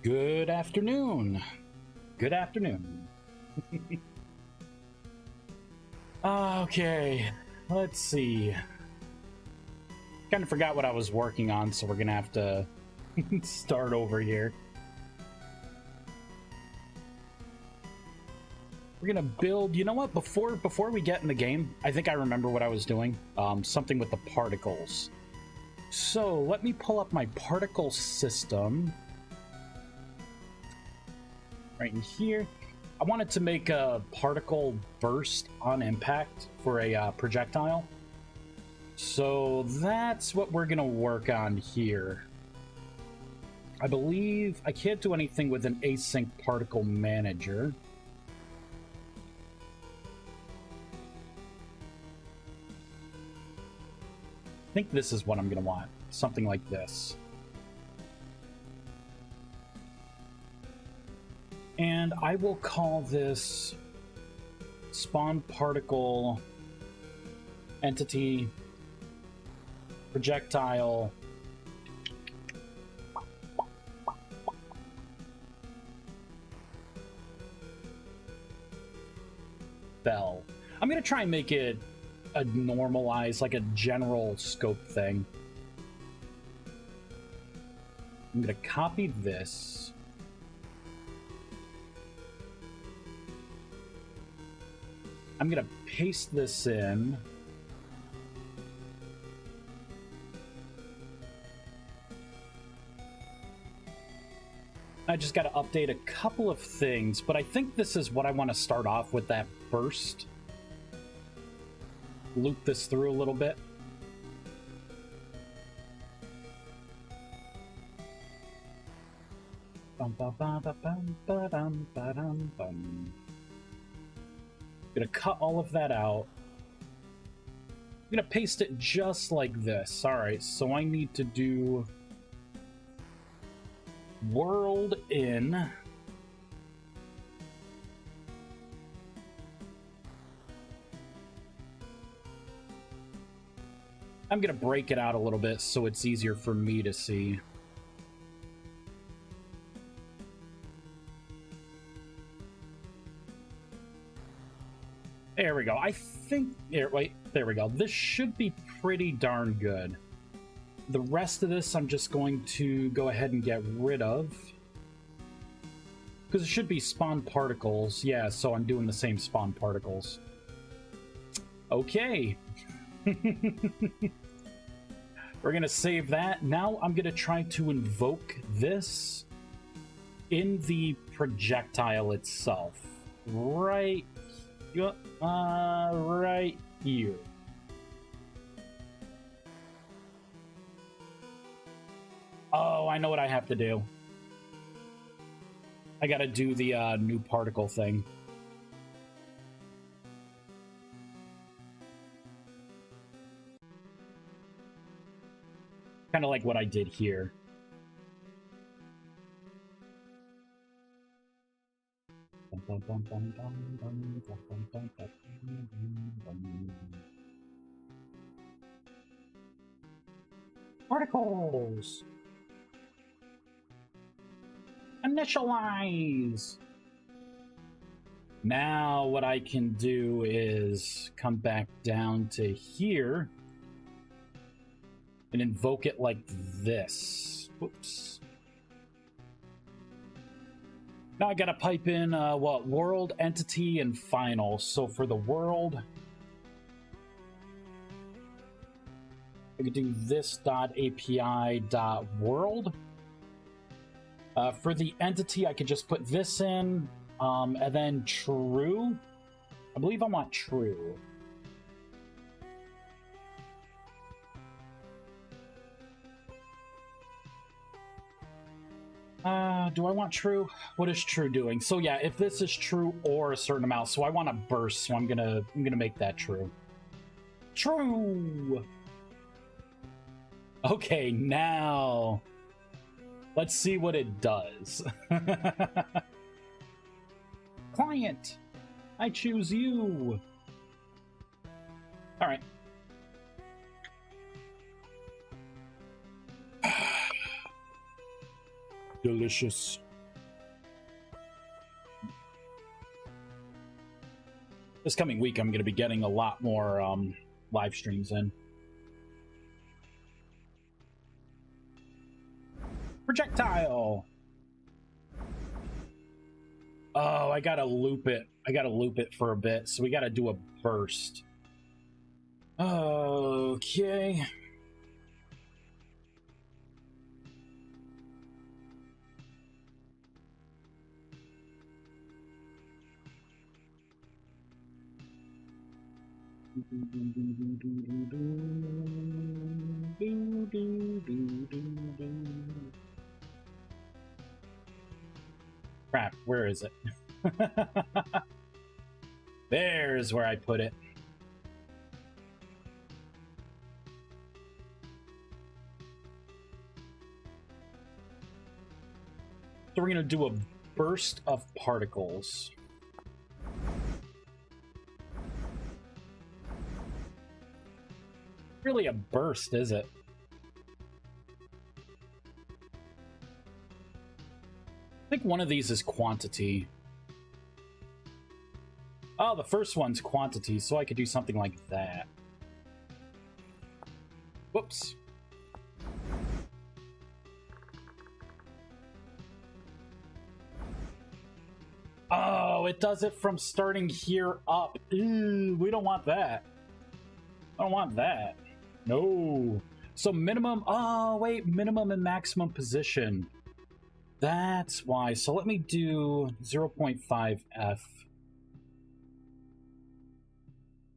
Good afternoon. Good afternoon. Okay, let's see. Kind of forgot what I was working on, so we're gonna have to start over here. We're gonna build, you know what, before we get in the game, I think I remember what I was doing. Something with the particles. So let me pull up my particle system. Right in here. I wanted to make a particle burst on impact for a projectile. So that's what we're gonna work on here. I believe I can't do anything with an async particle manager. I think this is what I'm gonna want. Something like this. And I will call this spawn particle entity projectile bell. I'm gonna try and make it a normalized, like a general scope thing. I'm gonna copy this. I'm gonna paste this in. I just gotta update a couple of things, but I think this is what I want to start off with, that burst. Loop this through a little bit. Gonna cut all of that out. I'm gonna paste it just like this. Alright, so I need to do world in. I'm gonna break it out a little bit so it's easier for me to see. There we go. I think... Wait, there we go. This should be pretty darn good. The rest of this I'm just going to go ahead and get rid of. Because it should be spawn particles. Yeah, so I'm doing the same spawn particles. Okay. We're going to save that. Now I'm going to try to invoke this in the projectile itself. Right here. Oh, I know what I have to do. I gotta do the new particle thing. Kind of like what I did here. Particles! Initialize! Now what I can do is come back down to here and invoke it like this. Whoops. Now I gotta pipe in what? World, entity, and final. So for the world, I could do this.api.world. For the entity, I could just put this in, and then true. I believe I want true. Do I want true? What is true doing? So yeah, if this is true or a certain amount, so I want a burst, so I'm gonna make that true. True! Okay, now let's see what it does. Client, I choose you. All right. Delicious. This coming week, I'm going to be getting a lot more live streams in. Projectile! Oh, I gotta loop it. I gotta loop it for a bit, so we gotta do a burst. Okay. Crap, where is it? There's where I put it. So we're gonna do a burst of particles. Really a burst, is it? I think one of these is quantity. Oh, the first one's quantity, so I could do something like that. Whoops. Oh, it does it from starting here up. Ew, we don't want that. I don't want that. No. So minimum, oh wait, minimum and maximum position. That's why. So let me do 0.5 F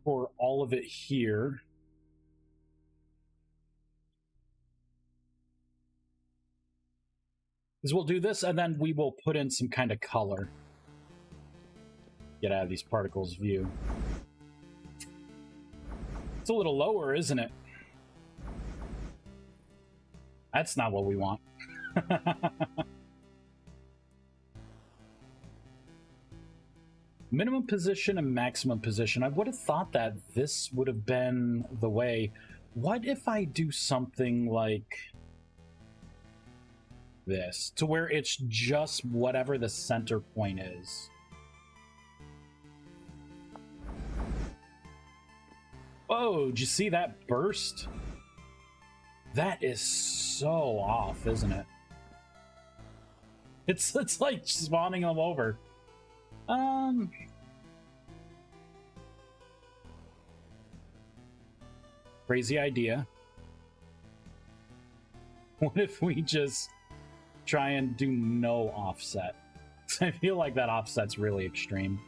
for all of it here. Because we'll do this and then we will put in some kind of color. Get out of these particles view. It's a little lower, isn't it? That's not what we want. Minimum position and maximum position. I would have thought that this would have been the way. What if I do something like this, to where it's just whatever the center point is? Oh, did you see that burst? That is so off, isn't it? It's like spawning them over. Crazy idea. What if we just try and do no offset? I feel like that offset's really extreme.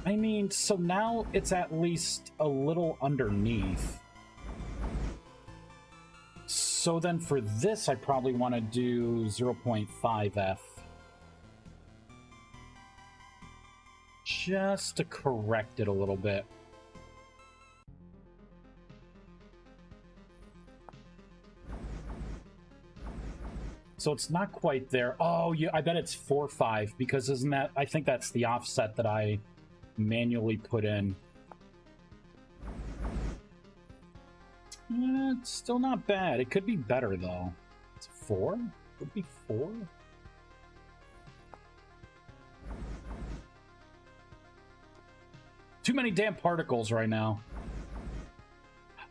I mean, so now it's at least a little underneath. So then for this, I probably want to do 0.5 F. Just to correct it a little bit. So it's not quite there. Oh, yeah, I bet it's 4.5 because isn't that, I think that's the offset that I manually put in. It's still not bad. It could be better though. It's 4? Could be 4? Too many damn particles right now.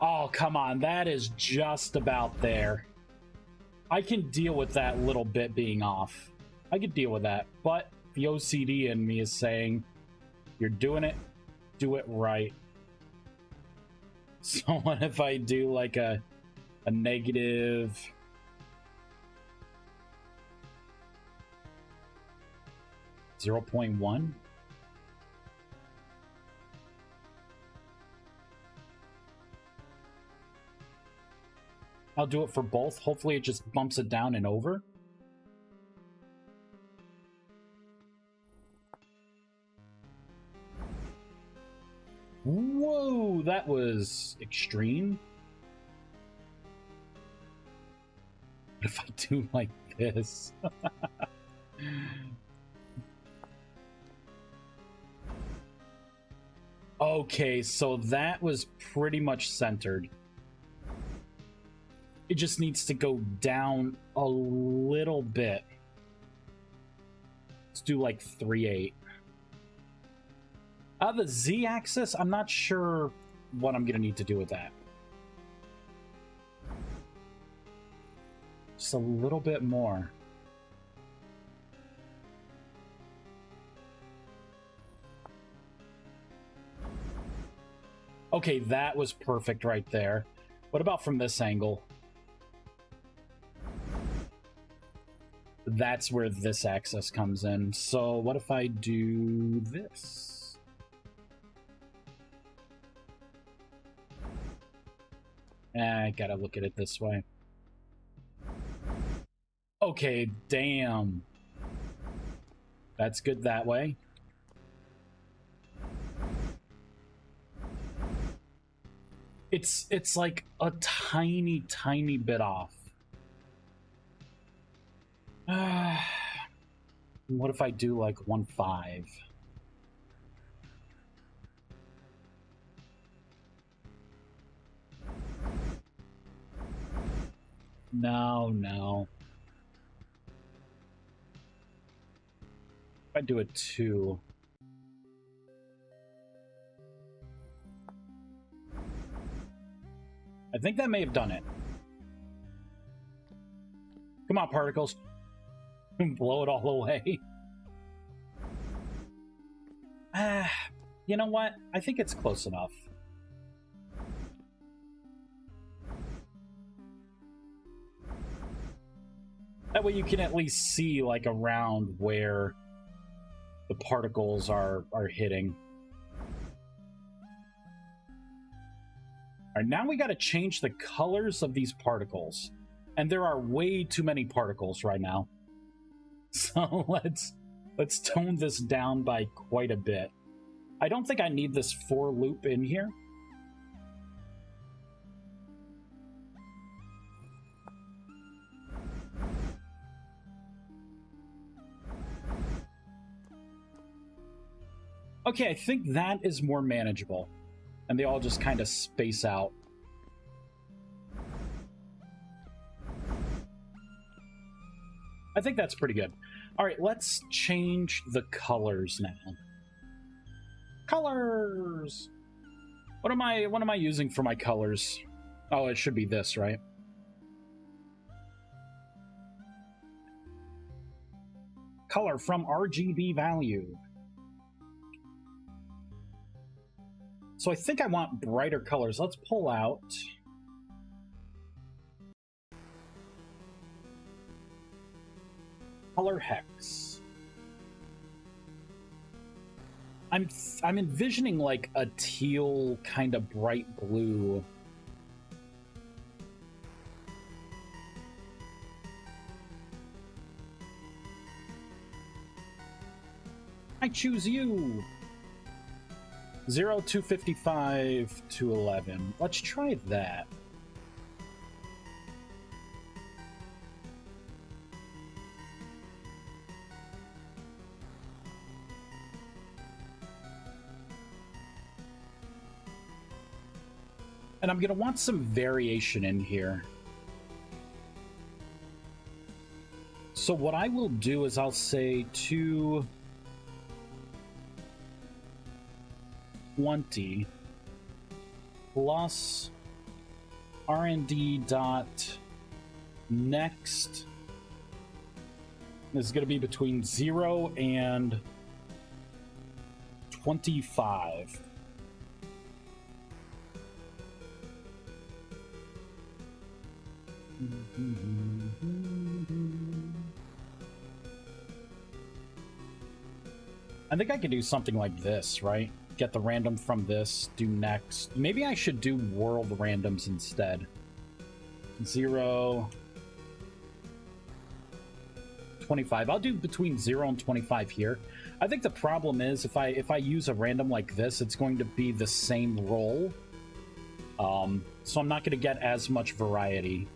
Oh, come on. That is just about there. I can deal with that little bit being off. I could deal with that. But the OCD in me is saying, you're doing it, do it right. So what if I do like a negative... .1? I'll do it for both. Hopefully it just bumps it down and over. Whoa, that was extreme. What if I do like this? Okay, so that was pretty much centered. It just needs to go down a little bit. Let's do like 3-8. The Z-axis, I'm not sure what I'm going to need to do with that. Just a little bit more. Okay, that was perfect right there. What about from this angle? That's where this axis comes in. So what if I do this? I gotta look at it this way. Okay, damn. That's good that way. It's like a tiny, tiny bit off. What if I do like 1.5? No. If I do a 2. I think that may have done it. Come on, particles. Blow it all away. You know what? I think it's close enough. That way you can at least see, like, around where the particles are hitting. All right, now we got to change the colors of these particles. And there are way too many particles right now. So let's tone this down by quite a bit. I don't think I need this for loop in here. Okay, I think that is more manageable. And they all just kind of space out. I think that's pretty good. All right, let's change the colors now. Colors! What am I using for my colors? Oh, it should be this, right? Color from RGB value. So I think I want brighter colors. Let's pull out color hex. I'm envisioning like a teal kind of bright blue. I choose you. 0 to 55 to 11. Let's try that. And I'm going to want some variation in here. So what I will do is I'll say 220 plus R&D dot next is going to be between 0 and 25. I think I could do something like this, right? Get the random from this, do next. Maybe I should do world randoms instead. 0, 25. I'll do between 0 and 25 here. I think the problem is if I use a random like this, it's going to be the same roll. So I'm not going to get as much variety.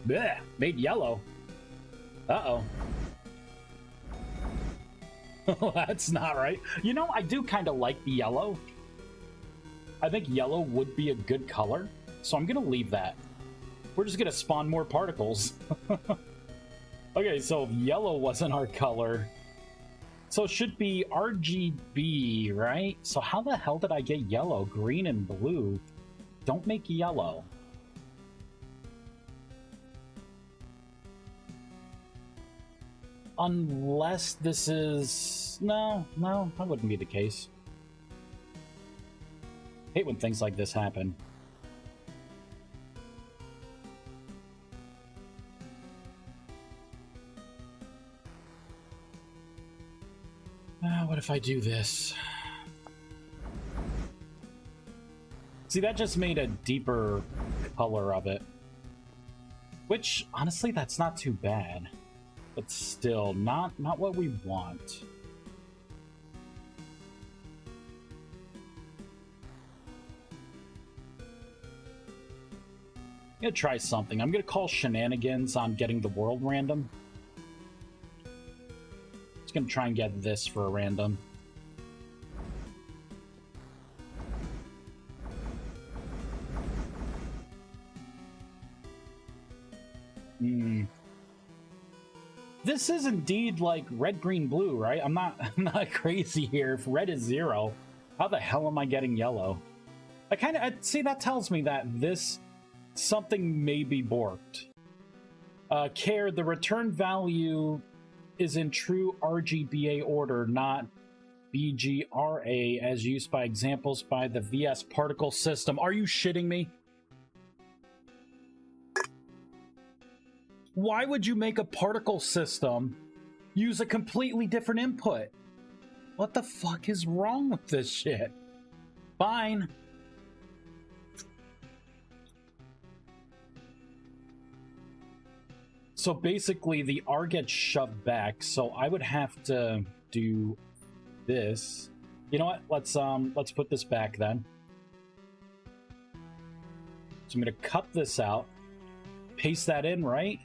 Blech, made yellow. Uh-oh. That's not right. You know, I do kind of like the yellow. I think yellow would be a good color, so I'm going to leave that. We're just going to spawn more particles. Okay, so if yellow wasn't our color, so it should be RGB, right? So how the hell did I get yellow? Green and blue don't make yellow. Unless this is... No, that wouldn't be the case. I hate when things like this happen. What if I do this? See, that just made a deeper color of it. Which, honestly, that's not too bad. But still, not what we want. I'm gonna try something. I'm gonna call shenanigans on getting the world random. Just gonna try and get this for a random. This is indeed like red, green, blue, right? I'm not crazy here. If red is 0, how the hell am I getting yellow? I see, that tells me that this something may be borked. Care, the return value is in true RGBA order, not BGRA as used by examples by the VS particle system. Are you shitting me? Why would you make a particle system use a completely different input? What the fuck is wrong with this shit? Fine. So basically the R gets shoved back, so I would have to do this. You know what? Let's put this back then. So I'm gonna cut this out, paste that in, right?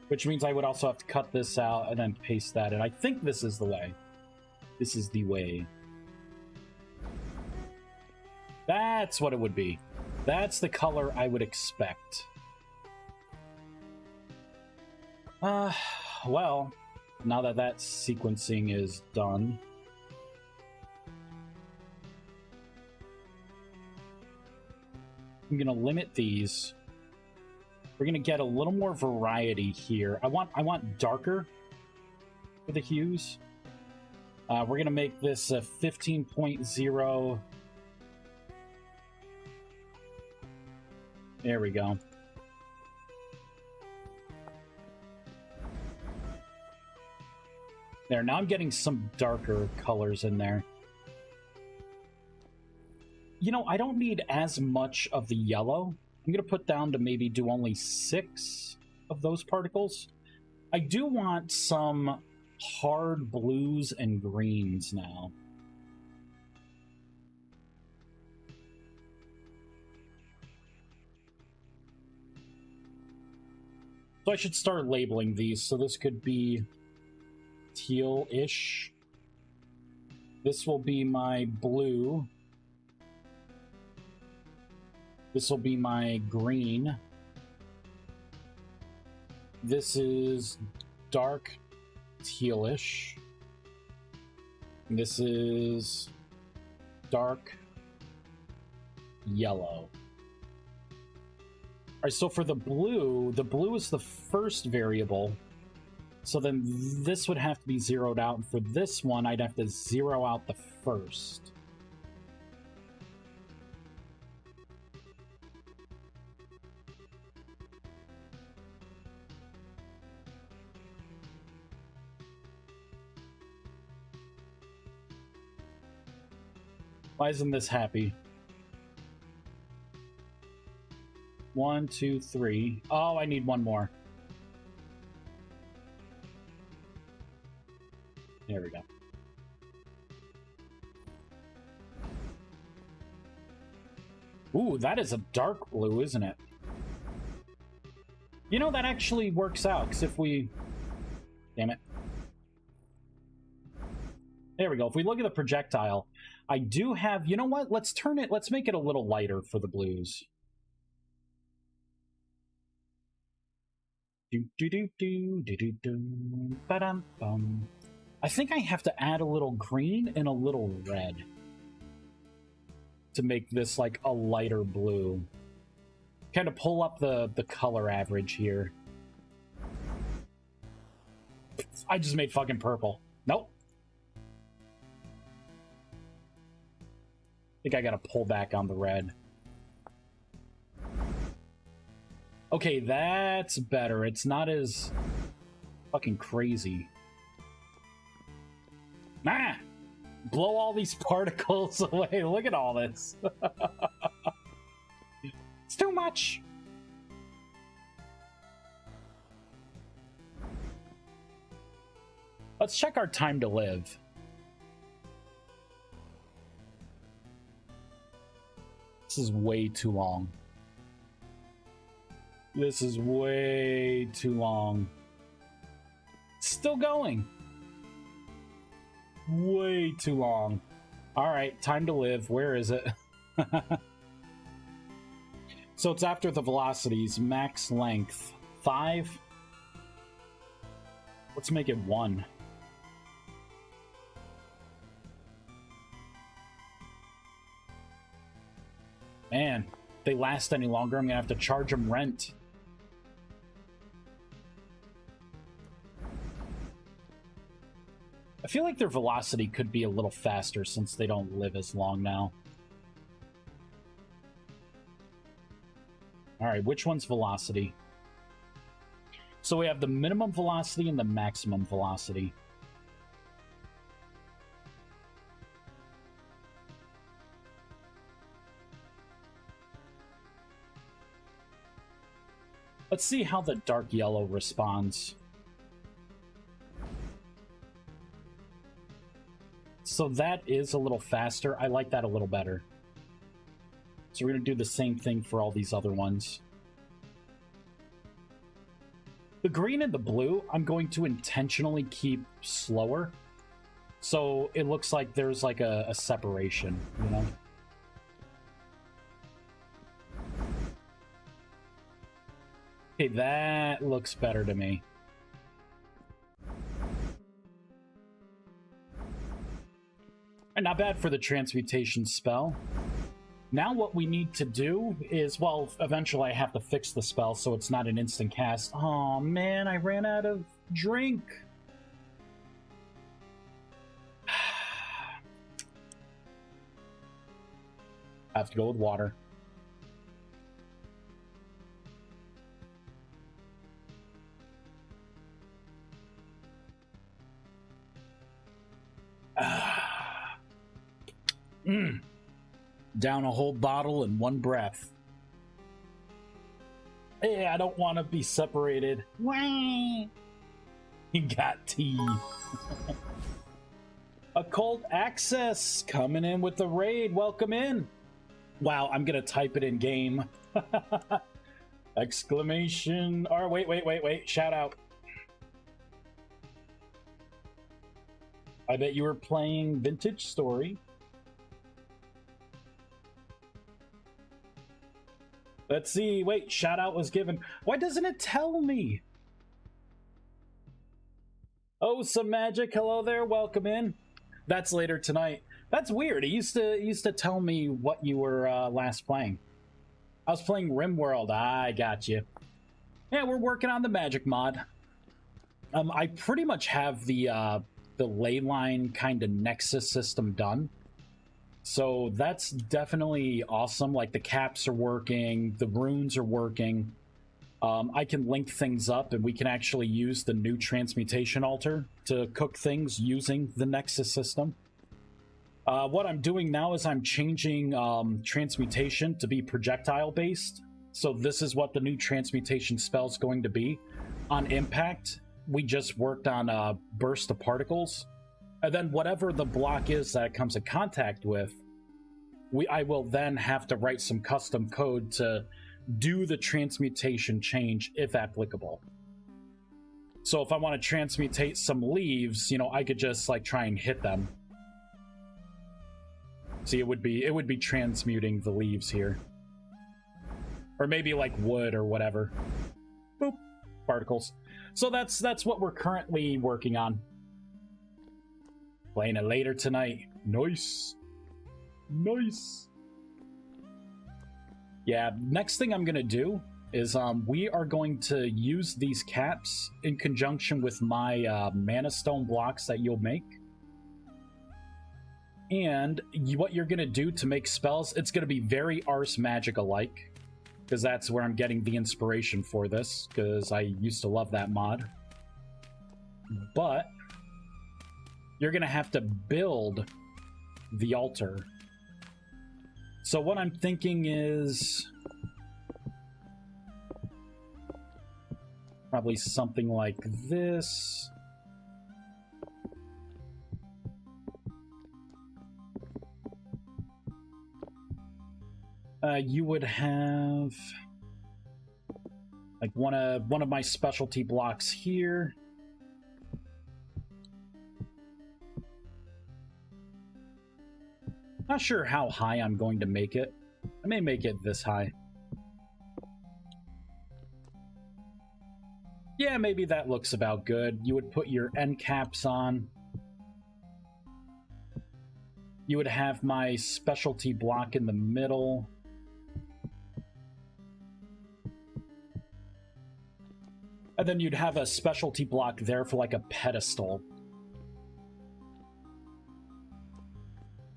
Which means I would also have to cut this out and then paste that in. I think this is the way. This is the way. That's what it would be. That's the color I would expect. Well, now that that sequencing is done, I'm gonna limit these. We're gonna get a little more variety here. I want darker for the hues. We're gonna make this a 15.0. There we go. There, now I'm getting some darker colors in there. You know, I don't need as much of the yellow. I'm going to put down to maybe do only 6 of those particles. I do want some hard blues and greens now. So I should start labeling these. So this could be teal-ish. This will be my blue. This will be my green. This is dark tealish. This is dark yellow. All right, so for the blue is the first variable. So then this would have to be zeroed out. And for this one, I'd have to zero out the first. Why isn't this happy? 1, 2, 3. Oh, I need one more. There we go. Ooh, that is a dark blue, isn't it? You know, that actually works out, because if we... Damn it. There we go. If we look at the projectile, I do have... You know what? Let's turn it... Let's make it a little lighter for the blues. Do do do do do do do. Ba-dum bum. I think I have to add a little green and a little red to make this like a lighter blue. Kind of pull up the color average here. I just made fucking purple. Nope. I think I gotta pull back on the red. Okay, that's better. It's not as fucking crazy. Ah! Blow all these particles away. Look at all this. It's too much. Let's check our time to live. This is way too long. This is way too long. Still going. Way too long. Alright, time to live. Where is it? So it's after the velocities. Max length 5. Let's make it 1. Man, if they last any longer, I'm gonna have to charge them rent. I feel like their velocity could be a little faster since they don't live as long now. Alright, which one's velocity? So we have the minimum velocity and the maximum velocity. Let's see how the dark yellow responds. So that is a little faster. I like that a little better. So we're going to do the same thing for all these other ones. The green and the blue, I'm going to intentionally keep slower. So it looks like there's like a separation, you know? Okay, that looks better to me. And not bad for the transmutation spell. Now what we need to do is, well, eventually I have to fix the spell so it's not an instant cast. Oh man, I ran out of drink. I have to go with water. Down a whole bottle in one breath. Hey, I don't want to be separated. Wah! You got tea. Occult Access coming in with the raid. Welcome in. Wow, I'm gonna type it in game. Exclamation. Or wait. Shout out. I bet you were playing Vintage Story. Let's see. Wait, shout out was given. Why doesn't it tell me? Oh, some magic. Hello there. Welcome in. That's later tonight. That's weird. It used to tell me what you were last playing. I was playing RimWorld. I got you. Yeah, we're working on the magic mod. I pretty much have the Leyline kind of Nexus system done. So that's definitely awesome. Like the caps are working, the runes are working. I can link things up and we can actually use the new transmutation altar to cook things using the Nexus system. What I'm doing now is I'm changing transmutation to be projectile based. So this is what the new transmutation spell is going to be. On impact, we just worked on a burst of particles. And then whatever the block is that it comes in contact with, I will then have to write some custom code to do the transmutation change if applicable. So if I want to transmutate some leaves, you know, I could just like try and hit them. See, it would be transmuting the leaves here. Or maybe like wood or whatever. Boop. particles. So that's what we're currently working on. Playing it later tonight. Nice. Nice. Yeah, next thing I'm gonna do is we are going to use these caps in conjunction with my mana stone blocks that you'll make. And what you're gonna do to make spells, it's gonna be very Ars Magica-like, because that's where I'm getting the inspiration for this, because I used to love that mod. But you're gonna have to build the altar. So what I'm thinking is probably something like this. You would have like one of my specialty blocks here. Not sure how high I'm going to make it. I may make it this high. Yeah, maybe that looks about good. You would put your end caps on. You would have my specialty block in the middle. And then you'd have a specialty block there for like a pedestal.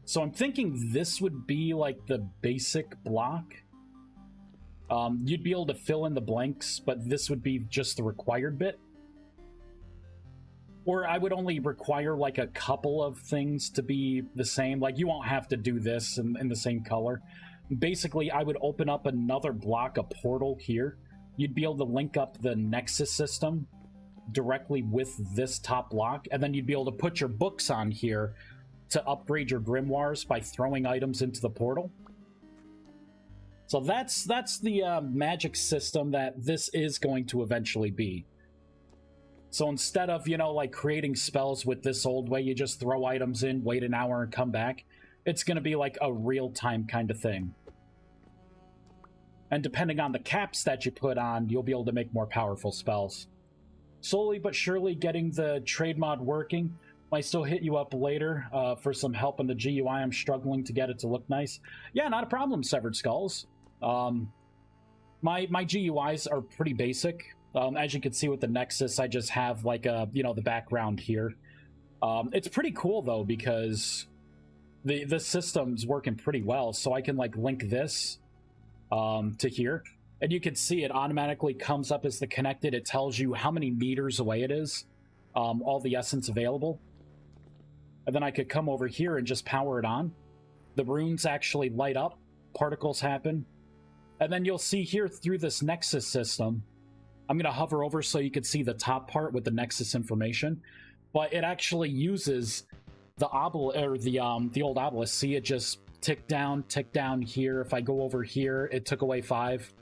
So I'm thinking this would be like the basic block. You'd be able to fill in the blanks, but this would be just the required bit. Or I would only require like a couple of things to be the same. Like you won't have to do this in the same color. Basically, I would open up another block, a portal here. You'd be able to link up the Nexus system directly with this top block, and then you'd be able to put your books on here to upgrade your grimoires by throwing items into the portal. So that's the magic system that this is going to eventually be. So instead of, you know, like creating spells with this old way, you just throw items in, wait an hour, and come back. It's going to be like a real-time kind of thing. And depending on the caps that you put on, you'll be able to make more powerful spells. Slowly but surely getting the trade mod working. Might still hit you up later for some help in the GUI. I'm struggling to get it to look nice. Yeah, not a problem, Severed Skulls. My GUIs are pretty basic. As you can see with the Nexus, I just have like a, you know, the background here. It's pretty cool though, because the system's working pretty well. So I can like link this to here, and you can see it automatically comes up as the connected. It tells you how many meters away it is, all the essence available. And then I could come over here and just power it on. The runes actually light up, particles happen. And then you'll see here through this Nexus system, I'm going to hover over so you can see the top part with the Nexus information. But it actually uses the the old obelisk. See, it just tick down here. If I go over here, it took away 5.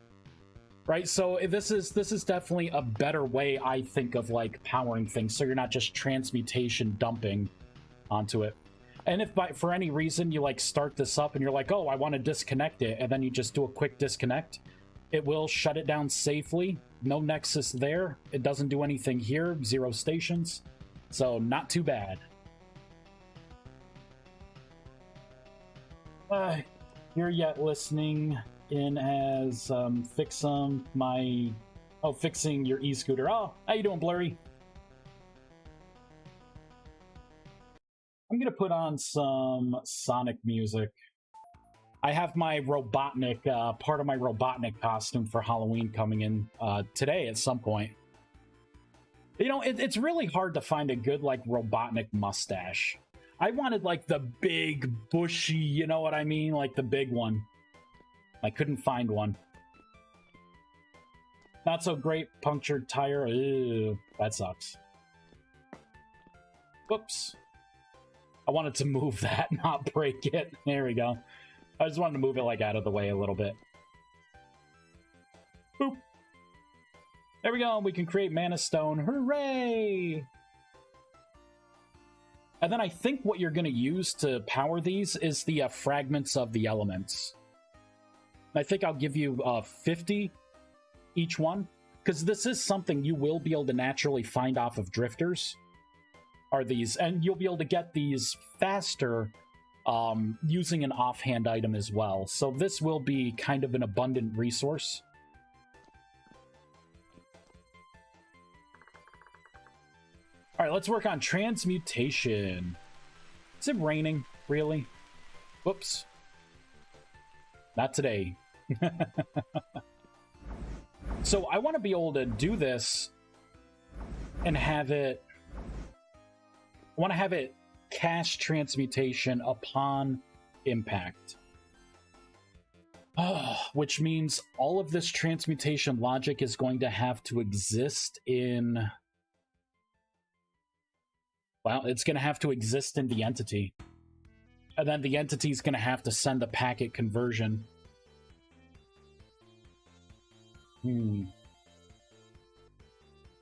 Right, so this is definitely a better way, I think, of like powering things, so you're not just transmutation dumping onto it. And if for any reason you like start this up and you're like, oh, I want to disconnect it, and then you just do a quick disconnect, it will shut it down safely. No Nexus there. It doesn't do anything here. 0 stations. So not too bad. You're yet listening in as fixing your e-scooter. Oh, how you doing, Blurry? I'm gonna put on some Sonic music. I have my Robotnik, part of my Robotnik costume for Halloween coming in today at some point. You know, it's really hard to find a good like Robotnik mustache. I wanted like the big, bushy, you know what I mean? Like the big one. I couldn't find one. Not so great, punctured tire. Ew, that sucks. Whoops. I wanted to move that, not break it. There we go. I just wanted to move it like out of the way a little bit. Boop. There we go. We can create Mana Stone. Hooray! And then I think what you're going to use to power these is the fragments of the elements. I think I'll give you 50 each one. because this is something you will be able to naturally find off of drifters, are these, and you'll be able to get these faster using an offhand item as well. So this will be kind of an abundant resource. All right, let's work on transmutation. Is it raining? Really? Whoops. Not today. So I want to be able to do this and have it... I want to have it cast transmutation upon impact. Which means all of this transmutation logic is going to have to exist in... Well, it's going to have to exist in the entity. And then the entity is going to have to send a packet conversion.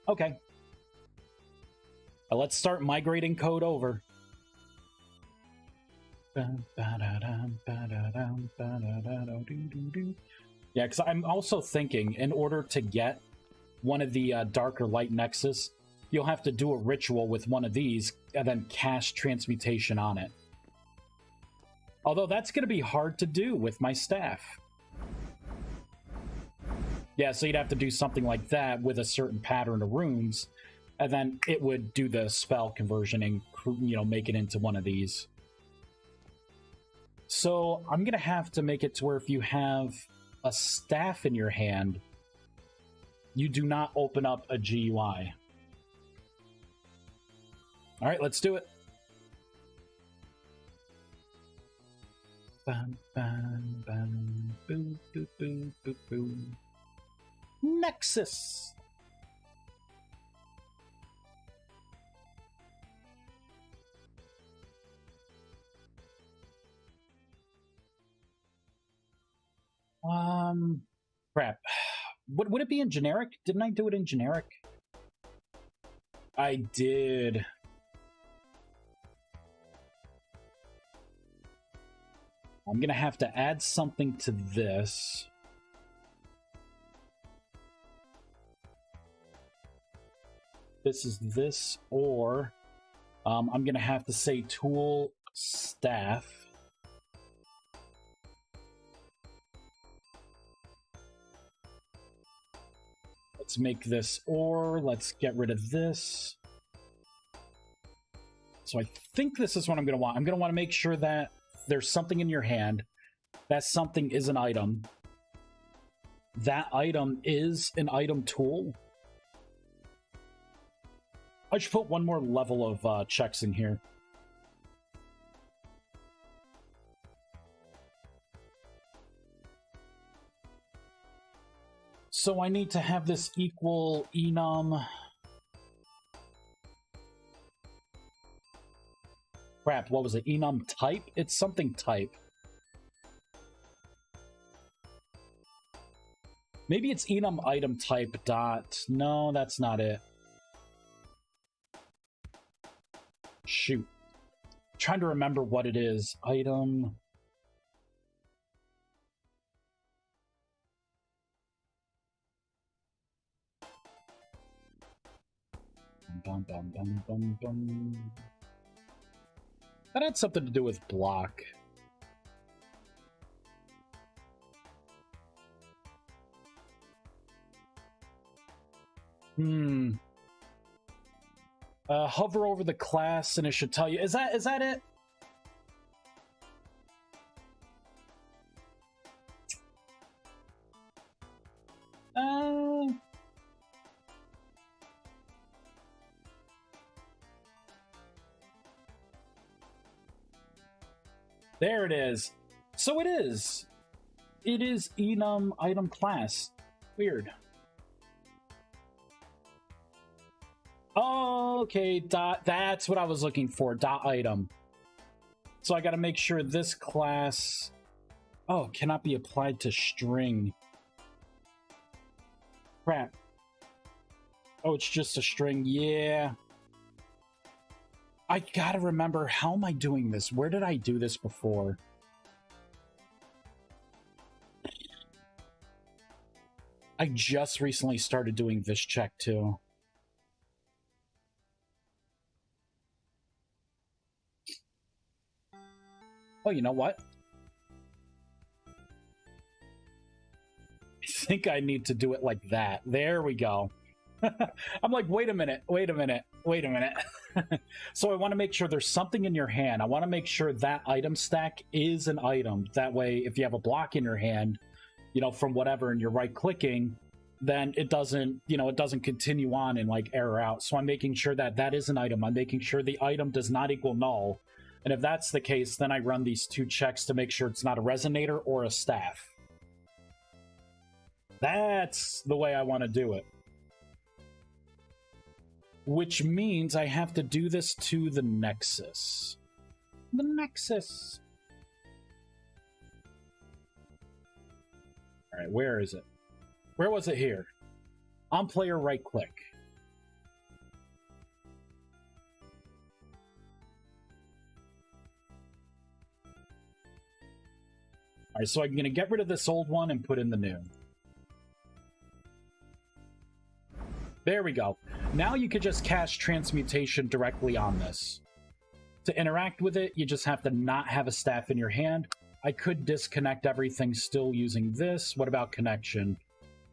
Okay. Let's start migrating code over. Yeah, because I'm also thinking, in order to get one of the darker light nexus, you'll have to do a ritual with one of these and then cast transmutation on it. Although that's going to be hard to do with my staff. Yeah, so you'd have to do something like that with a certain pattern of runes, and then it would do the spell conversion and, you know, make it into one of these. So I'm going to have to make it to where if you have a staff in your hand, you do not open up a GUI. All right, let's do it. Bam, bam, bam, boo, boo, boo, boo, boo. Nexus. Crap. Would it be in generic? Didn't I do it in generic? I did. I'm gonna have to add something to this. This is this, or I'm gonna have to say tool staff. Let's make this or. Let's get rid of this. So I think this is what I'm gonna want. I'm gonna want to make sure that there's something in your hand. That something is an item. That item is an item tool. I should put one more level of checks in here. So I need to have this equal enum. Crap, what was it? Enum type? It's something type. Maybe it's enum item type dot. No, that's not it. Shoot. I'm trying to remember what it is. Item. Bum, bum, bum, bum, bum. That had something to do with block. Hover over the class and it should tell you. Is that it? There it is. So it is. It is enum item class. Weird. Okay, dot. That's what I was looking for. Dot item. So I got to make sure this class. Oh, cannot be applied to string. Crap. Oh, it's just a string. Yeah. I gotta remember, how am I doing this? Where did I do this before? I just recently started doing this check too. Oh, you know what? I think I need to do it like that. There we go. I'm like, wait a minute. So I want to make sure there's something in your hand. I want to make sure that item stack is an item. That way, if you have a block in your hand, you know, from whatever, and you're right-clicking, then it doesn't, you know, it doesn't continue on and like error out. So I'm making sure that that is an item. I'm making sure the item does not equal null. And if that's the case, then I run these 2 checks to make sure it's not a resonator or a staff. That's the way I want to do it. Which means I have to do this to the Nexus. The Nexus. Alright, where is it? Where was it here? On player right click. Alright, so I'm going to get rid of this old one and put in the new. There we go. Now you could just cast transmutation directly on this. To interact with it, you just have to not have a staff in your hand. I could disconnect everything still using this. What about connection?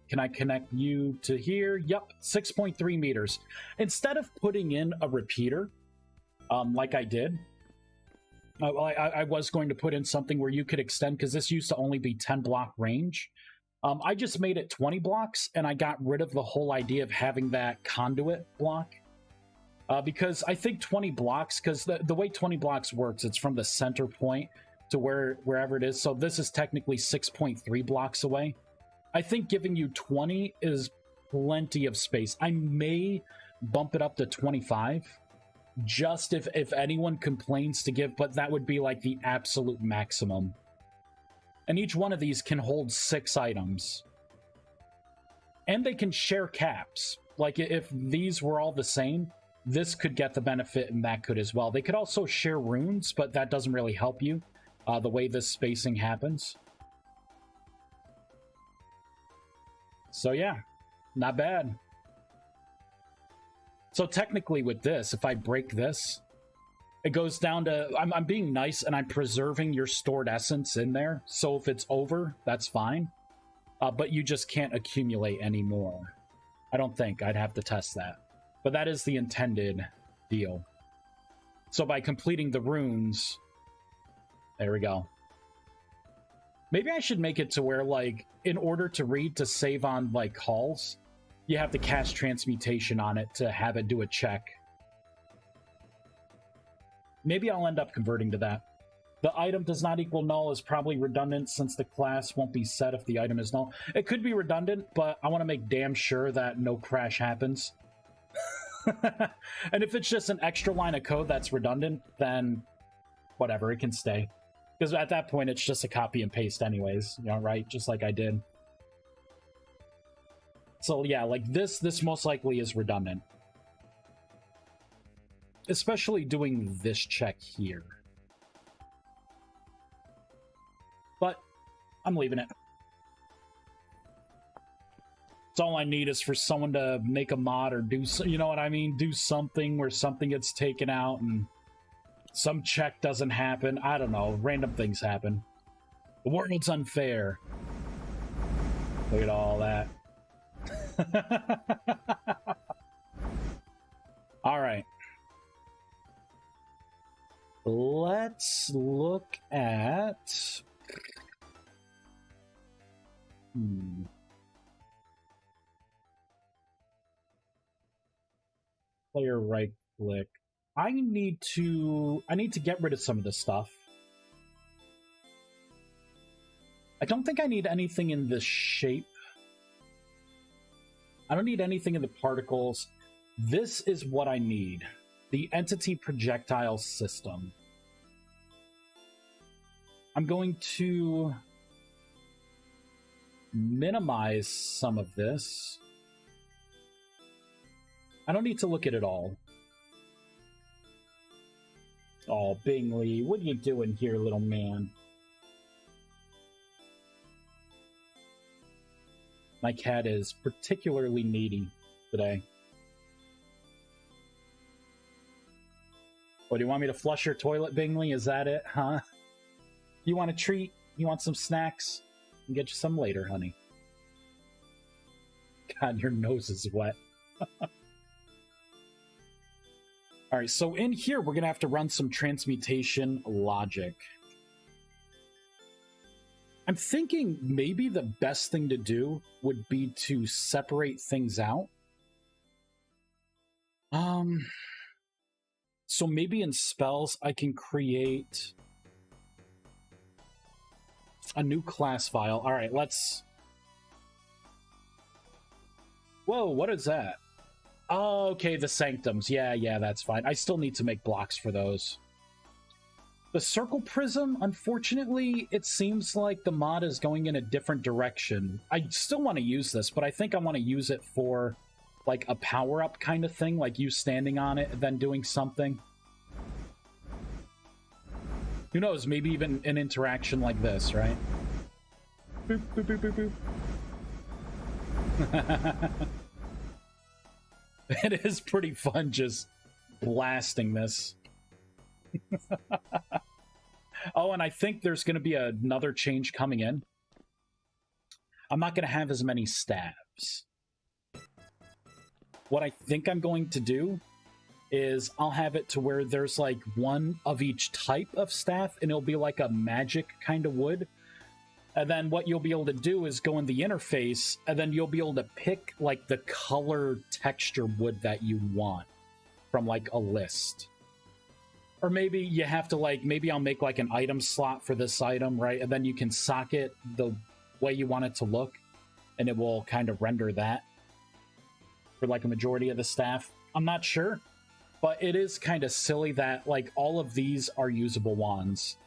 Can I connect you to here? Yep, 6.3 meters. Instead of putting in a repeater, like I did, I was going to put in something where you could extend, because this used to only be 10 block range. I just made it 20 blocks, and I got rid of the whole idea of having that conduit block. Because I think 20 blocks, because the way 20 blocks works, it's from the center point to wherever it is. So this is technically 6.3 blocks away. I think giving you 20 is plenty of space. I may bump it up to 25, just if anyone complains to give, but that would be like the absolute maximum. And each one of these can hold 6 items. And they can share caps. Like, if these were all the same, this could get the benefit and that could as well. They could also share runes, but that doesn't really help you, the way this spacing happens. So yeah, not bad. So technically with this, if I break this, it goes down to, I'm being nice and I'm preserving your stored essence in there. So if it's over, that's fine. But you just can't accumulate anymore. I don't think. I'd have to test that. But that is the intended deal. So by completing the runes, there we go. Maybe I should make it to where, like, in order to read, to save on, like, halls, you have to cast transmutation on it to have it do a check. Maybe I'll end up converting to that. The item does not equal null is probably redundant since the class won't be set if the item is null. It could be redundant, but I want to make damn sure that no crash happens. And if it's just an extra line of code that's redundant, then whatever, it can stay. Because at that point, it's just a copy and paste anyways, you know, right? Just like I did. So yeah, like this most likely is redundant. Especially doing this check here. But I'm leaving it. It's all I need is for someone to make a mod or do, you know what I mean? Do something where something gets taken out and some check doesn't happen. I don't know. Random things happen. The world's unfair. Look at all that. All right. Let's look at... Player right click. I need to get rid of some of this stuff. I don't think I need anything in this shape. I don't need anything in the particles. This is what I need. The entity projectile system. I'm going to minimize some of this. I don't need to look at it all. Oh, Bingley, what are you doing here, little man? My cat is particularly needy today. What, do you want me to flush your toilet, Bingley? Is that it, huh? You want a treat? You want some snacks? I'll get you some later, honey. God, your nose is wet. Alright, so in here, we're going to have to run some transmutation logic. I'm thinking maybe the best thing to do would be to separate things out. So maybe in spells, I can create a new class file. Alright, let's... Whoa, what is that? Oh, okay, the sanctums. Yeah, that's fine. I still need to make blocks for those. The circle prism, unfortunately, it seems like the mod is going in a different direction. I still want to use this, but I think I want to use it for, like, a power-up kind of thing, like you standing on it and then doing something. Who knows, maybe even an interaction like this, right? Boop, boop, boop, boop, boop. It is pretty fun just blasting this. Oh, and I think there's going to be another change coming in. I'm not going to have as many staves. What I think I'm going to do is I'll have it to where there's like one of each type of staff, and it'll be like a magic kind of wood. And then what you'll be able to do is go in the interface, and then you'll be able to pick like the color texture wood that you want from like a list. Or maybe you have to like, maybe I'll make like an item slot for this item, right? And then you can socket the way you want it to look, and it will kind of render that for like a majority of the staff. I'm not sure, but it is kind of silly that like all of these are usable wands.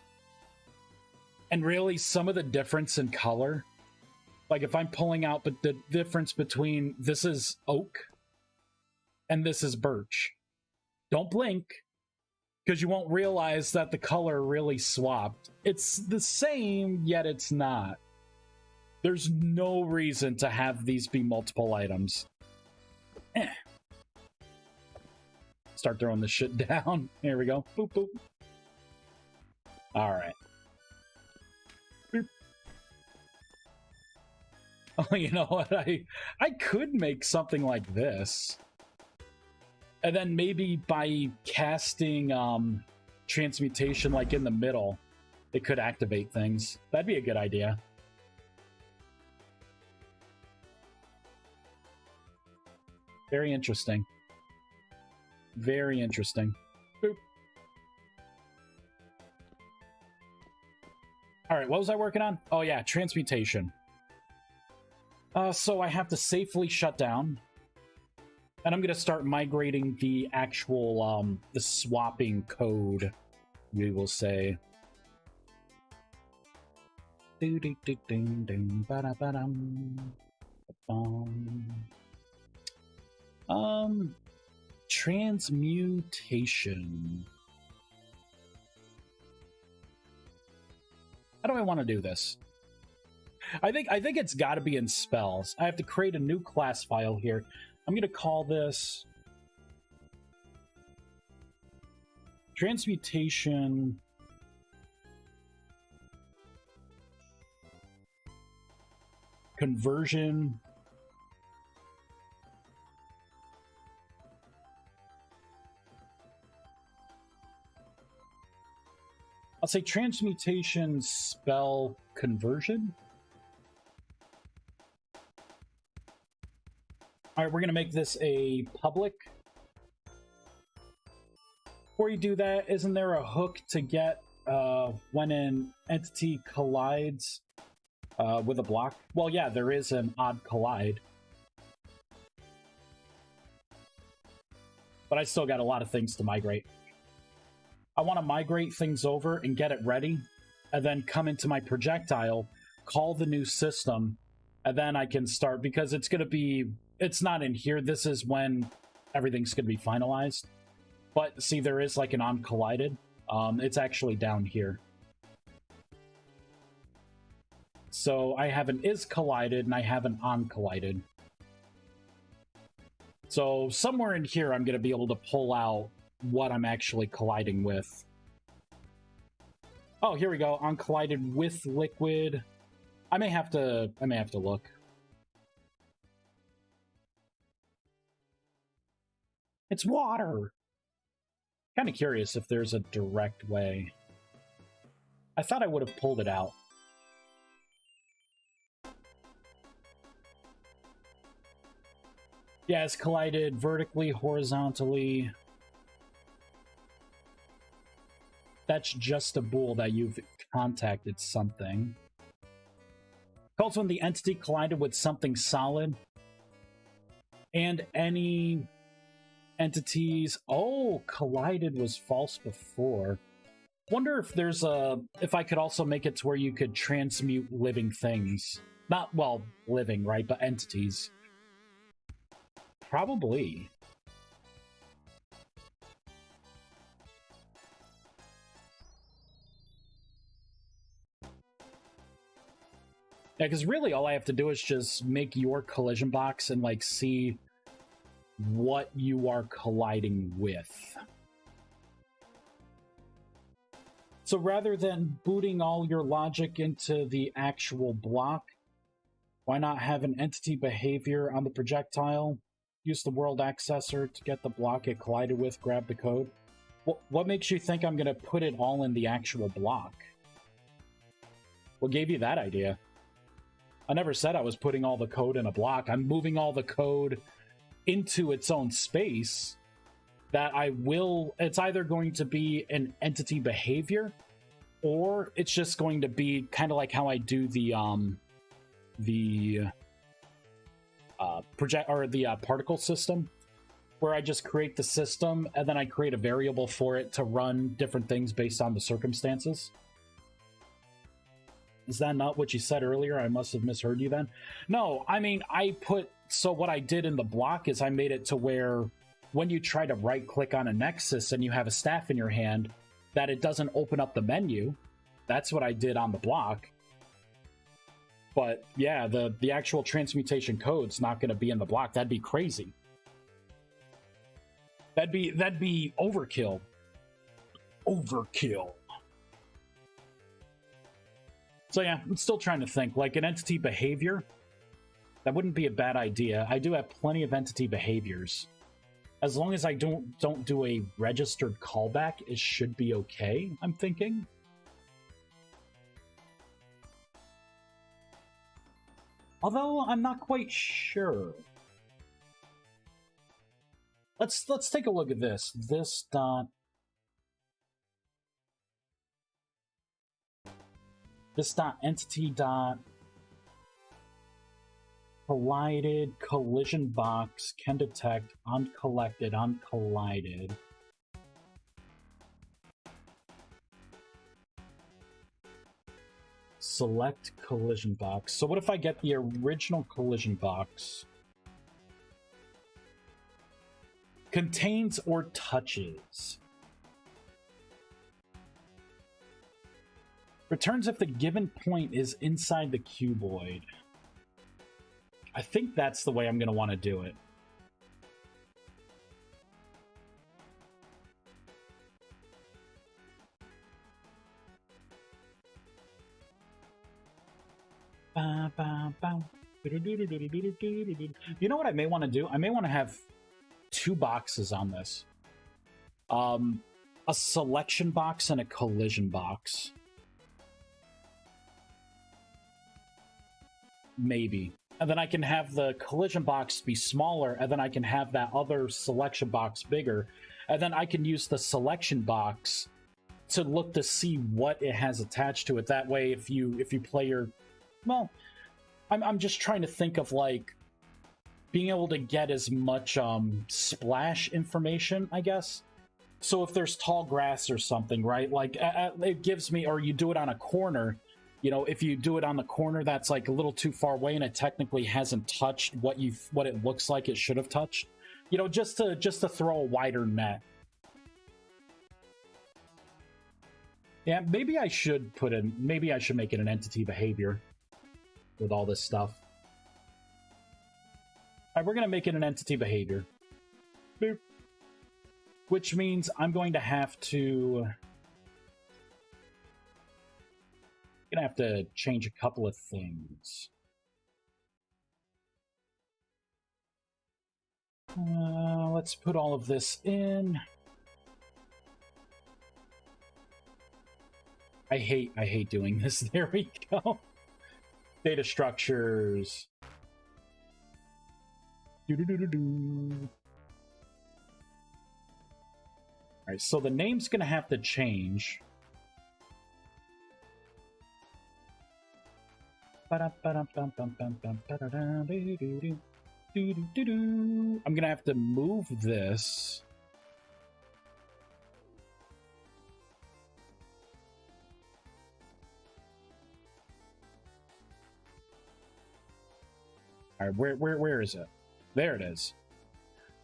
And really, some of the difference in color, like if I'm pulling out but the difference between this is oak and this is birch, don't blink, because you won't realize that the color really swapped. It's the same, yet it's not. There's no reason to have these be multiple items. Start throwing this shit down. Here we go. Boop, boop. Alright. Oh, you know what? I could make something like this. And then maybe by casting transmutation like in the middle, it could activate things. That'd be a good idea. Very interesting. Very interesting. Boop. Alright, what was I working on? Oh yeah, transmutation. So I have to safely shut down. And I'm going to start migrating the actual, the swapping code, we will say. Transmutation. How do I want to do this? I think it's got to be in spells. I have to create a new class file here. I'm going to call this transmutation conversion I'll say transmutation spell conversion. All right, we're going to make this a public. Before you do that, isn't there a hook to get when an entity collides with a block? Well, yeah, there is an odd collide. But I still got a lot of things to migrate. I want to migrate things over and get it ready, and then come into my projectile, call the new system, and then I can start, because it's going to be... It's not in here. This is when everything's going to be finalized. But see, there is like an on-collided. It's actually down here. So I have an is collided and I have an on collided. So somewhere in here, I'm going to be able to pull out what I'm actually colliding with. Oh, here we go. On collided with liquid. I may have to look. It's water. Kind of curious if there's a direct way. I thought I would have pulled it out. Yeah, it's collided vertically, horizontally. That's just a bool that you've contacted something. Calls when the entity collided with something solid. And any entities... Oh, collided was false before. Wonder if there's a... If I could also make it to where you could transmute living things. Not, well, living, right? But entities. Probably. Yeah, because really all I have to do is just make your collision box and, like, see what you are colliding with. So rather than booting all your logic into the actual block, why not have an entity behavior on the projectile? Use the world accessor to get the block it collided with, grab the code. What makes you think I'm going to put it all in the actual block? What gave you that idea? I never said I was putting all the code in a block. I'm moving all the code into its own space that I will... It's either going to be an entity behavior, or it's just going to be kind of like how I do the particle system, where I just create the system and then I create a variable for it to run different things based on the circumstances. Is that not what you said earlier? I must have misheard you then. No, I mean, so what I did in the block is I made it to where when you try to right click on a nexus and you have a staff in your hand, that it doesn't open up the menu. That's what I did on the block. But yeah, the actual transmutation code's not going to be in the block. That'd be crazy. That'd be overkill. Overkill. So yeah, I'm still trying to think. Like an entity behavior, that wouldn't be a bad idea. I do have plenty of entity behaviors. As long as I don't do a registered callback, it should be okay, I'm thinking. Although I'm not quite sure. Let's take a look at this. This dot entity dot collided collision box can detect uncollected, uncollided. Select collision box. So what if I get the original collision box? Contains or touches. Returns if the given point is inside the cuboid. I think that's the way I'm going to want to do it. You know what I may want to do? I may want to have two boxes on this. A selection box and a collision box. Maybe. And then I can have the collision box be smaller, and then I can have that other selection box bigger. And then I can use the selection box to look to see what it has attached to it. That way, if you play your... Well, I'm just trying to think of, like, being able to get as much splash information, I guess. So if there's tall grass or something, right? Like, it gives me... Or you do it on a corner... You know, if you do it on the corner that's like a little too far away and it technically hasn't touched what it looks like it should have touched, you know, just to throw a wider net. Yeah, maybe I should make it an entity behavior. with all this stuff. All right, we're going to make it an entity behavior. Boop. Which means I'm going to have to... change a couple of things. Let's put all of this in. I hate doing this. There we go. Data structures. All right, so the name's gonna have to change. I'm gonna have to move this. All right, where is it? There it is.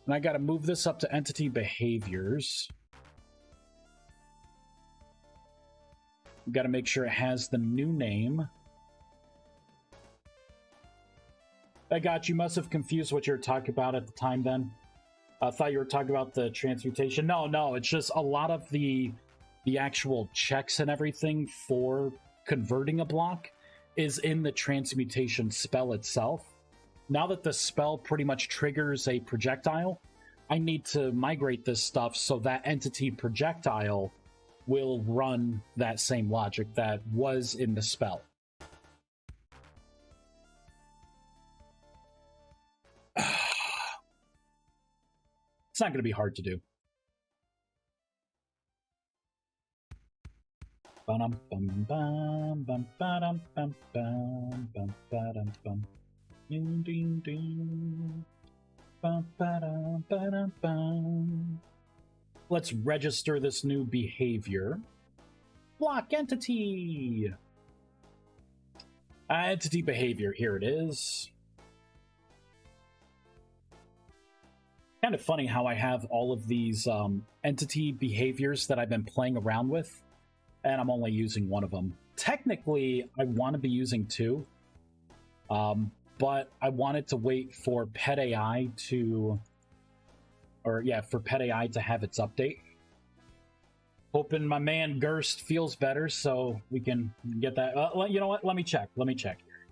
And I gotta move this up to entity behaviors. Gotta make sure it has the new name. I got you. Must have confused what you were talking about at the time then. I thought you were talking about the transmutation. No, it's just a lot of the actual checks and everything for converting a block is in the transmutation spell itself. Now that the spell pretty much triggers a projectile, I need to migrate this stuff so that entity projectile will run that same logic that was in the spell. It's not going to be hard to do. Let's register this new behavior. Block entity. Entity behavior. Here it is. Kind of funny how I have all of these entity behaviors that I've been playing around with, and I'm only using one of them. Technically, I want to be using two, but I wanted to wait for Pet AI to, for Pet AI to have its update. Hoping my man Gerst feels better so we can get that. You know what? Let me check. Let me check here.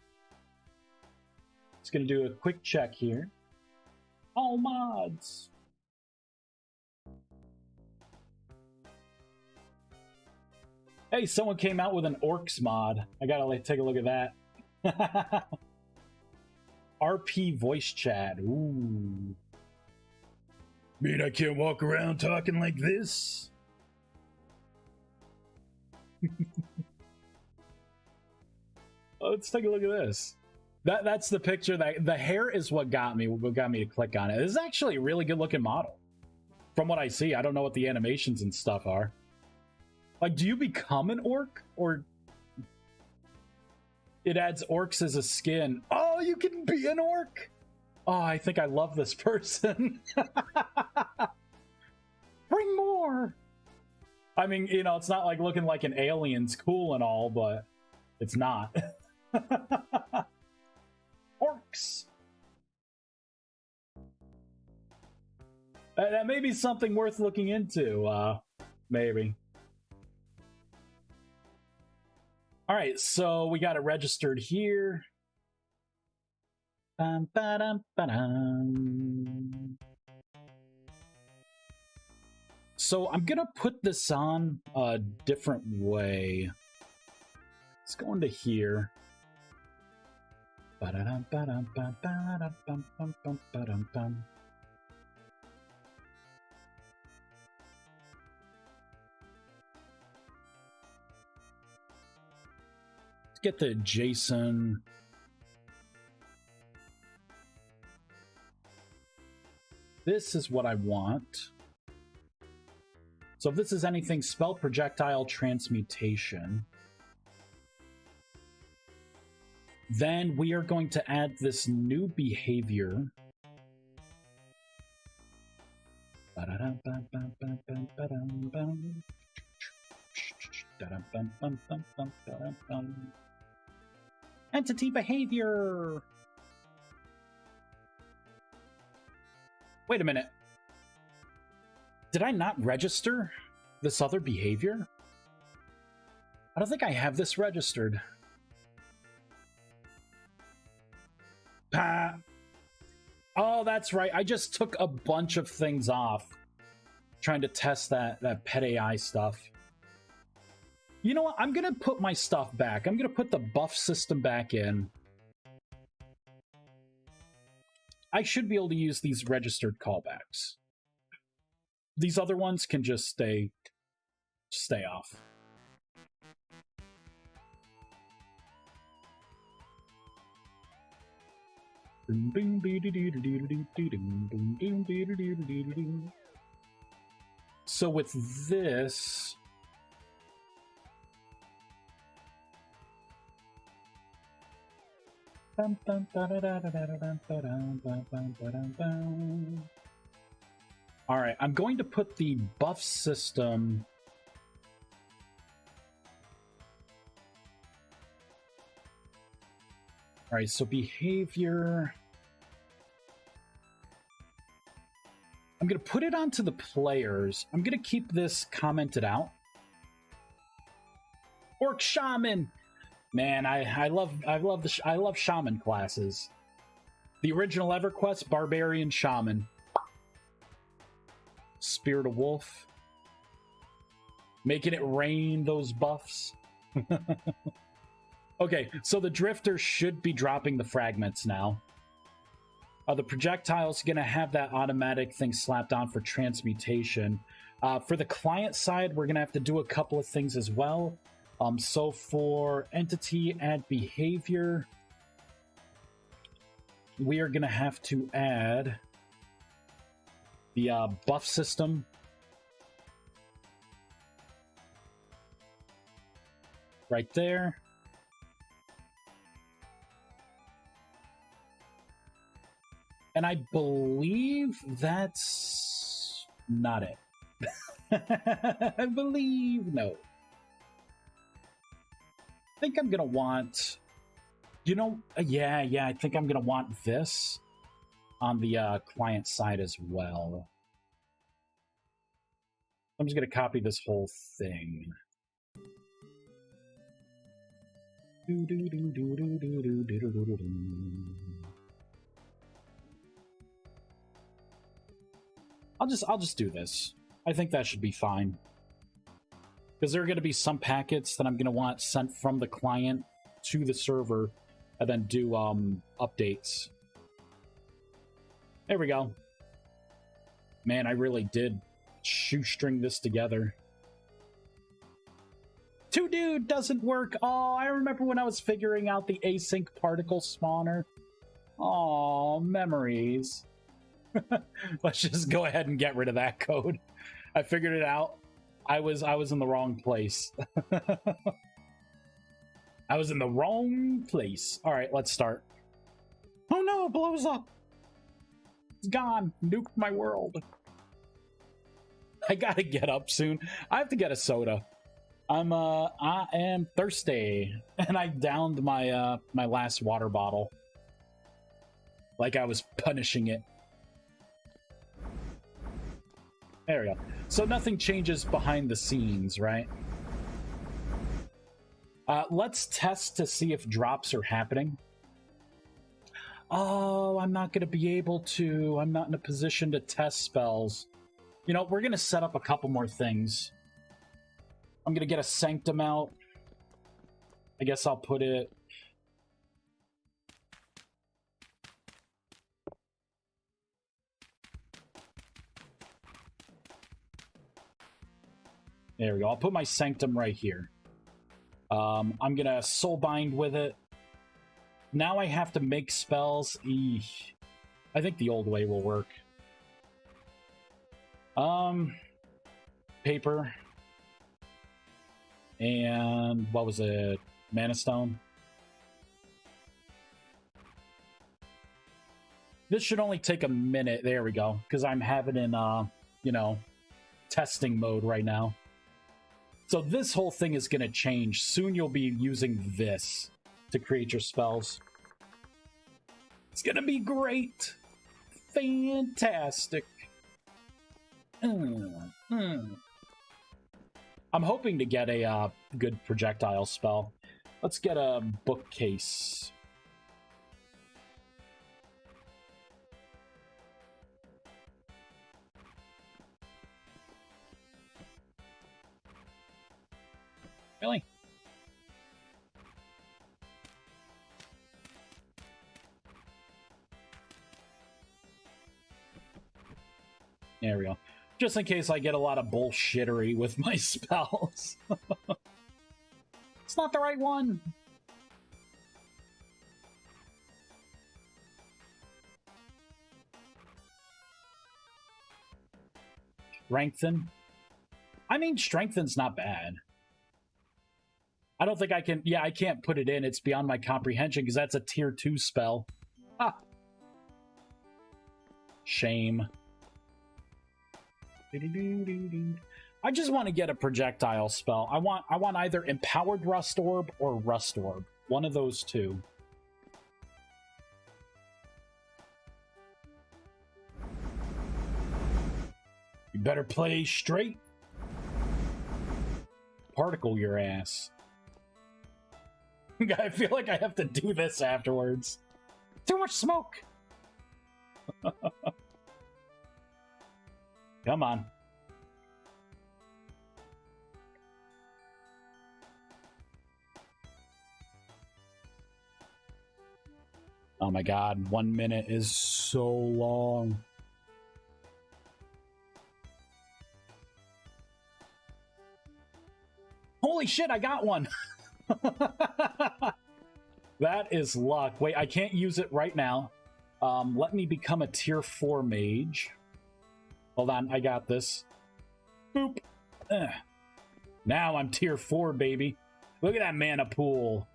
Just going to do a quick check here. All mods. Hey, someone came out with an orcs mod. I gotta take a look at that. RP voice chat. Ooh. Mean I can't walk around talking like this? Let's take a look at this. That's the picture. That the hair is what got me to click on it. This is actually a really good looking model. From what I see, I don't know what the animations and stuff are. Like, do you become an orc, or it adds orcs as a skin? Oh, you can be an orc. Oh, I think I love this person. Bring more. I mean, you know, it's not like looking like an alien's cool and all, but it's not. Orcs. That may be something worth looking into, maybe. All right, so we got it registered here. So I'm gonna put this on a different way. Let's go into here. Let's get the JSON. This is what I want. So if this is anything, spell projectile transmutation. Then we are going to add this new behavior. Entity behavior! Wait a minute. Did I not register this other behavior? I don't think I have this registered. Oh, that's right. I just took a bunch of things off trying to test that pet AI stuff. You know what? I'm going to put my stuff back. I'm going to put the buff system back in. I should be able to use these registered callbacks. These other ones can just stay off. So with this, all right, I'm going to put the buff system all right, so behavior. I'm going to put it onto the players. I'm going to keep this commented out. Orc Shaman. Man, I love Shaman classes. The original EverQuest, Barbarian Shaman. Spirit of Wolf. Making it rain those buffs. Okay, so the Drifter should be dropping the fragments now. The projectile's going to have that automatic thing slapped on for transmutation. For the client side, we're going to have to do a couple of things as well. So for entity add behavior, we are going to have to add the buff system. Right there. And I believe that's not it. I believe no. I think I'm gonna want, you know, yeah, I think I'm gonna want this on the client side as well. I'm just gonna copy this whole thing. I'll just do this. I think that should be fine. Because there are going to be some packets that I'm going to want sent from the client to the server and then do updates. There we go. Man, I really did shoestring this together. 2Dude doesn't work. Oh, I remember when I was figuring out the async particle spawner. Oh, memories. Let's just go ahead and get rid of that code. I figured it out. I was in the wrong place. I was in the wrong place. All right, let's start. Oh no, it blows up. It's gone. Nuked my world. I gotta get up soon. I have to get a soda. I am thirsty, and I downed my my last water bottle. Like I was punishing it. There we go. So nothing changes behind the scenes, right? Let's test to see if drops are happening. Oh, I'm not going to be able to. I'm not in a position to test spells. You know, we're going to set up a couple more things. I'm going to get a Sanctum out. I guess I'll put it... There we go. I'll put my Sanctum right here. I'm going to Soulbind with it. Now I have to make spells. Eesh. I think the old way will work. Paper. And what was it? Mana Stone. This should only take a minute. There we go. Because I'm having it in, you know, testing mode right now. So this whole thing is going to change. Soon you'll be using this. to create your spells. It's gonna be great. Fantastic. I'm hoping to get a good projectile spell. Let's get a bookcase. Really? There we go. Just in case I get a lot of bullshittery with my spells. It's not the right one. Strengthen. I mean, strengthen's not bad. I don't think I can... Yeah, I can't put it in. It's beyond my comprehension because that's a tier 2 spell. Ah. Shame. I just want to get a projectile spell. I want either Empowered Rust Orb or Rust Orb. One of those two. You better play straight. Particle your ass. I feel like I have to do this afterwards. Too much smoke! Come on. Oh my god, 1 minute is so long. Holy shit, I got one! That is luck. Wait, I can't use it right now. Let me become a tier 4 mage. Hold on, I got this. Boop. Now I'm tier 4, baby. Look at that mana pool.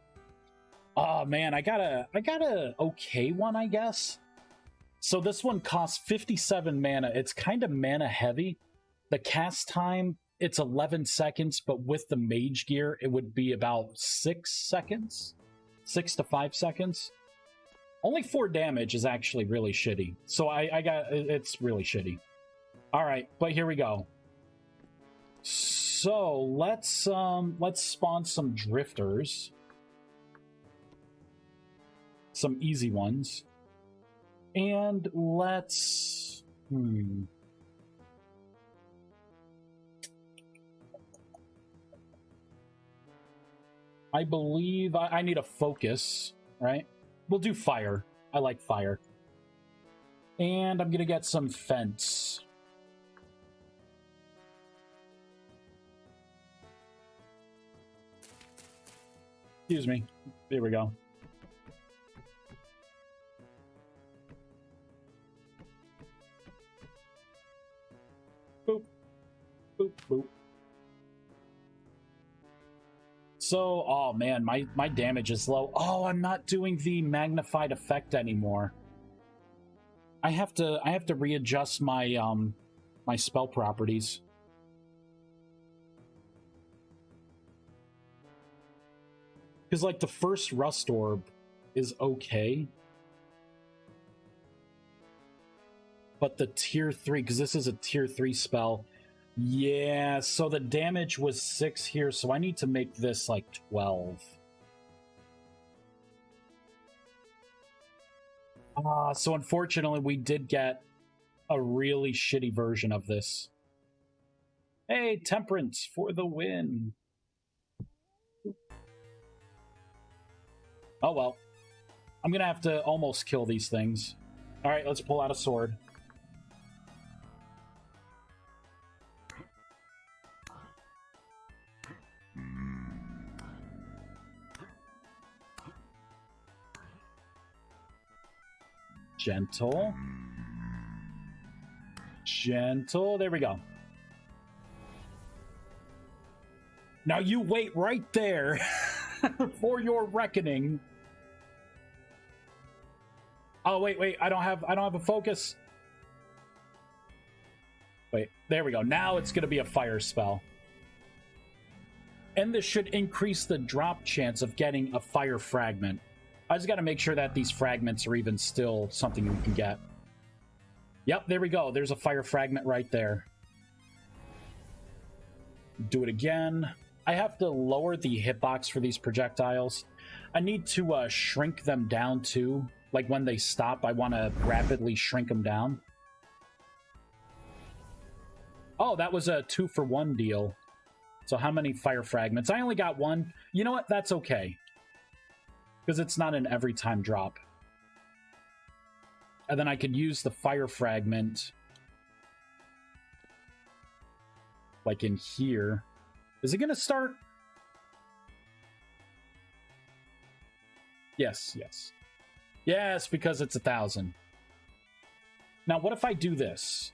Oh man, I got a okay one, I guess. So this one costs 57 mana. It's kind of mana heavy. The cast time, it's 11 seconds, but with the mage gear, it would be about 6 seconds. 6 to 5 seconds. Only 4 damage is actually really shitty. So it's really shitty. All right, but here we go. So let's spawn some drifters. Some easy ones. And let's... I believe I need a focus, right? We'll do fire. I like fire. And I'm gonna get some fence. Excuse me. There we go. Boop. Boop, boop. So, oh man, my damage is low. Oh, I'm not doing the magnified effect anymore. I have to readjust my my spell properties. Because like the first Rust Orb is okay. But the tier 3, because this is a tier 3 spell. Yeah, so the damage was 6 here, so I need to make this like 12. So unfortunately we did get a really shitty version of this. Hey, Temperance for the win. Oh well. I'm gonna have to almost kill these things. Alright, let's pull out a sword. Gentle. Gentle. There we go. Now you wait right there for your reckoning. Oh, wait. I don't have a focus. Wait, there we go. Now it's going to be a fire spell. And this should increase the drop chance of getting a fire fragment. I just got to make sure that these fragments are even still something we can get. Yep, there we go. There's a fire fragment right there. Do it again. I have to lower the hitbox for these projectiles. I need to shrink them down too. Like when they stop, I want to rapidly shrink them down. Oh, that was a 2-for-1 deal. So how many fire fragments? I only got one. You know what? That's okay. Because it's not an every time drop. And then I could use the fire fragment like in here. Is it going to start? Yes, yes. Yes, because it's 1,000. Now, what if I do this?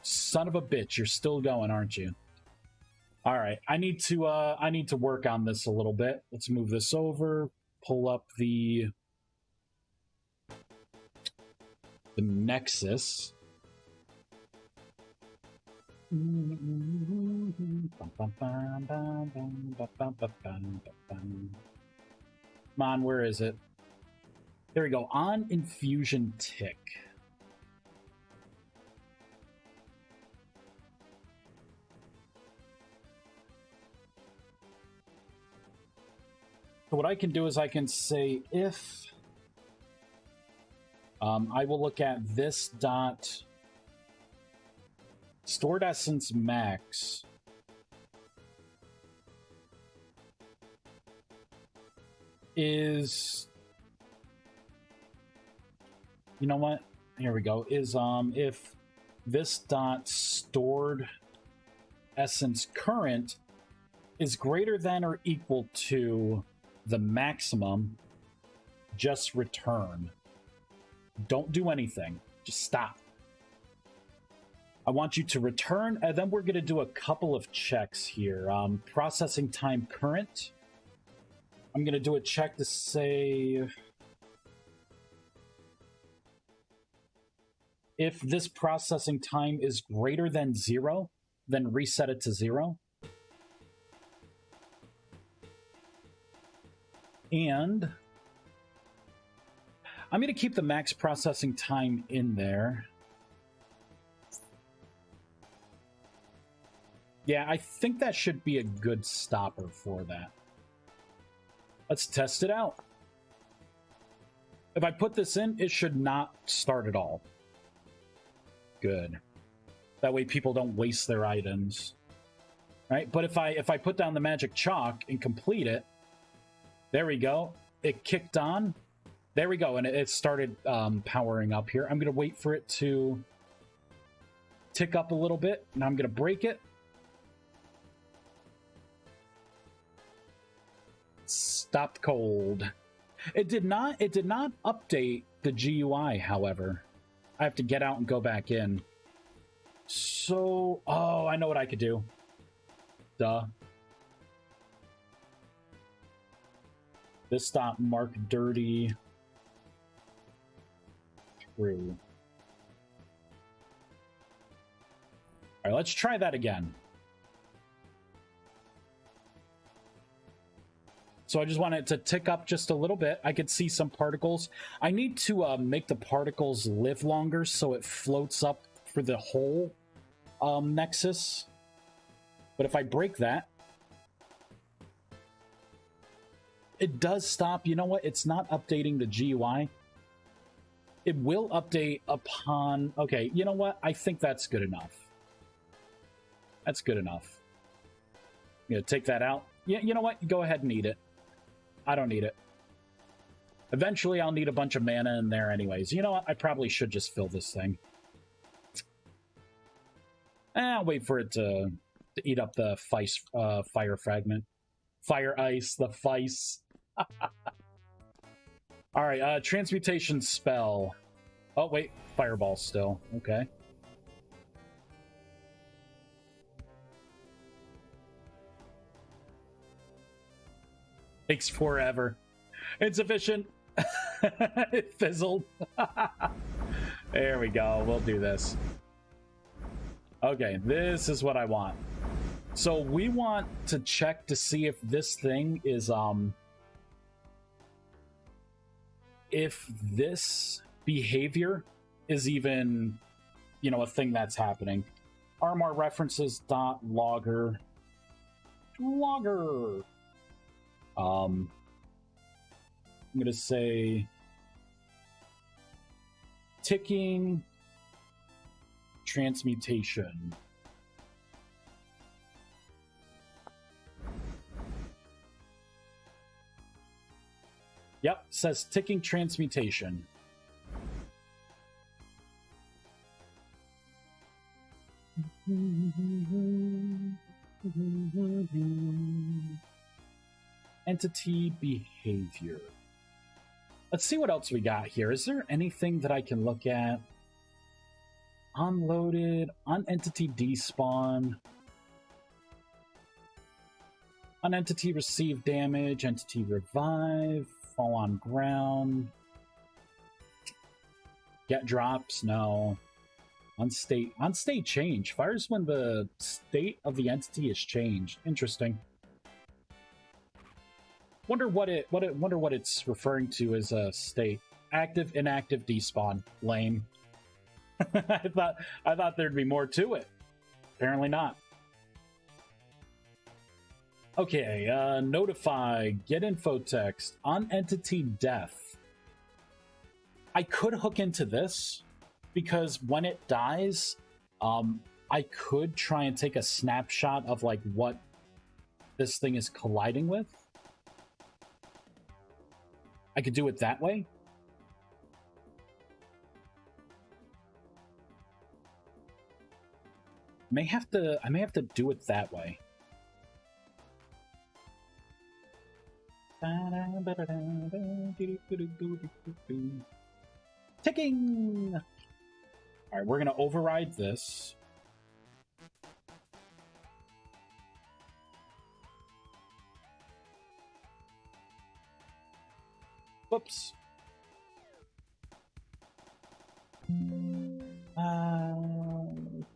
Son of a bitch, you're still going, aren't you? All right, I need to work on this a little bit. Let's move this over. Pull up the Nexus. Come on, where is it? There we go. On infusion tick. So what I can do is I can say if I will look at this dot stored essence max is, you know what? Here we go. Is if this dot stored essence current is greater than or equal to the maximum, just return. Don't do anything. Just stop. I want you to return, and then we're going to do a couple of checks here. Processing time current. I'm going to do a check to say if this processing time is greater than 0, then reset it to 0. And I'm going to keep the max processing time in there. Yeah, I think that should be a good stopper for that. Let's test it out. If I put this in, it should not start at all. Good. That way people don't waste their items. Right? But if I put down the magic chalk and complete it, there we go. It kicked on. There we go. And it started powering up here. I'm going to wait for it to tick up a little bit. And I'm going to break it. Stopped cold. It did not update the GUI, however. I have to get out and go back in. So, oh, I know what I could do. Duh. This dot mark dirty. True. All right, let's try that again. So I just want it to tick up just a little bit. I could see some particles. I need to make the particles live longer so it floats up for the whole nexus. But if I break that, it does stop. You know what? It's not updating the GUI. It will update upon... Okay, you know what? I think that's good enough. That's good enough. I'm going to take that out. Yeah, you know what? Go ahead and eat it. I don't need it. Eventually, I'll need a bunch of mana in there anyways. You know what? I probably should just fill this thing. I'll wait for it to eat up the fire fragment. Fire ice, the Feis. Alright, transmutation spell. Oh, wait. Fireball still. Okay. Takes forever. Insufficient. It fizzled. There we go. We'll do this. Okay, this is what I want. So we want to check to see if this thing is, if this behavior is even, you know, a thing that's happening. RMR references dot logger. I'm gonna say ticking transmutation. Yep, says ticking transmutation. Entity behavior. Let's see what else we got here. Is there anything that I can look at? Unloaded, unentity despawn, unentity receive damage, entity revive, fall on ground, get drops, no. Unstate change. Fires when the state of the entity is changed. Interesting. Wonder what it's referring to as a state. Active, inactive, despawn. Lame. I thought there'd be more to it. Apparently not. Okay, notify, get info text, on entity death. I could hook into this because when it dies, I could try and take a snapshot of like what this thing is colliding with. I could do it that way. I may have to do it that way. Ticking! Alright, we're gonna override this. Whoops.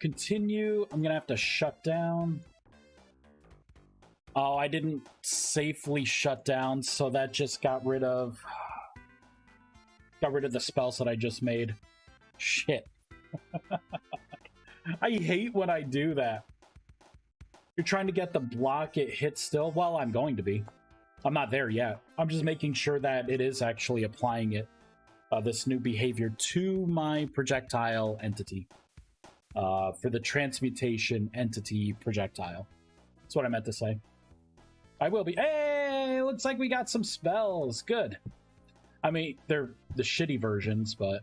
Continue. I'm gonna have to shut down. Oh, I didn't safely shut down, so that just got rid of the spells that I just made. Shit. I hate when I do that. You're trying to get the block, it hits still. Well, I'm going to be. I'm not there yet. I'm just making sure that it is actually applying it, this new behavior to my projectile entity. For the transmutation entity projectile. That's what I meant to say. I will be. Hey, looks like we got some spells. Good. I mean, they're the shitty versions, but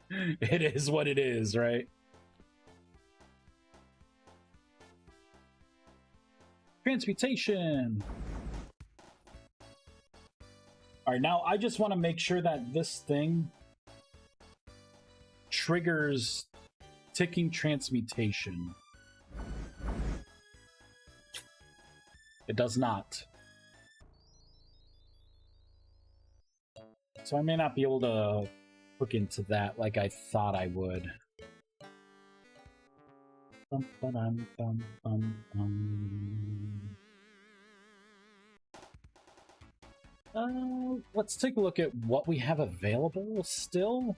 it is what it is, right? Transmutation. All right, now I just want to make sure that this thing triggers ticking transmutation. It does not. So I may not be able to hook into that like I thought I would. Let's take a look at what we have available still.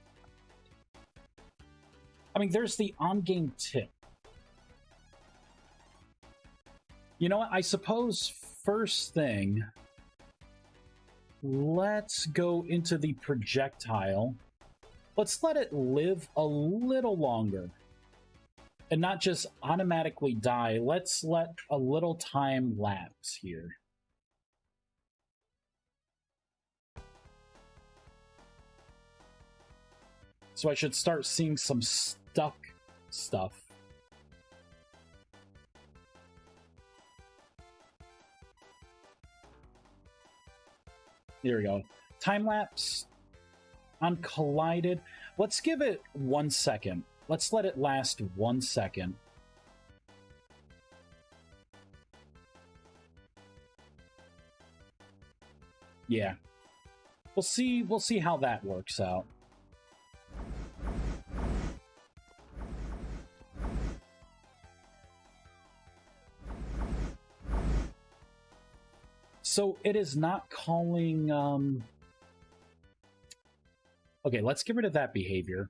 I mean, there's the on-game tip. You know what? I suppose first thing, let's go into the projectile. Let's let it live a little longer and not just automatically die. Let's let a little time lapse here. So I should start seeing some stuck stuff. There we go. Time lapse on collided. Let's give it 1 second. Let's let it last 1 second. Yeah. We'll see how that works out. So it is not calling... Okay, let's get rid of that behavior.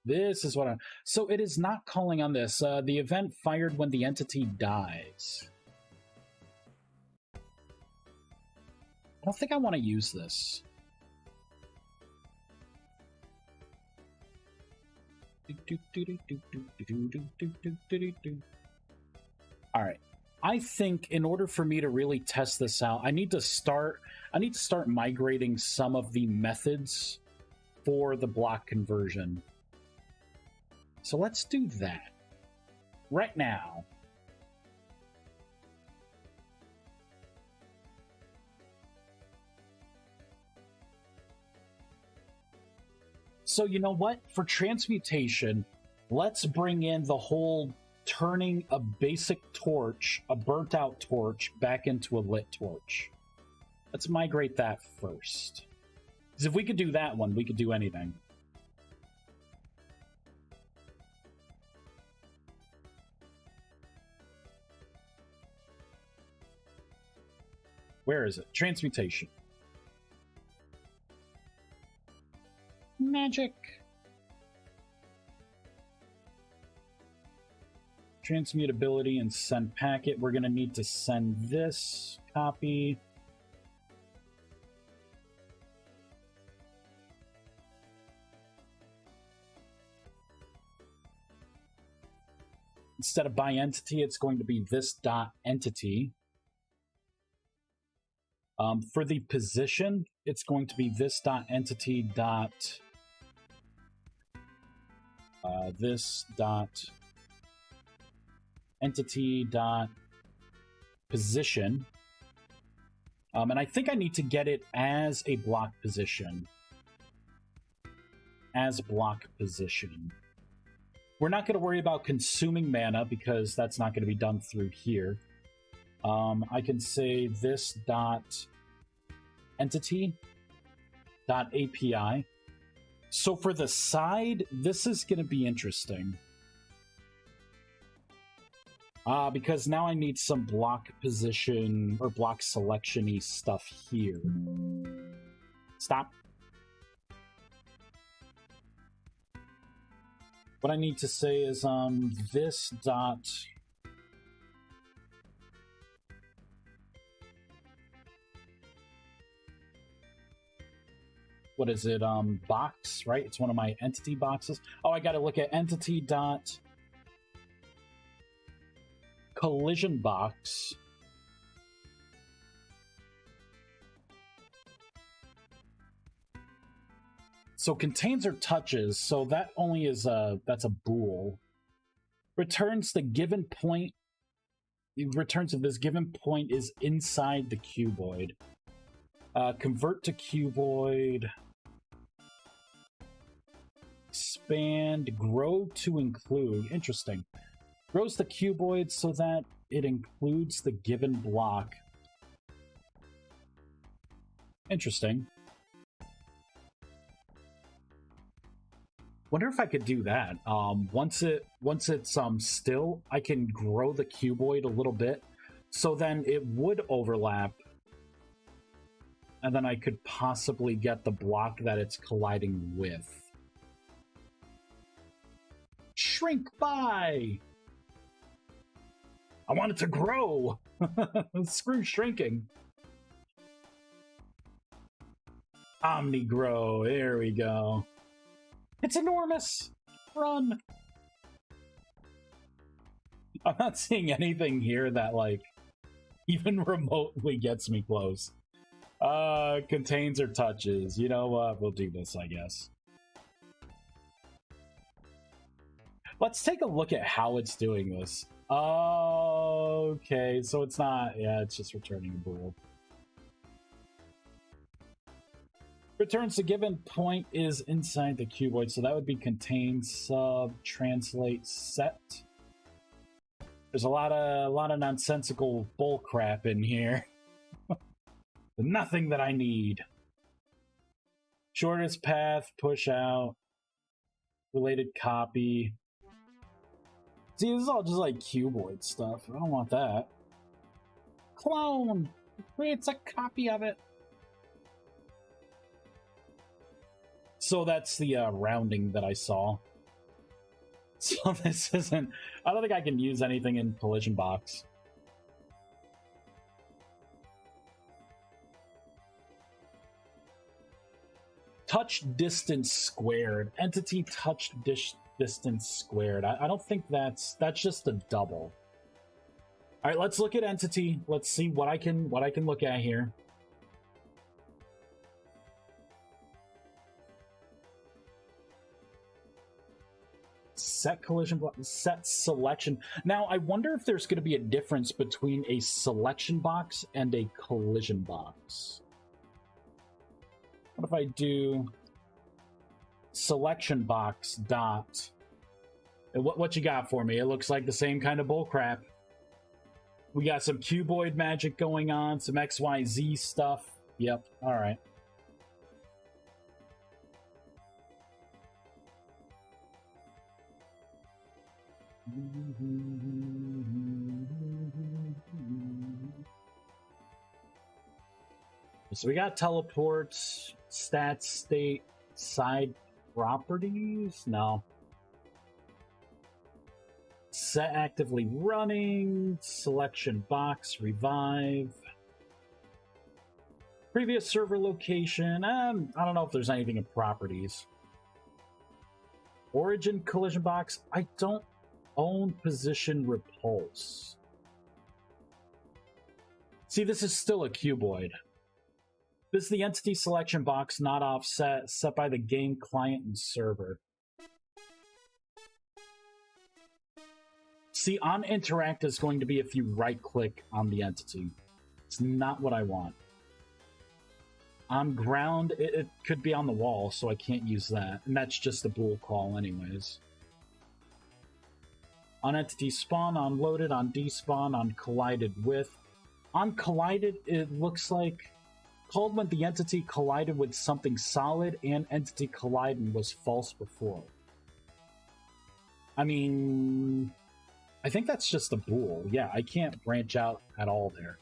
This is what I'm... So it is not calling on this. The event fired when the entity dies. I don't think I want to use this. Alright. I think in order for me to really test this out, I need to start migrating some of the methods for the block conversion. So let's do that right now. So you know what? For transmutation, let's bring in the whole turning a basic torch, a burnt out torch, back into a lit torch. Let's migrate that first. Because if we could do that one, we could do anything. Where is it? Transmutation. Magic. Transmutability and send packet. We're going to need to send this copy. Instead of by entity, it's going to be this dot entity. For the position, it's going to be this dot entity dot this dot entity dot position. And I think I need to get it as a block position. As block position. We're not going to worry about consuming mana because that's not going to be done through here. I can say this dot entity dot API. So for the side, this is going to be interesting. Because now I need some block position or block selection-y stuff here. Stop. What I need to say is this dot what is it? Box, right? It's one of my entity boxes. Oh, I got to look at entity dot collision box. So contains or touches, so that only is that's a bool. Returns the given point. It returns if this given point is inside the cuboid. Convert to cuboid. Expand, grow to include. Interesting. Grows the cuboid so that it includes the given block. Interesting. Wonder if I could do that. Once it's still, I can grow the cuboid a little bit, so then it would overlap, and then I could possibly get the block that it's colliding with. Shrink by! I want it to grow! Screw shrinking. Omni-grow, there we go. It's enormous! Run! I'm not seeing anything here that, like, even remotely gets me close. Contains or touches. You know what? We'll do this, I guess. Let's take a look at how it's doing this. Okay, so it's not... Yeah, it's just returning a bool. Returns the given point is inside the cuboid, so that would be contain, sub, translate, set. There's a lot of nonsensical bullcrap in here. Nothing that I need. Shortest path, push out, related copy. See, this is all just like cuboid stuff. I don't want that. Clone! It's a copy of it. So that's the rounding that I saw. So this isn't... I don't think I can use anything in collision box. Touch distance squared. Entity touch distance squared. I don't think that's just a double. All right, let's look at entity. Let's see what I can look at here. Set collision block, set selection. Now, I wonder if there's going to be a difference between a selection box and a collision box. What if I do selection box dot? What you got for me? It looks like the same kind of bullcrap. We got some cuboid magic going on, some XYZ stuff. Yep, all right. So we got teleports, stats, state, side properties. No. Set actively running, selection box, revive. Previous server location. I don't know if there's anything in properties. Origin collision box. I don't own position repulse. See, this is still a cuboid. This is the entity selection box, not offset, set by the game client and server. See, on interact is going to be if you right-click on the entity. It's not what I want. On ground, it could be on the wall, so I can't use that. And that's just a bool call anyways. On entity spawn, on loaded, on despawn, on collided with. On collided, it looks like called when the entity collided with something solid and entity colliding was false before. I mean, I think that's just a bool. Yeah, I can't branch out at all there.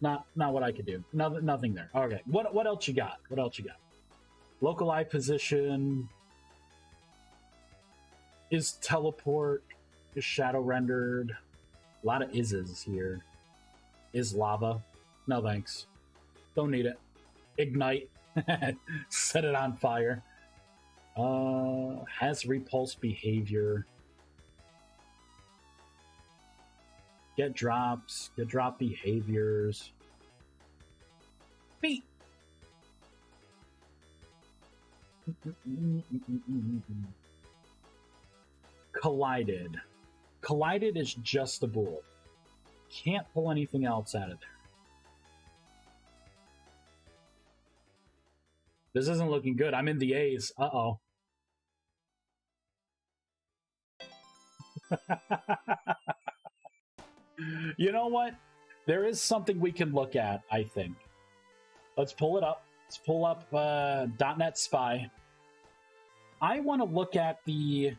Not what I could do. Nothing there. Okay, what else you got? What else you got? Localized position. Is teleport. Is shadow rendered. A lot of ises here. Is lava. No thanks. Don't need it. Ignite. Set it on fire. Has repulse behavior. Get drops. Get drop behaviors. Beat. Collided. Collided is just a bool. Can't pull anything else out of there. This isn't looking good. I'm in the A's. Uh-oh. You know what? There is something we can look at, I think. Let's pull it up. Let's pull up .NET Spy. I want to look at the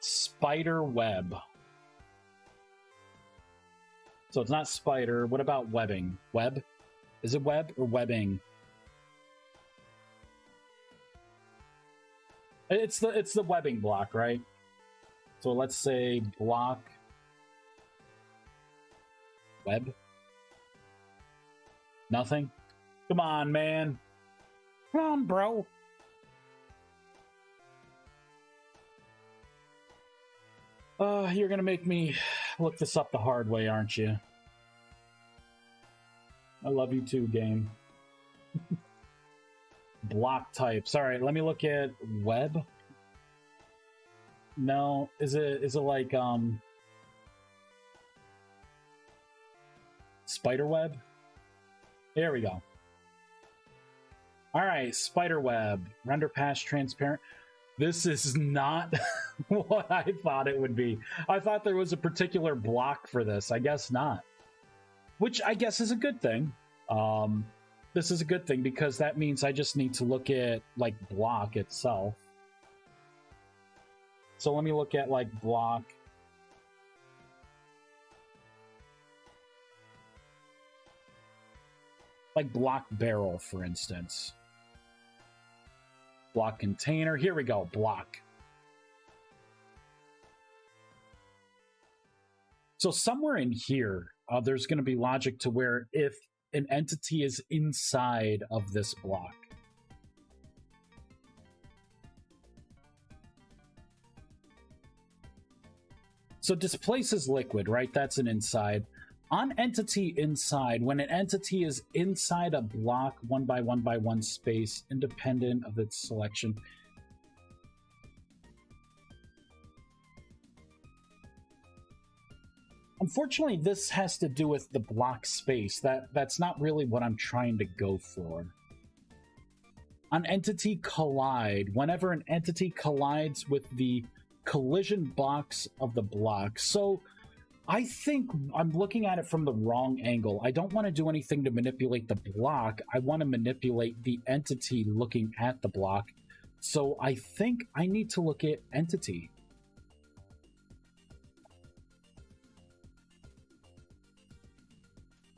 spider web. So it's not spider. What about webbing? Web? Is it web or webbing? It's the webbing block, right? So let's say block web. Nothing? Come on, man. Come on, bro. You're gonna make me look this up the hard way, aren't you? I love you too, game. Block types. All right, let me look at web. No, is it like spider web? There we go. All right, spider web. Render past transparent. This is not what I thought it would be. I thought there was a particular block for this. I guess not. Which I guess is a good thing. This is a good thing because that means I just need to look at like block itself. So let me look at like block. Like block barrel, for instance. Block container. Here we go. Block. So somewhere in here, there's going to be logic to where if an entity is inside of this block. So displaces liquid, right? That's an inside. On entity inside, when an entity is inside a block 1 by 1 by 1 space, independent of its selection. Unfortunately, this has to do with the block space. That's not really what I'm trying to go for. On entity collide, whenever an entity collides with the collision box of the block. So I think I'm looking at it from the wrong angle. I don't want to do anything to manipulate the block. I want to manipulate the entity looking at the block. So I think I need to look at entity.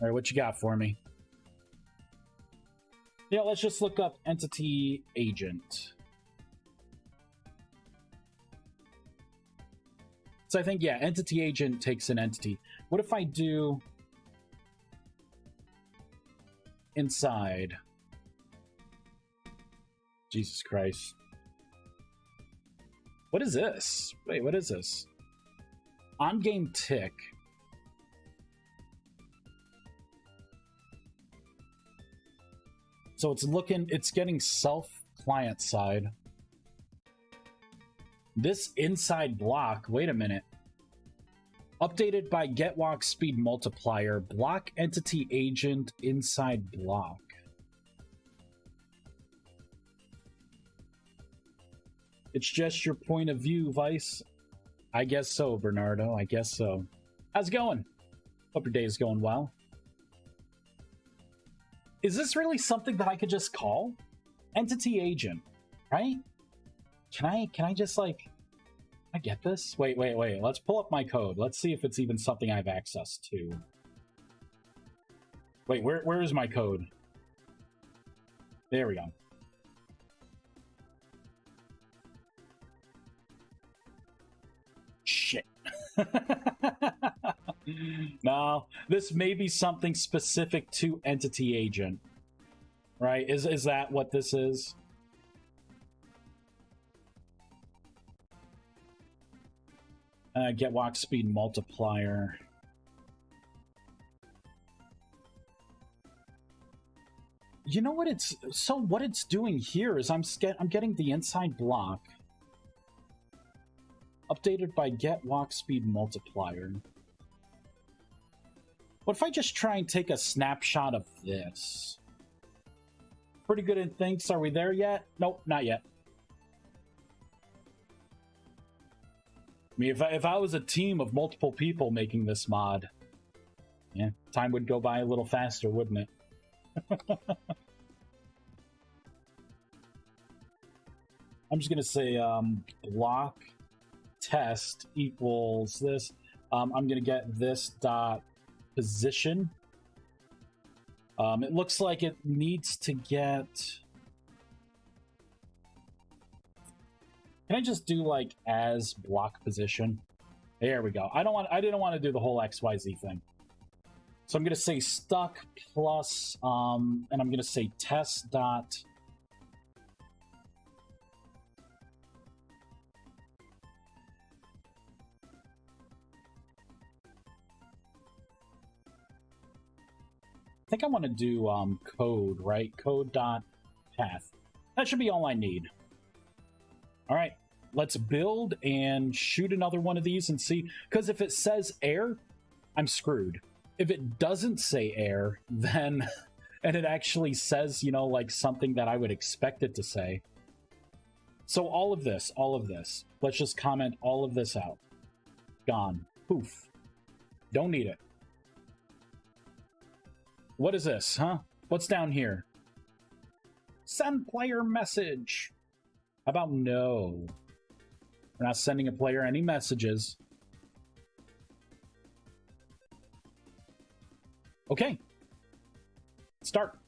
All right, what you got for me? Yeah, let's just look up entity agent. So I think, yeah, entity agent takes an entity. What if I do inside? Jesus Christ. What is this? Wait, what is this? On-game tick. So it's getting self client side. This inside block, wait a minute. Updated by get walk speed multiplier, block entity agent inside block. It's just your point of view, Vice. I guess so, Bernardo. I guess so. How's it going? Hope your day is going well. Is this really something that I could just call? Entity agent, right? Can I just like, I get this? Wait. Let's pull up my code. Let's see if it's even something I have access to. Wait, where is my code? There we go. Shit. No, this may be something specific to entity agent. Right? Is that what this is? Get walk speed multiplier. You know what it's... So what it's doing here is I'm getting the inside block. Updated by get walk speed multiplier. What if I just try and take a snapshot of this? Pretty good in thinks. Are we there yet? Nope, not yet. I mean, if I was a team of multiple people making this mod, yeah, time would go by a little faster, wouldn't it? I'm just gonna say block test equals this. I'm gonna get this dot position. It looks like it needs to get... Can I just do like as block position? There we go. I didn't want to do the whole XYZ thing. So I'm gonna say stuck plus and I'm gonna say test dot I think I want to do code, right? Code dot path. That should be all I need. All right, let's build and shoot another one of these and see. Because if it says air, I'm screwed. If it doesn't say air, then and it actually says, you know, like something that I would expect it to say. So all of this, let's just comment all of this out. Gone. Poof. Don't need it. What is this, huh? What's down here? Send player message. How about no? We're not sending a player any messages. Okay. Start.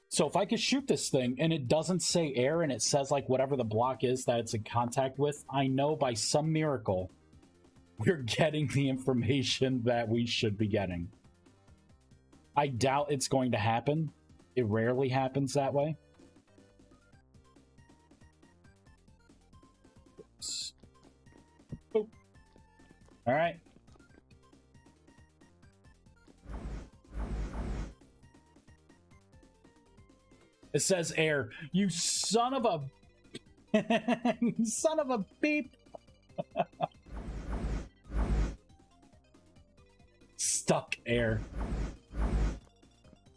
So if I could shoot this thing and it doesn't say air and it says like whatever the block is that it's in contact with, I know by some miracle we're getting the information that we should be getting. I doubt it's going to happen. It rarely happens that way. Oops. Boop. All right. It says air. You son of a... you son of a beep. Stuck air.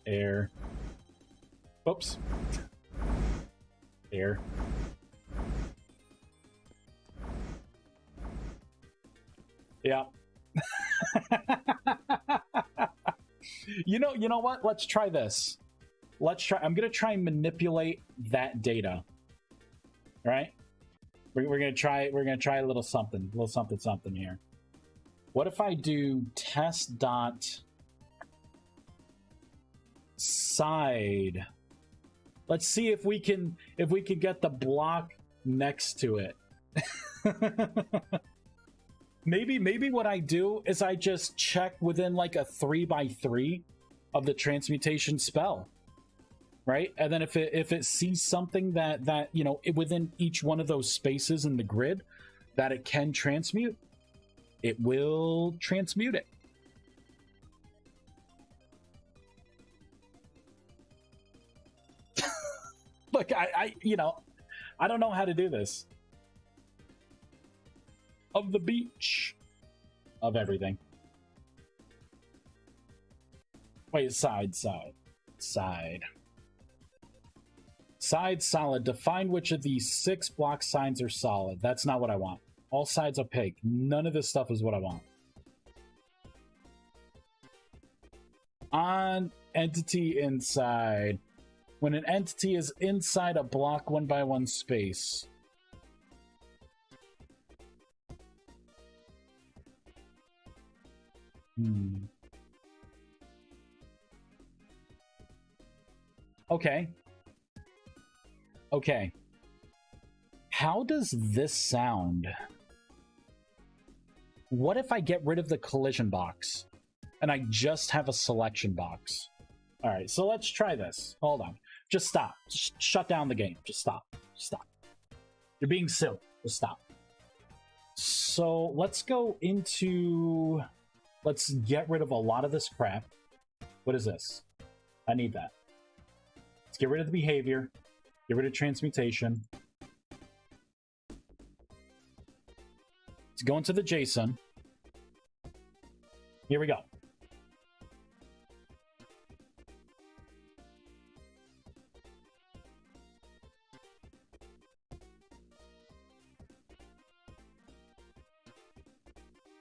Air. Oops. Air. Yeah. You know what? Let's try this. I'm gonna try and manipulate that data. Right? We're gonna try a little something here. What if I do test dot side? Let's see if we can get the block next to it. Maybe what I do is I just check within like a 3x3 of the transmutation spell. Right? And then if it sees something that you know, within each one of those spaces in the grid that it can transmute, it will transmute it. Look, I don't know how to do this. Of the beach. Of everything. Wait, side. Side solid. Define which of these 6 block signs are solid. That's not what I want. All sides opaque. None of this stuff is what I want. On entity inside. When an entity is inside a block 1x1 space. Okay. Okay. How does this sound? What if I get rid of the collision box and I just have a selection box? All right, so let's try this. Hold on. Just stop. Just shut down the game. Just stop. Stop. You're being silly. Just stop. So let's go into... Let's get rid of a lot of this crap. What is this? I need that. Let's get rid of the behavior. Get rid of transmutation. Let's go into the JSON. Here we go.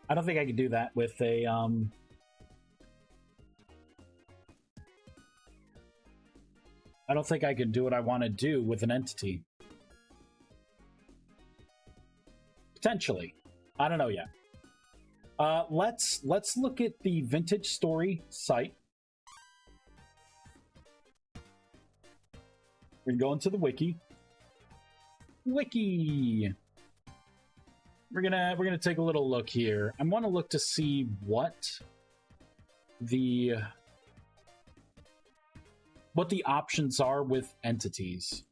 I don't think I can do that with a I don't think I can do what I want to do with an entity. Potentially. I don't know yet. Let's look at the Vintage Story site. We're gonna go into the wiki. Wiki. We're gonna take a little look here. I want to look to see what the options are with entities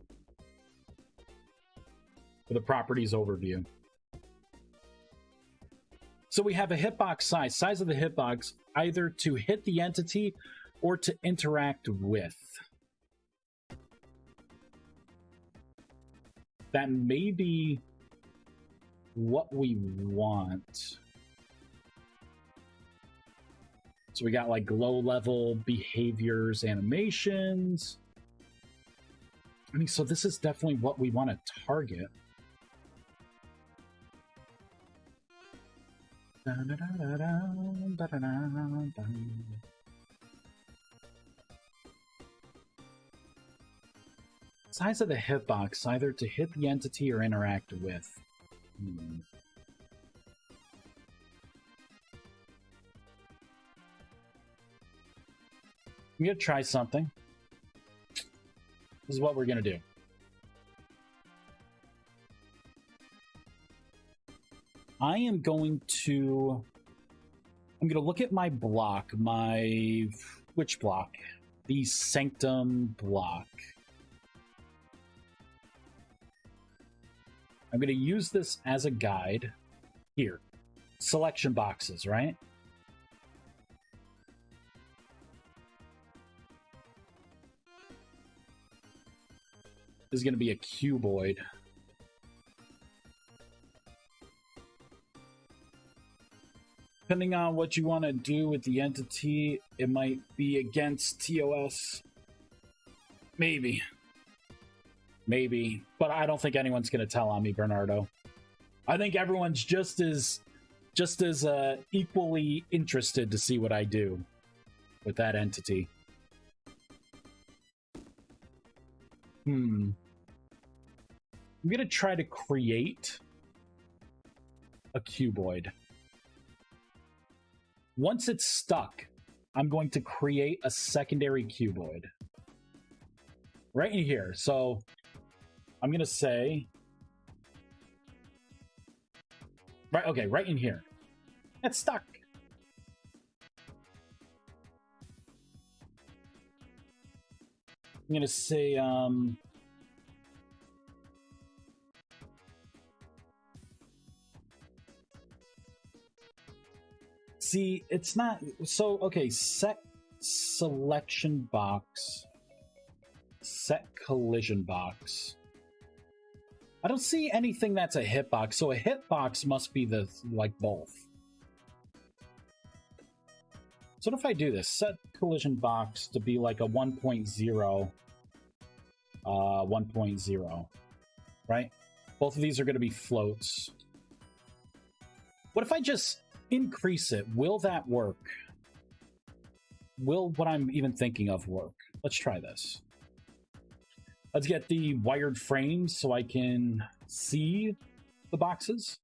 for the properties overview. So we have a hitbox size of the hitbox, either to hit the entity or to interact with. That may be what we want. So we got like low level behaviors, animations. I mean, so this is definitely what we want to target. Size of the hitbox, either to hit the entity or interact with. I'm gonna try something. This is what we're gonna do. I'm gonna look at my block, which block? The Sanctum block. I'm gonna use this as a guide. Here, selection boxes, right? This is gonna be a cuboid. Depending on what you want to do with the entity, it might be against TOS. Maybe. Maybe. But I don't think anyone's going to tell on me, Bernardo. I think everyone's just as equally interested to see what I do with that entity. I'm going to try to create a cuboid. Once it's stuck, I'm going to create a secondary cuboid. Right in here. So I'm going to say... right in here. It's stuck. I'm going to say... See, it's not... So, okay, set selection box. Set collision box. I don't see anything that's a hitbox, so a hitbox must be the, like, both. So what if I do this? Set collision box to be like a 1.0. 1.0. Right? Both of these are going to be floats. What if I just... increase it? Will that work? Will what I'm even thinking of work? Let's try this. Let's get the wired frames so I can see the boxes.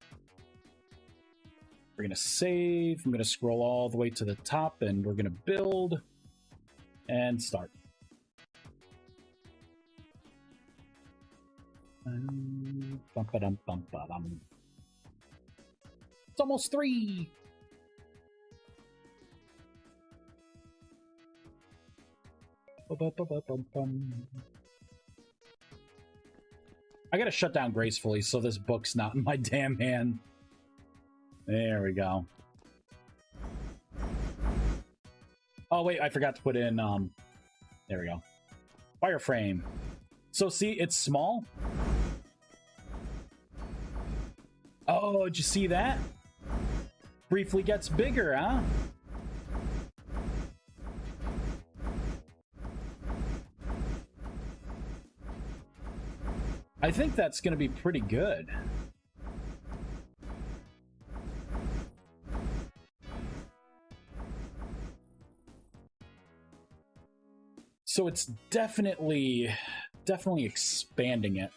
We're going to save. I'm going to scroll all the way to the top and we're going to build and start. It's almost 3. I gotta shut down gracefully so this book's not in my damn hand. There we go. Oh wait, I forgot to put in there we go. Wireframe. So see, it's small. Oh, did you see that? Briefly gets bigger, huh? I think that's going to be pretty good. So it's definitely expanding it.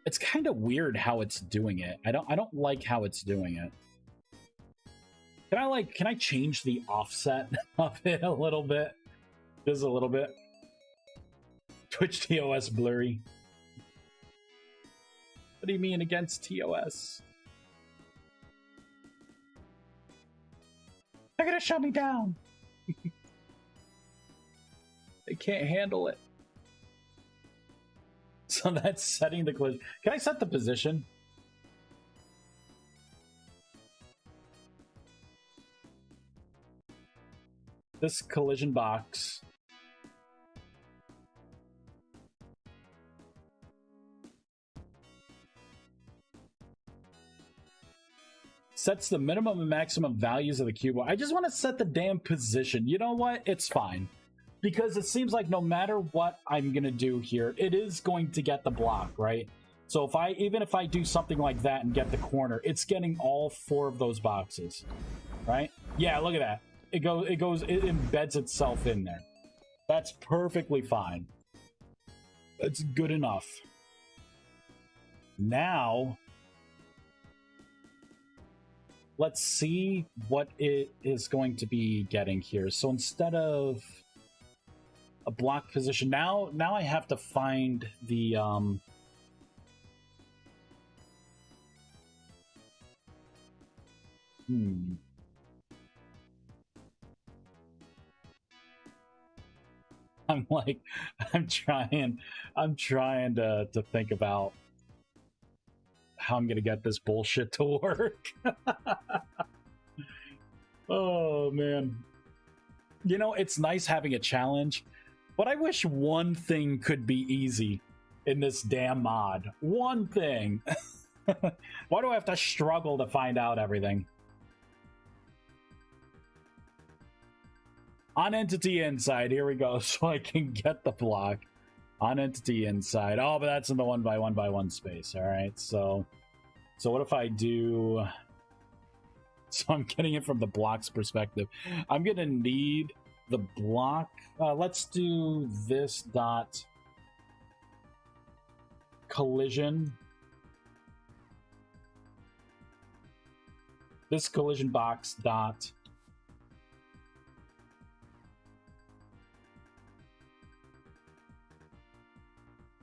It's kind of weird how it's doing it. I don't like how it's doing it. Can I change the offset of it a little bit? Just a little bit. Twitch TOS blurry. What do you mean against TOS? They're gonna shut me down. They can't handle it. So that's setting the collision. Can I set the position? This collision box. Sets the minimum and maximum values of the cube. I just want to set the damn position. You know what? It's fine. Because it seems like no matter what I'm going to do here, it is going to get the block, right? So even if I do something like that and get the corner, it's getting all 4 of those boxes, right? Yeah, look at that. it embeds itself in there. That's perfectly fine. That's good enough. Now, let's see what it is going to be getting here. So instead of a block position, now I have to find the I'm trying to think about how I'm gonna get this bullshit to work. Oh man. You know, it's nice having a challenge, but I wish one thing could be easy in this damn mod. One thing. Why do I have to struggle to find out everything? On entity inside, here we go, so I can get the block. On entity inside. Oh, but that's in the 1x1x1 space. All right, so what if I do? So I'm getting it from the block's perspective. I'm gonna need the block. Let's do this dot collision. This collision box dot.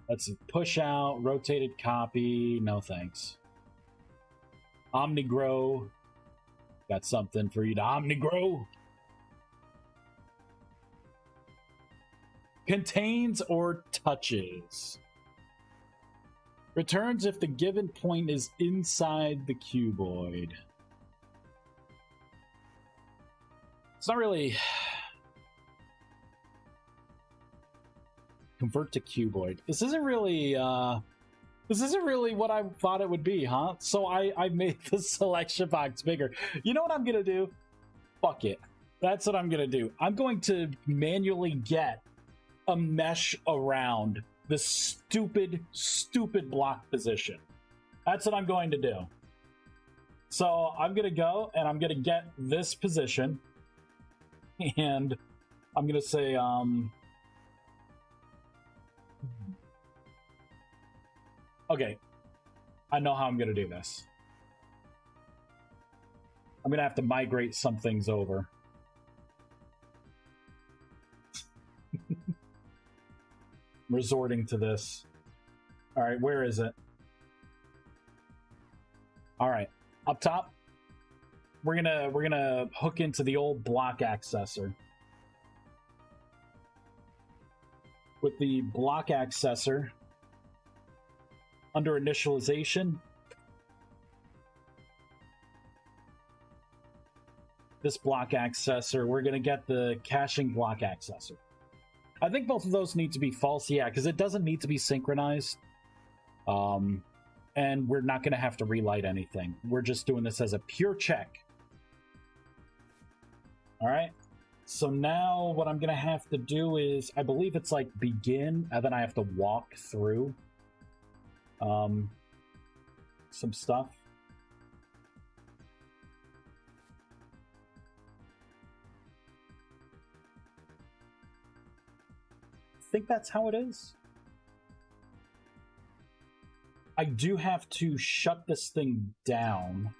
Let's push out, rotated copy, no thanks. Omnigrow, got something for you to Omnigrow. Contains or touches. Returns if the given point is inside the cuboid. It's not really... Convert to cuboid. This isn't really what I thought it would be, huh? So I made the selection box bigger. You know what I'm gonna do? Fuck it. That's what I'm gonna do. I'm going to manually get a mesh around the stupid block position. That's what I'm going to do. So I'm gonna go and I'm gonna get this position, and I'm gonna say okay, I know how I'm going to do this. I'm going to have to migrate some things over. Resorting to this. All right, where is it? All right, up top, we're gonna hook into the old block accessor. With the block accessor, under initialization, this block accessor, we're going to get the caching block accessor. I think both of those need to be false, yeah, because it doesn't need to be synchronized. And we're not going to have to relight anything. We're just doing this as a pure check. All right. So now what I'm going to have to do is, I believe it's like begin, and then I have to walk through some stuff. I think that's how it is. I do have to shut this thing down.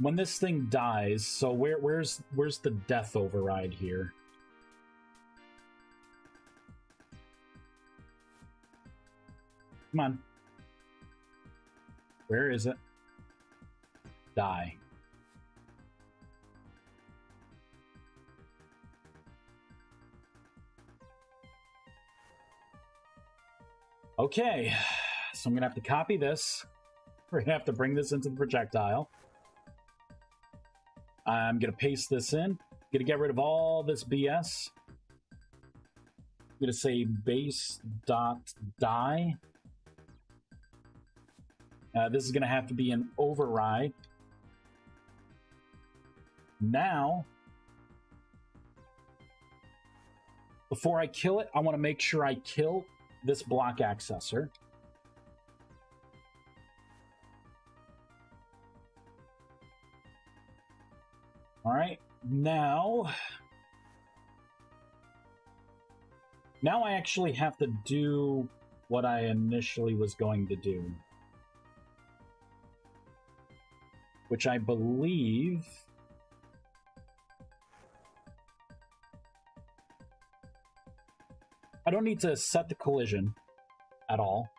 When this thing dies, so where's the death override here? Come on. Where is it? Die. Okay, so I'm gonna have to copy this. We're gonna have to bring this into the projectile. I'm gonna paste this in. I'm gonna get rid of all this BS. I'm gonna say base.die. This is gonna have to be an override. Now, before I kill it, I want to make sure I kill this block accessor. Now I actually have to do what I initially was going to do, which I believe I don't need to set the collision at all.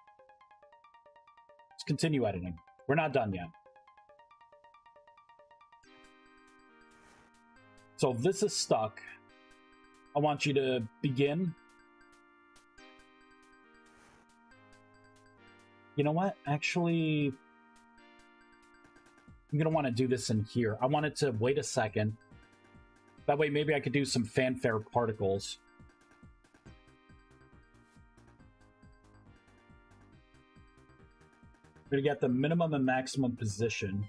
Let's continue editing. We're not done yet. So this is stuck. I want you to begin. You know what? Actually, I'm going to want to do this in here. I want it to wait a second. That way maybe I could do some fanfare particles. We're going to get the minimum and maximum position.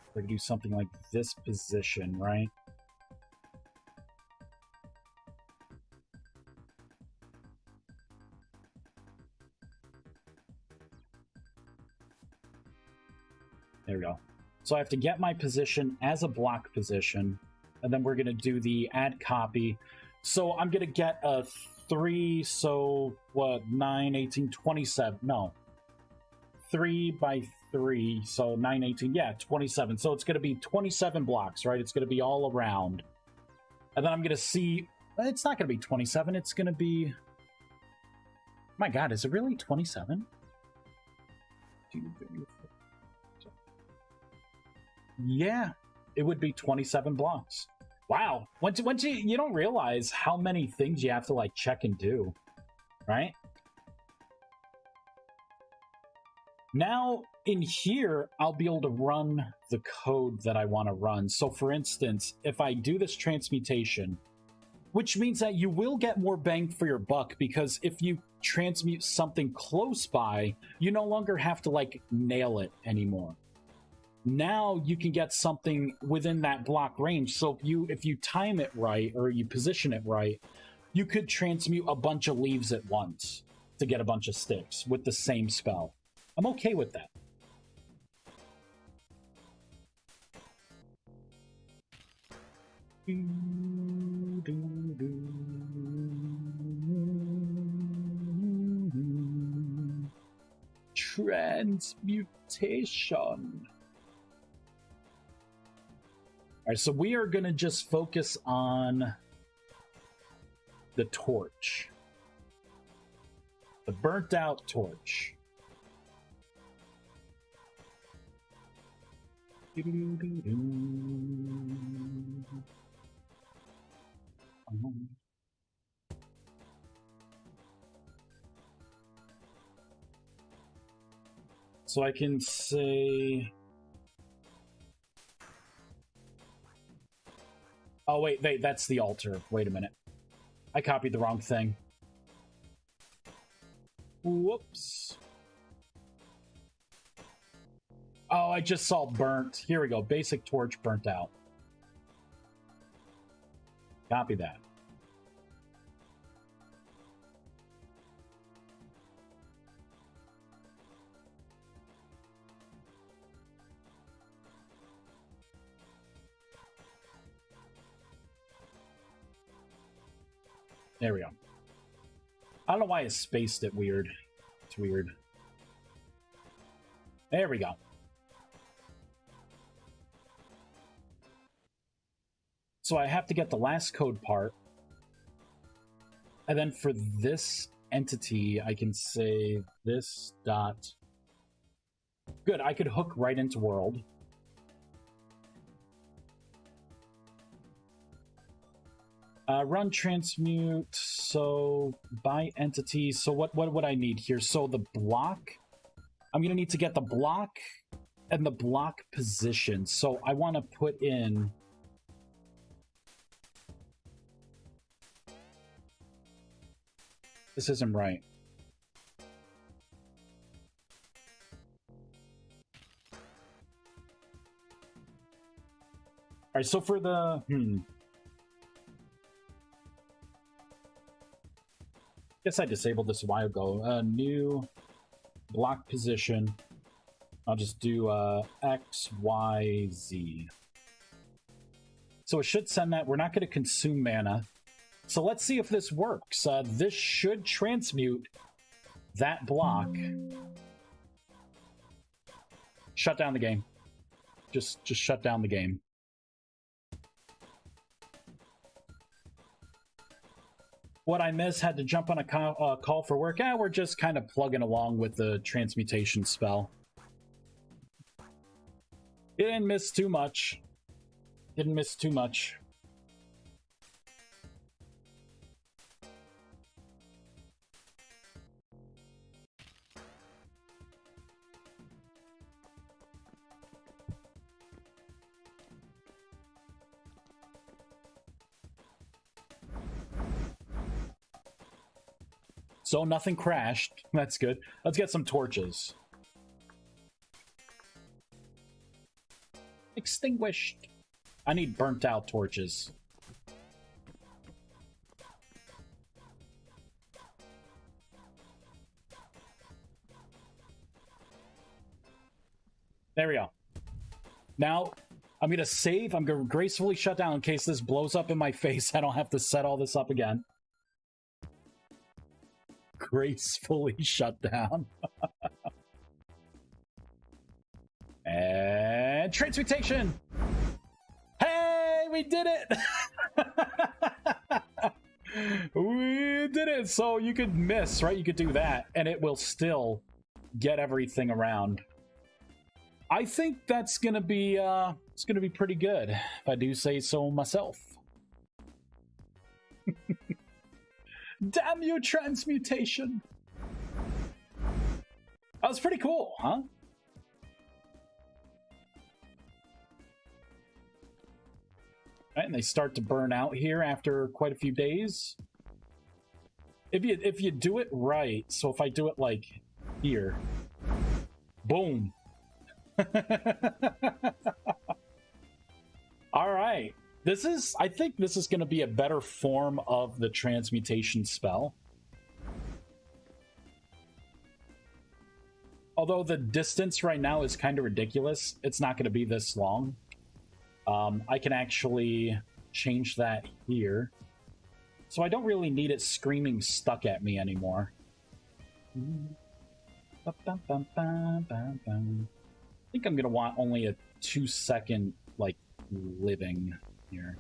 We're going to do something like this position, right? There we go. So I have to get my position as a block position, and then we're going to do the add copy. So I'm going to get a 3, so what, 9, 18, 27, no. 3 by 3, so 9, 18, yeah, 27. So it's going to be 27 blocks, right? It's going to be all around. And then I'm going to see, it's not going to be 27, it's going to be, my God, is it really 27? Yeah, it would be 27 blocks. Wow. Once you don't realize how many things you have to like check and do, right? Now in here, I'll be able to run the code that I want to run. So for instance, if I do this transmutation, which means that you will get more bang for your buck, because if you transmute something close by, you no longer have to like nail it anymore. Now you can get something within that block range. So if you time it right or you position it right, you could transmute a bunch of leaves at once to get a bunch of sticks with the same spell. I'm okay with that. Transmutation. All right, so we are going to just focus on the torch. The burnt out torch. So I can say... Oh, wait, that's the altar. Wait a minute. I copied the wrong thing. Whoops. Oh, I just saw burnt. Here we go. Basic torch burnt out. Copy that. There we go. I don't know why I spaced it weird. It's weird. There we go. So I have to get the last code part. And then for this entity, I can say this dot... Good, I could hook right into world. Run transmute, so by entity, so what would I need here? So the block, I'm going to need to get the block and the block position. So I want to put in... This isn't right. All right, so for the... Guess I disabled this a while ago. New block position. I'll just do X, Y, Z. So it should send that. We're not going to consume mana. So let's see if this works. This should transmute that block. Shut down the game. Just shut down the game. What I missed, had to jump on a call for work. We're just kind of plugging along with the transmutation spell. It didn't miss too much. Didn't miss too much. So nothing crashed. That's good. Let's get some torches. Extinguished. I need burnt out torches. There we go. Now, I'm going to save. I'm going to gracefully shut down in case this blows up in my face. I don't have to set all this up again. Gracefully shut down. And transmutation! Hey, we did it! We did it! So you could miss, right? You could do that, and it will still get everything around. I think that's gonna be, it's gonna be pretty good, if I do say so myself. Damn you, transmutation! That was pretty cool, huh? Right, and they start to burn out here after quite a few days. If you do it right, so if I do it like here, boom. All right. I think this is going to be a better form of the transmutation spell. Although the distance right now is kind of ridiculous, it's not going to be this long. I can actually change that here. So I don't really need it screaming stuck at me anymore. I think I'm going to want only a 2-second, like, living here.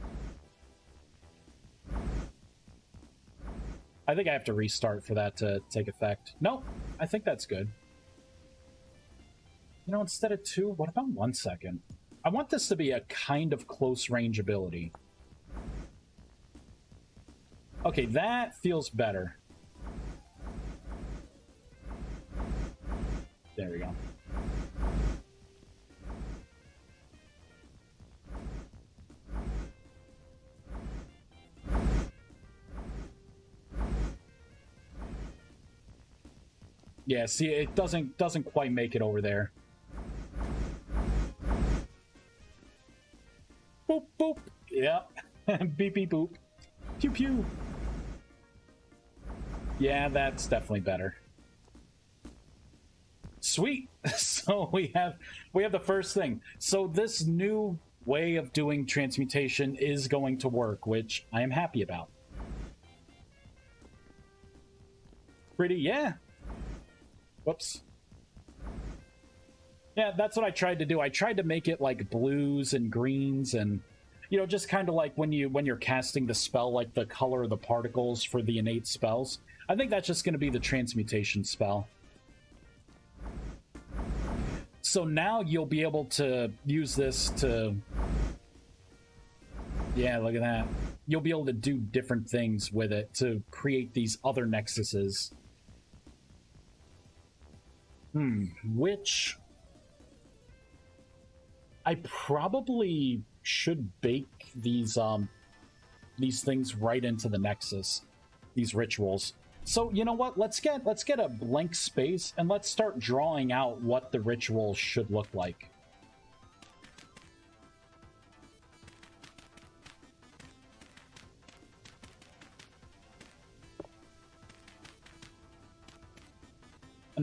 I think I have to restart for that to take effect. Nope, I think that's good. You know, instead of 2, what about 1 second? I want this to be a kind of close range ability. Okay, that feels better. There we go. Yeah, see, it doesn't quite make it over there. Boop, boop. Yep. Beep, beep, boop. Pew, pew. Yeah, that's definitely better. Sweet. So we have the first thing. So this new way of doing transmutation is going to work, which I am happy about. Pretty, yeah. Whoops. Yeah, that's what I tried to do. I tried to make it like blues and greens and, you know, just kind of like when you're casting the spell, like the color of the particles for the innate spells. I think that's just going to be the transmutation spell. So now you'll be able to use this to... Yeah, look at that. You'll be able to do different things with it to create these other nexuses. Which... I probably should bake these things right into the nexus, these rituals. So you know what? Let's get a blank space and let's start drawing out what the ritual should look like.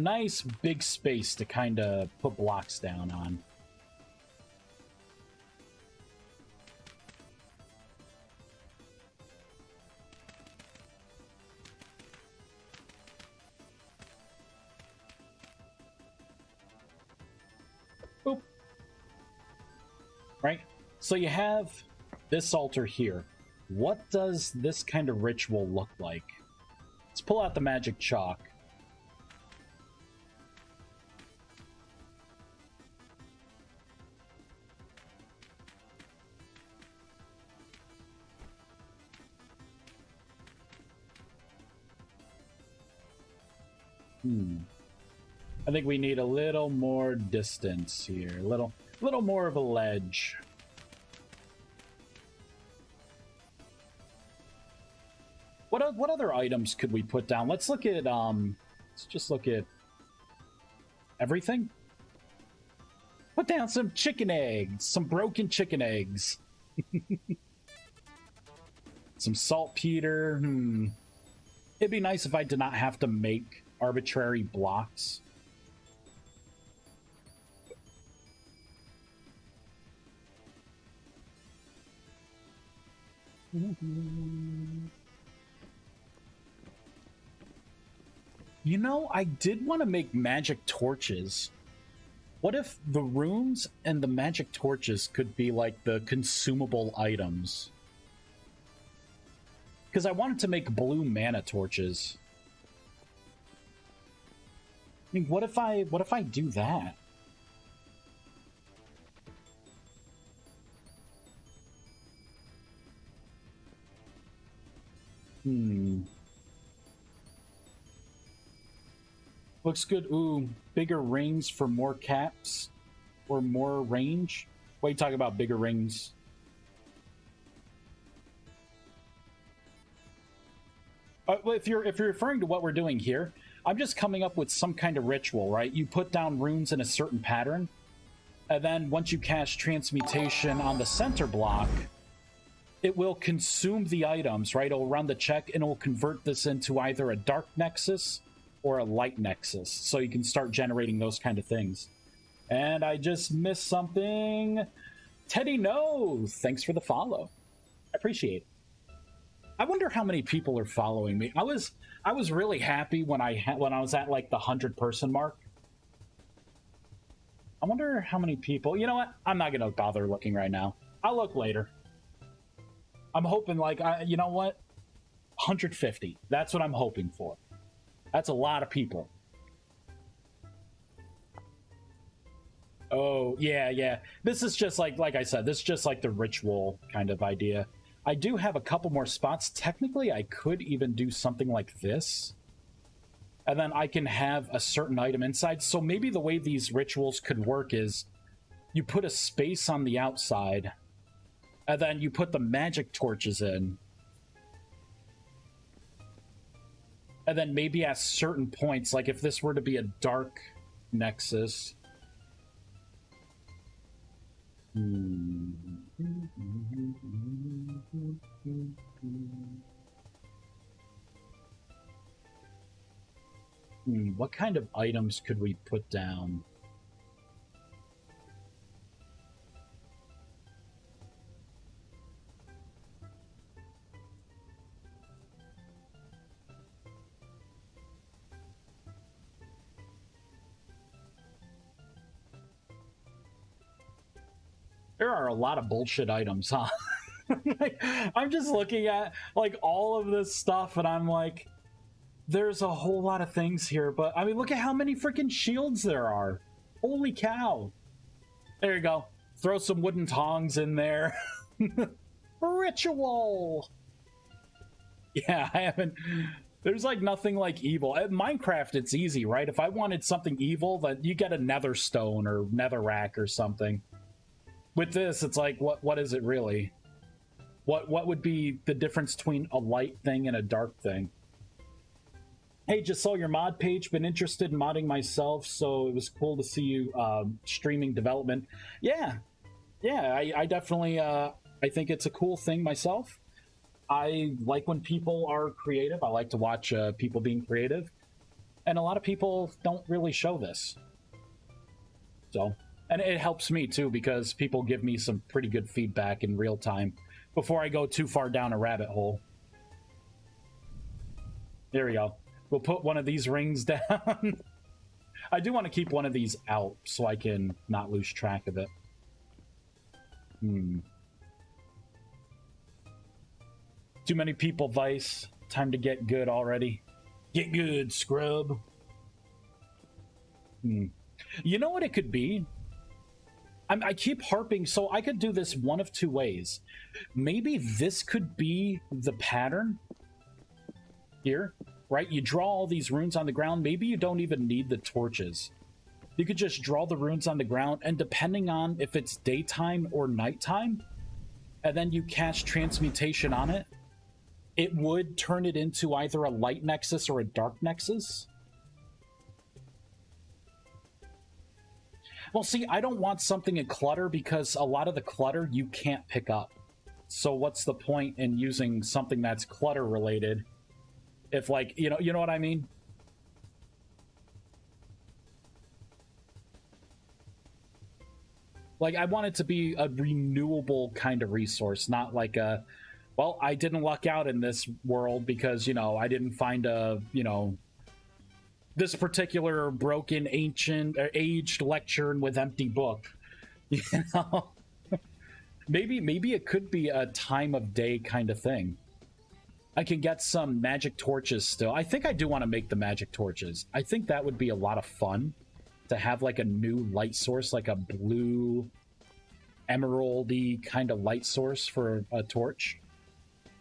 nice big space to kind of put blocks down on. Boop. Right? So you have this altar here. What does this kind of ritual look like? Let's pull out the magic chalk. I think we need a little more distance here. A little more of a ledge. What other items could we put down? Let's look at let's just look at everything. Put down some chicken eggs, some broken chicken eggs. Some saltpeter. It'd be nice if I did not have to make arbitrary blocks. You know, I did want to make magic torches. What if the runes and the magic torches could be like the consumable items? Because I wanted to make blue mana torches. I mean, what if I do that? Looks good. Ooh, bigger rings for more caps or more range. What are you talking about, bigger rings? If you're referring to what we're doing here, I'm just coming up with some kind of ritual, right? You put down runes in a certain pattern, and then once you cast transmutation on the center block, it will consume the items, right? It'll run the check, and it will convert this into either a dark nexus or a light nexus, so you can start generating those kind of things. And I just missed something. Teddy No, thanks for the follow. I appreciate it. I wonder how many people are following me. I was really happy when I was at like the 100-person mark. I wonder how many people. You know what? I'm not gonna bother looking right now. I'll look later. I'm hoping like you know what? 150. That's what I'm hoping for. That's a lot of people. Oh, yeah. This is just like I said, this is just like the ritual kind of idea. I do have a couple more spots. Technically, I could even do something like this. And then I can have a certain item inside. So maybe the way these rituals could work is you put a space on the outside, and then you put the magic torches in. And then maybe at certain points, like if this were to be a dark nexus. What kind of items could we put down? There are a lot of bullshit items, huh? Like, I'm just looking at like all of this stuff and I'm like, there's a whole lot of things here, but I mean, look at how many freaking shields there are. Holy cow. There you go. Throw some wooden tongs in there. Ritual. Yeah, I haven't. There's like nothing like evil. At Minecraft, it's easy, right? If I wanted something evil, then you get a nether stone or netherrack or something. With this, it's like, what is it really? What would be the difference between a light thing and a dark thing? Hey, just saw your mod page. Been interested in modding myself, so it was cool to see you streaming development. Yeah, I definitely I think it's a cool thing myself. I like when people are creative. I like to watch people being creative. And a lot of people don't really show this. So, and it helps me too, because people give me some pretty good feedback in real time before I go too far down a rabbit hole. There we go. We'll put one of these rings down. I do want to keep one of these out so I can not lose track of it. Too many people, Vice. Time to get good already. Get good, scrub. You know what it could be? I keep harping, so I could do this one of two ways. Maybe this could be the pattern here, right? You draw all these runes on the ground. Maybe you don't even need the torches. You could just draw the runes on the ground, and depending on if it's daytime or nighttime, and then you cast transmutation on it, it would turn it into either a light nexus or a dark nexus. Well, see, I don't want something in clutter because a lot of the clutter you can't pick up. So what's the point in using something that's clutter related if, like, you know what I mean? Like, I want it to be a renewable kind of resource, not like a, well, I didn't luck out in this world because, I didn't find a, this particular broken, ancient, aged lectern with empty book. Maybe it could be a time of day kind of thing. I can get some magic torches still. I think I do want to make the magic torches. I think that would be a lot of fun to have like a new light source, like a blue emeraldy kind of light source for a torch.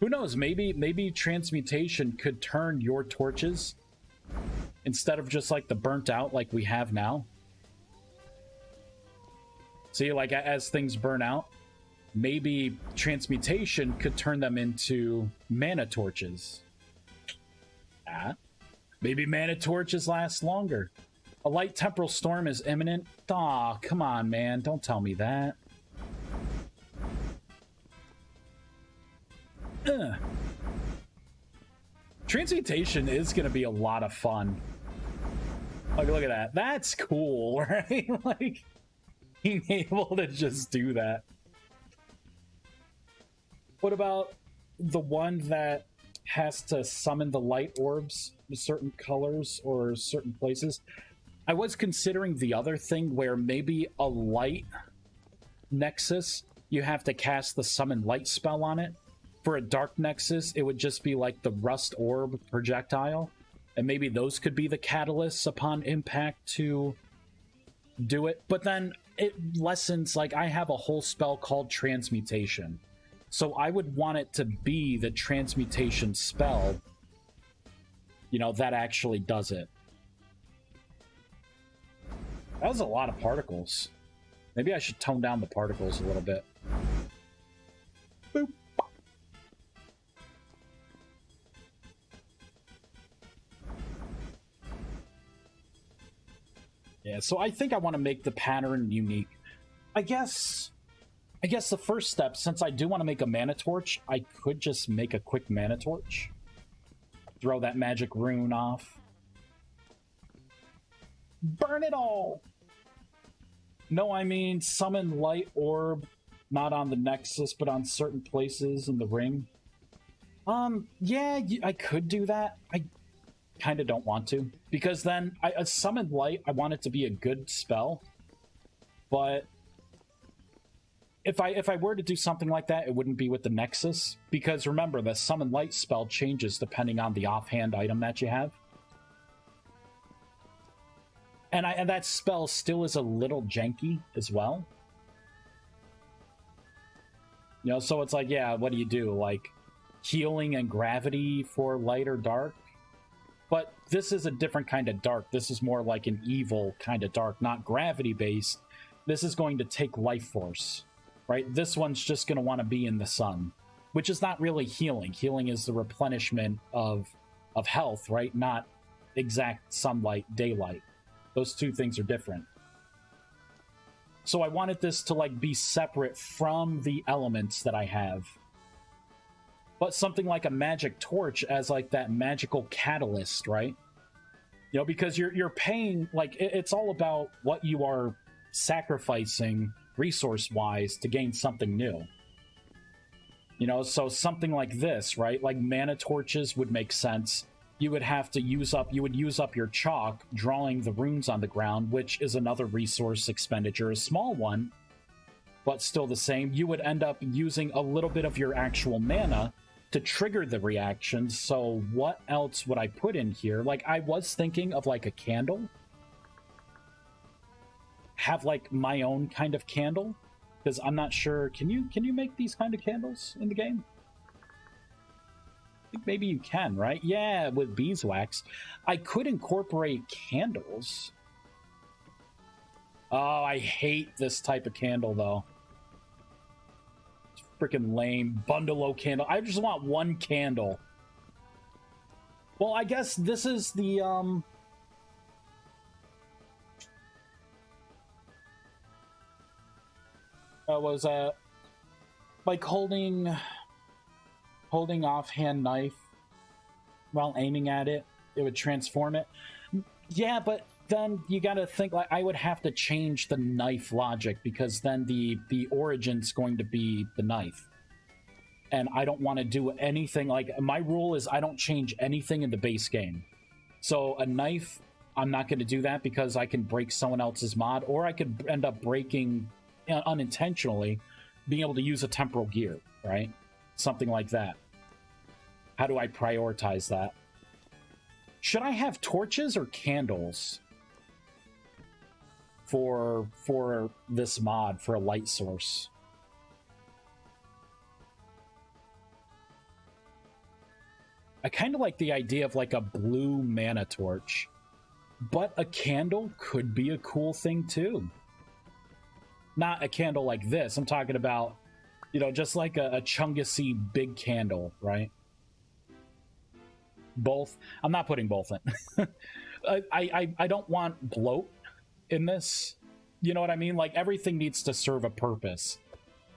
Who knows? Maybe transmutation could turn your torches, instead of just like the burnt out like we have now. See, like as things burn out, maybe transmutation could turn them into mana torches. Maybe mana torches last longer. A light temporal storm is imminent. Aw, come on, man. Don't tell me that. Transmutation is going to be a lot of fun. Like, look at that. That's cool, right? Like, being able to just do that. What about the one that has to summon the light orbs with certain colors or certain places? I was considering the other thing where maybe a light nexus, you have to cast the summon light spell on it. For a dark nexus, it would just be like the rust orb projectile. And maybe those could be the catalysts upon impact to do it. But then it lessens, like, I have a whole spell called transmutation. So I would want it to be the transmutation spell, that actually does it. That was a lot of particles. Maybe I should tone down the particles a little bit. Boop. Yeah, so I think I want to make the pattern unique. I guess the first step, since I do want to make a mana torch, I could just make a quick mana torch. Throw that magic rune off. Burn it all! No, I mean summon light orb, not on the nexus, but on certain places in the ring. Yeah, I could do that. I kind of don't want to, because then a summon light, I want it to be a good spell, but if I were to do something like that, it wouldn't be with the nexus, because remember, the summon light spell changes depending on the offhand item that you have, and that spell still is a little janky as well. So it's like, yeah, what do you do? Like healing and gravity for light or dark? But this is a different kind of dark. This is more like an evil kind of dark, not gravity-based. This is going to take life force, right? This one's just going to want to be in the sun, which is not really healing. Healing is the replenishment of health, right? Not exact sunlight, daylight. Those two things are different. So I wanted this to like be separate from the elements that I have. But something like a magic torch as like that magical catalyst, right? You know, because you're paying, like, it's all about what you are sacrificing resource-wise to gain something new. You know, so something like this, right? Like mana torches would make sense. You would have to use up your chalk drawing the runes on the ground, which is another resource expenditure, a small one, but still the same. You would end up using a little bit of your actual mana to trigger the reactions. So what else would I put in here? Like, I was thinking of like a candle. Have like my own kind of candle, because I'm not sure. Can you make these kind of candles in the game? I think maybe you can, right? Yeah, with beeswax. I could incorporate candles. Oh, I hate this type of candle though. Freaking lame. Bundle candle. I just want one candle. Well, I guess this is the was like holding offhand knife while aiming at it, it would transform it. Yeah, but then you gotta think, like, I would have to change the knife logic, because then the origin's going to be the knife, and I don't want to do anything. Like, my rule is I don't change anything in the base game. So a knife, I'm not going to do that, because I can break someone else's mod, or I could end up breaking unintentionally, being able to use a temporal gear, right? Something like that. How do I prioritize that? Should I have torches or candles for this mod, for a light source? I kind of like the idea of like a blue mana torch, but a candle could be a cool thing too. Not a candle like this. I'm talking about, you know, just like a chungussy big candle, right? Both. I'm not putting both in. I don't want bloat in this. You know what I mean? Like, everything needs to serve a purpose.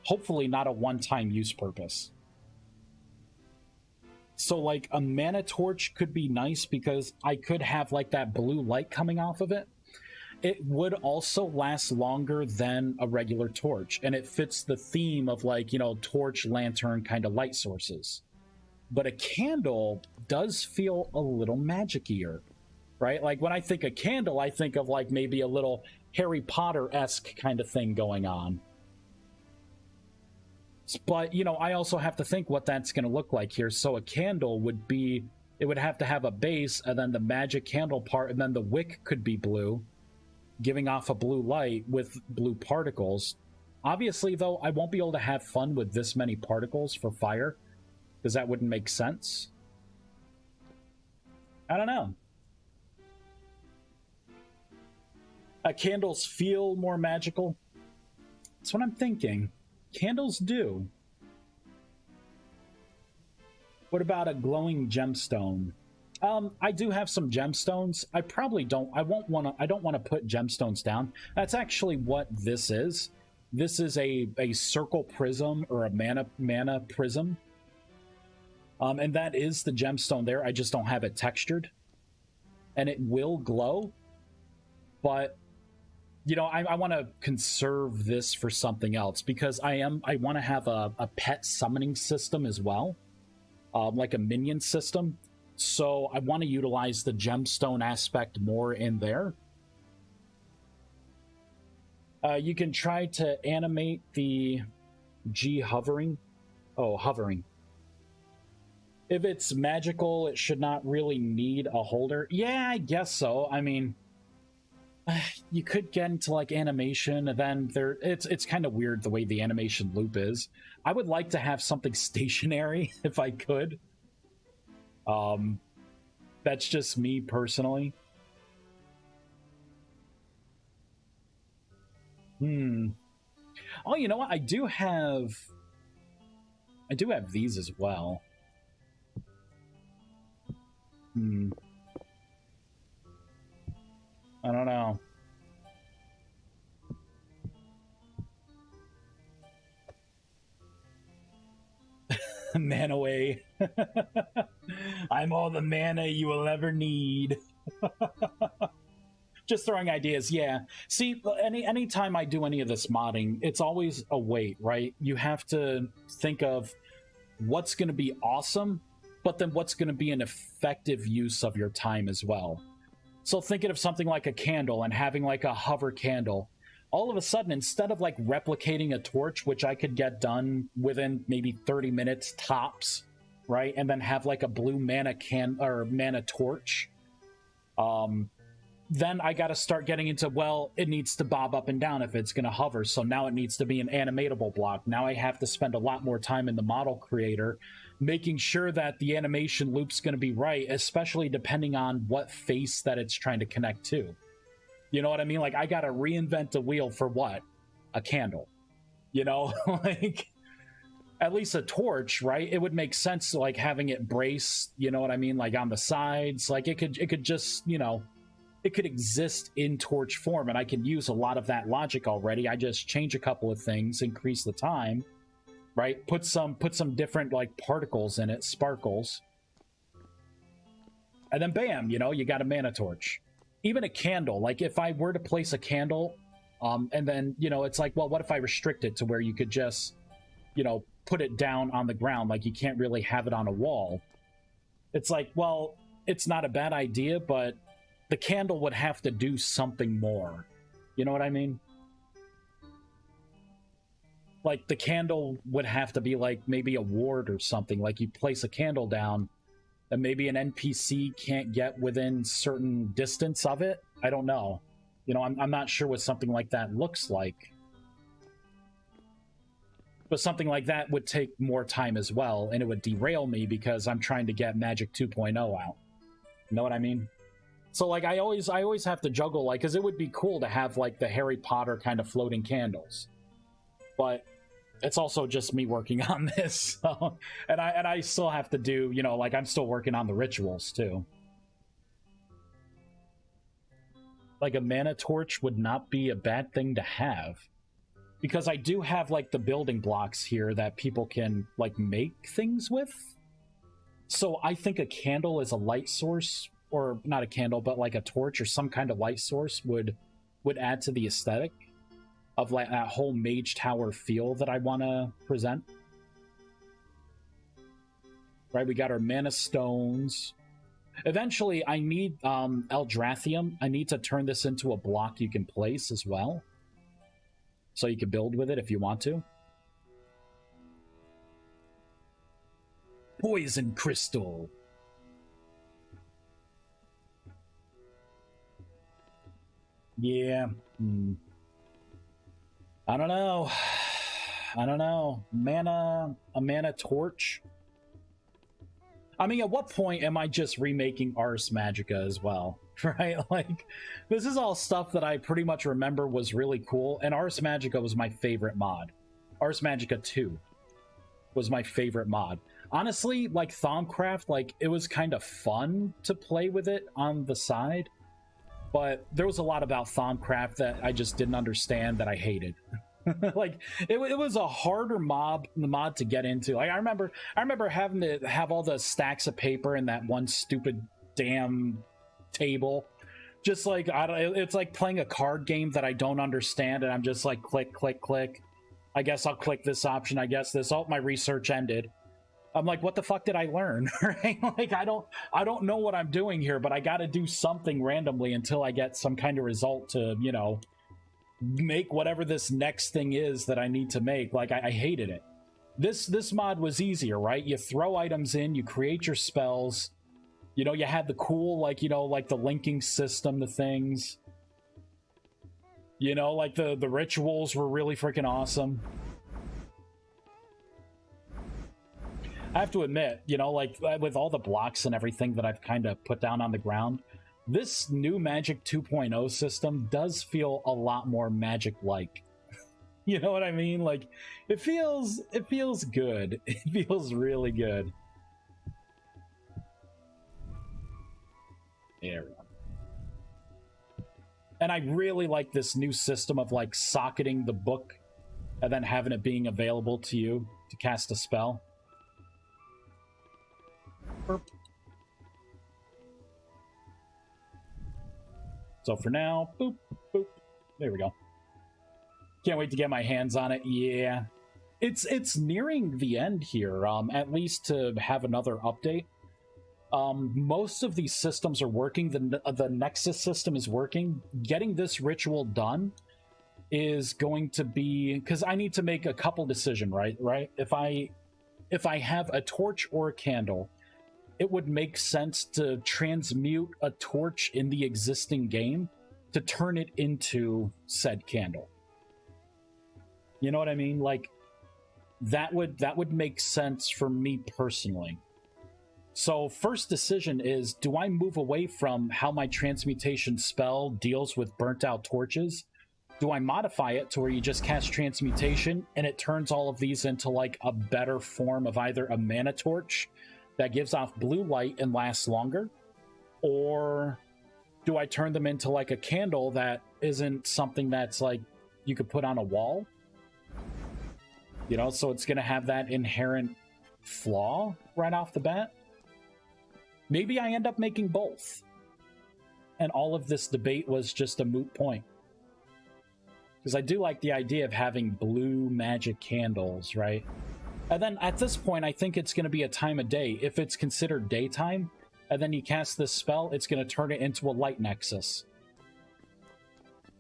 Hopefully not a one-time use purpose. So, like, a mana torch could be nice, because I could have, like, that blue light coming off of it. It would also last longer than a regular torch, and it fits the theme of, like, you know, torch, lantern kind of light sources. But a candle does feel a little magic-ier, right? Like, when I think of candle, I think of, like, maybe a little Harry Potter-esque kind of thing going on. But, you know, I also have to think what that's going to look like here. So a candle would be, it would have to have a base, and then the magic candle part, and then the wick could be blue, giving off a blue light with blue particles. Obviously, though, I won't be able to have fun with this many particles for fire, because that wouldn't make sense. I don't know. Candles feel more magical. That's what I'm thinking. Candles do. What about a glowing gemstone? I do have some gemstones. I don't want to put gemstones down. That's actually what this is. This is a circle prism, or a mana prism. And that is the gemstone there. I just don't have it textured. And it will glow. But, you know, I want to conserve this for something else, because I want to have a pet summoning system as well. Like a minion system. So I want to utilize the gemstone aspect more in there. You can try to animate the G hovering. Oh, hovering. If it's magical, it should not really need a holder. Yeah, I guess so. I mean, you could get into like animation, and then it's kind of weird the way the animation loop is. I would like to have something stationary if I could. That's just me personally. Oh, you know what? I do have these as well. I don't know. Mana away. I'm all the mana you will ever need. Just throwing ideas, yeah. See, anytime I do any of this modding, it's always a wait, right? You have to think of what's going to be awesome, but then what's going to be an effective use of your time as well. So thinking of something like a candle and having like a hover candle, all of a sudden, instead of like replicating a torch, which I could get done within maybe 30 minutes tops, right? And then have like a blue mana mana torch, then I got to start getting into, well, it needs to bob up and down if it's going to hover. So now it needs to be an animatable block. Now I have to spend a lot more time in the model creator, making sure that the animation loop's going to be right, especially depending on what face that it's trying to connect to. You know what I mean? Like, I got to reinvent the wheel for what? A candle. You know? Like, at least a torch, right? It would make sense to, like, having it brace, you know what I mean? Like, on the sides. Like, it could just, you know, it could exist in torch form, and I can use a lot of that logic already. I just change a couple of things, increase the time, right? Put some different like particles in it, sparkles, and then bam, you know, you got a mana torch. Even a candle, like if I were to place a candle, and then, you know, it's like, well, what if I restrict it to where you could just, you know, put it down on the ground, like you can't really have it on a wall? It's like, well, it's not a bad idea, but the candle would have to do something more. You know what I mean? Like, the candle would have to be like maybe a ward or something. Like, you place a candle down and maybe an NPC can't get within certain distance of it. I don't know. You know, I'm not sure what something like that looks like. But something like that would take more time as well, and it would derail me because I'm trying to get Magic 2.0 out. You know what I mean? So, like, I always have to juggle, like, because it would be cool to have, like, the Harry Potter kind of floating candles. But it's also just me working on this. So, and I still have to do, you know, like, I'm still working on the rituals, too. Like, a mana torch would not be a bad thing to have. Because I do have, like, the building blocks here that people can, like, make things with. So I think a candle is a light source, or not a candle, but like a torch or some kind of light source would add to the aesthetic of like that whole mage tower feel that I want to present. Right, we got our mana stones. Eventually, I need Eldrathrium. I need to turn this into a block you can place as well. So you can build with it if you want to. Poison crystal. Yeah. I don't know. I don't know. A mana torch? I mean, at what point am I just remaking Ars Magica as well? Right? Like, this is all stuff that I pretty much remember was really cool, and Ars Magica was my favorite mod. Ars Magica 2 was my favorite mod. Honestly, like, Thaumcraft, like, it was kind of fun to play with it on the side, but there was a lot about Thaumcraft that I just didn't understand that I hated. Like, it was a harder mod to get into. Like, I remember having to have all the stacks of paper in that one stupid damn table. Just like, it's like playing a card game that I don't understand, and I'm just like, click, click, click. I guess I'll click this option. I guess this. Oh, my research ended. I'm like, what the fuck did I learn? Right? Like, I don't know what I'm doing here, but I got to do something randomly until I get some kind of result to, you know, make whatever this next thing is that I need to make. Like, I hated it. This mod was easier, right? You throw items in, you create your spells. You know, you had the cool, like, you know, like the linking system to things. You know, like the rituals were really freaking awesome. I have to admit, you know, like, with all the blocks and everything that I've kind of put down on the ground, this new Magic 2.0 system does feel a lot more Magic-like. You know what I mean? Like, it feels good. It feels really good. There we go. And I really like this new system of, like, socketing the book and then having it being available to you to cast a spell. Burp. So for now, boop, boop. There we go. Can't wait to get my hands on it. Yeah. It's nearing the end here, at least to have another update. Most of these systems are working. The Nexus system is working. Getting this ritual done is going to be... Because I need to make a couple decisions, right? If I have a torch or a candle, it would make sense to transmute a torch in the existing game to turn it into said candle. You know what I mean? Like, that would make sense for me personally. So first decision is, do I move away from how my transmutation spell deals with burnt out torches? Do I modify it to where you just cast transmutation and it turns all of these into like a better form of either a mana torch that gives off blue light and lasts longer? Or do I turn them into like a candle that isn't something that's like you could put on a wall? You know, so it's going to have that inherent flaw right off the bat. Maybe I end up making both. And all of this debate was just a moot point. Because I do like the idea of having blue magic candles, right? And then at this point, I think it's going to be a time of day. If it's considered daytime, and then you cast this spell, it's going to turn it into a light nexus.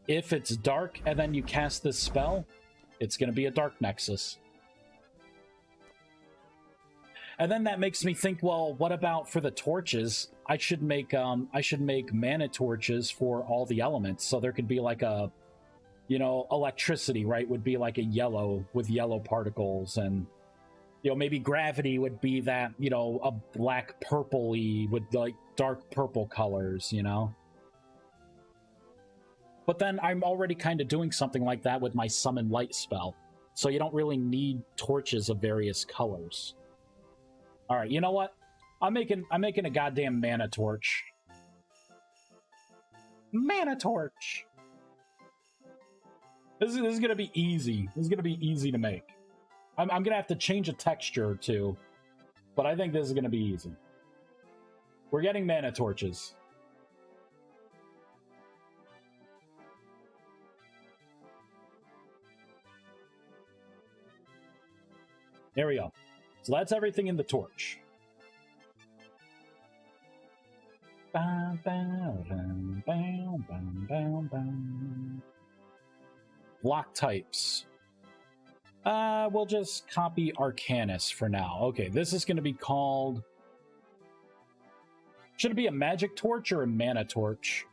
If it's dark, and then you cast this spell, it's going to be a dark nexus. And then that makes me think, well, what about for the torches? I should make mana torches for all the elements. So there could be like a, you know, electricity, right? Would be like a yellow with yellow particles, and, you know, maybe gravity would be that, you know, a black purpley with like dark purple colors, you know? But then I'm already kind of doing something like that with my summon light spell. So you don't really need torches of various colors. All right, you know what? I'm making a goddamn mana torch. Mana torch. This is gonna be easy. This is gonna be easy to make. I'm gonna have to change a texture or two, but I think this is gonna be easy. We're getting mana torches. There we go. So that's everything in the torch. Block types. We'll just copy Arcanus for now. Okay, this is going to be called... Should it be a magic torch or a mana torch?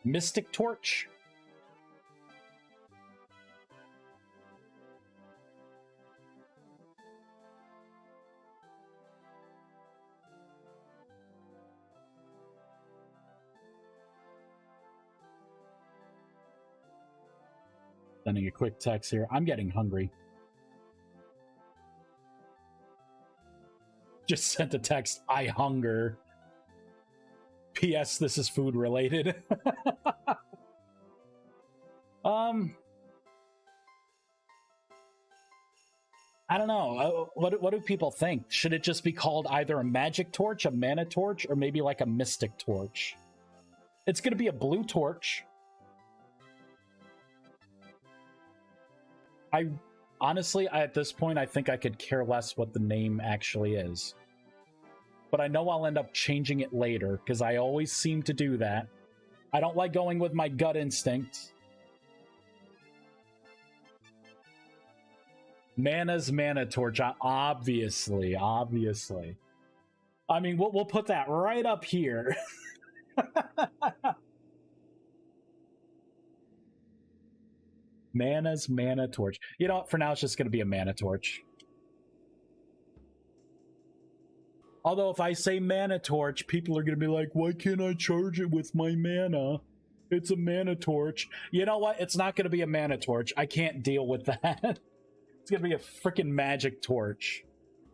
Mystic torch? Sending a quick text here. I'm getting hungry. Just sent a text. I hunger. P.S. This is food related. I don't know. What do people think? Should it just be called either a magic torch, a mana torch, or maybe like a mystic torch? It's going to be a blue torch. Honestly, at this point, I think I could care less what the name actually is. But I know I'll end up changing it later, because I always seem to do that. I don't like going with my gut instinct. Mana's mana torch, obviously. I mean, we'll put that right up here. Mana's mana torch. You know what? For now, it's just going to be a mana torch. Although if I say mana torch, people are going to be like, why can't I charge it with my mana? It's a mana torch. You know what? It's not going to be a mana torch. I can't deal with that. It's going to be a freaking magic torch.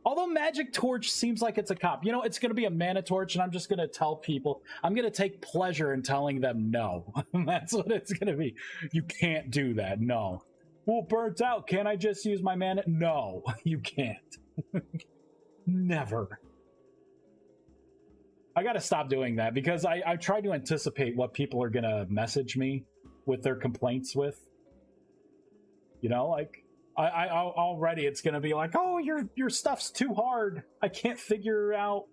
Although magic torch seems like it's a cop. You know, it's going to be a mana torch, and I'm just going to tell people. I'm going to take pleasure in telling them no. That's what it's going to be. You can't do that. No. Well, burnt out. Can't I just use my mana? No, you can't. Never. I gotta stop doing that because I try to anticipate what people are gonna message me with their complaints with. You know, like I already it's gonna be like, oh, your stuff's too hard. I can't figure out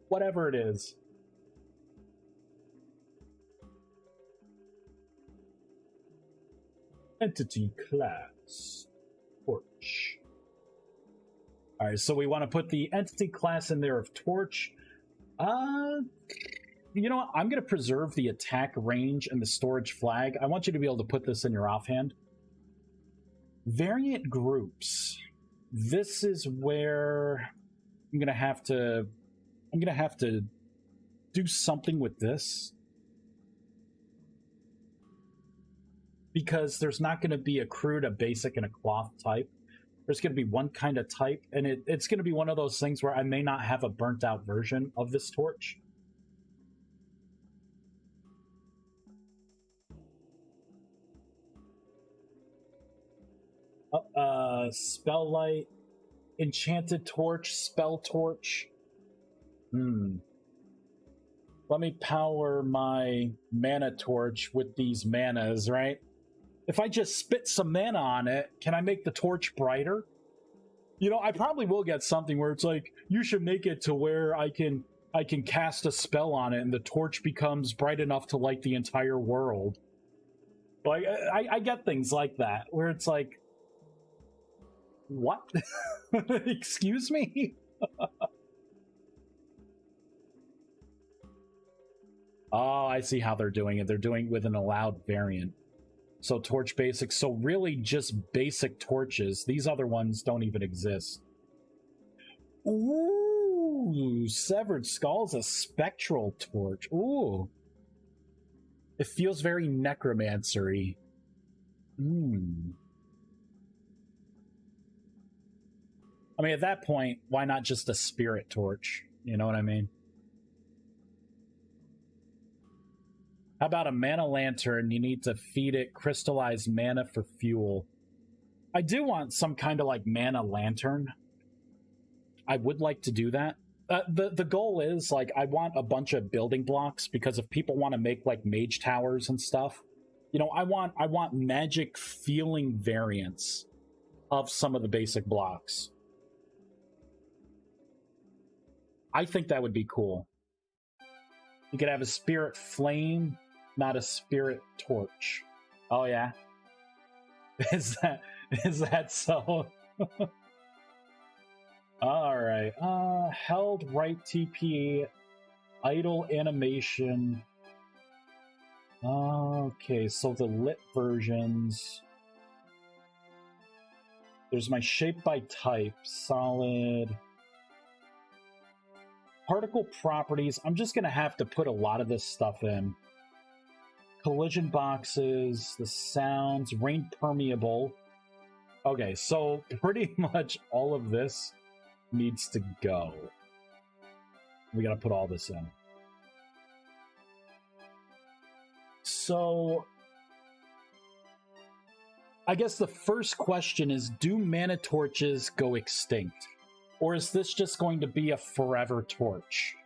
whatever it is. Entity class torch. All right, so we want to put the entity class in there of torch. You know what? I'm going to preserve the attack range and the storage flag. I want you to be able to put this in your offhand. Variant groups. This is where I'm going to have to do something with this. Because there's not going to be a crude, a basic, and a cloth type. There's going to be one kind of type, and it's going to be one of those things where I may not have a burnt out version of this torch. Spell light, enchanted torch, spell torch. Let me power my mana torch with these manas, right? If I just spit some mana on it, can I make the torch brighter? You know, I probably will get something where it's like, you should make it to where I can cast a spell on it and the torch becomes bright enough to light the entire world. Like, I get things like that, where it's like, what? Excuse me? Oh, I see how they're doing it. They're doing it with an allowed variant. So torch basic. So really just basic torches. These other ones don't even exist. Ooh, Severed Skull's a spectral torch. Ooh. It feels very necromancer-y. I mean, at that point, why not just a spirit torch? You know what I mean? How about a mana lantern? You need to feed it crystallized mana for fuel. I do want some kind of like mana lantern. I would like to do that. The goal is like I want a bunch of building blocks because if people want to make like mage towers and stuff, you know, I want magic feeling variants of some of the basic blocks. I think that would be cool. You could have a spirit flame, not a spirit torch. Oh yeah? Is that so? Alright. Held right TP, idle animation. Okay, so the lit versions. There's my shape by type, solid. Particle properties, I'm just gonna have to put a lot of this stuff in. Collision boxes, the sounds, rain permeable. Okay, so pretty much all of this needs to go. We gotta put all this in. So, I guess the first question is, do mana torches go extinct? Or is this just going to be a forever torch?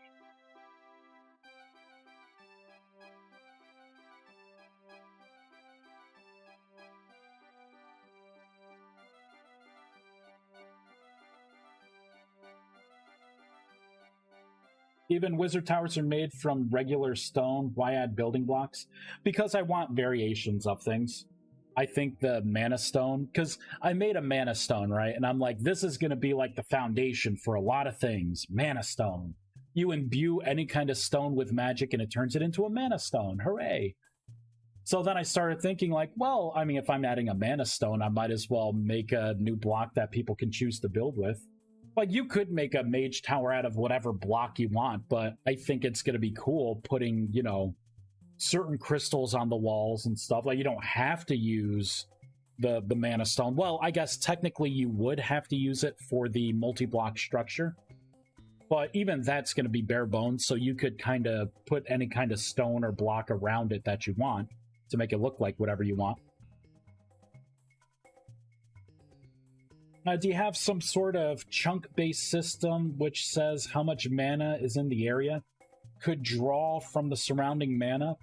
Even wizard towers are made from regular stone. Why add building blocks? Because I want variations of things. I think the mana stone, because I made a mana stone, right? And I'm like, this is going to be like the foundation for a lot of things. Mana stone. You imbue any kind of stone with magic and it turns it into a mana stone. Hooray. So then I started thinking like, well, I mean, if I'm adding a mana stone, I might as well make a new block that people can choose to build with. Like, you could make a mage tower out of whatever block you want, but I think it's going to be cool putting, you know, certain crystals on the walls and stuff. Like, you don't have to use the mana stone. Well, I guess technically you would have to use it for the multi-block structure, but even that's going to be bare bones, so you could kind of put any kind of stone or block around it that you want to make it look like whatever you want. Do you have some sort of chunk-based system which says how much mana is in the area? Could draw from the surrounding mana.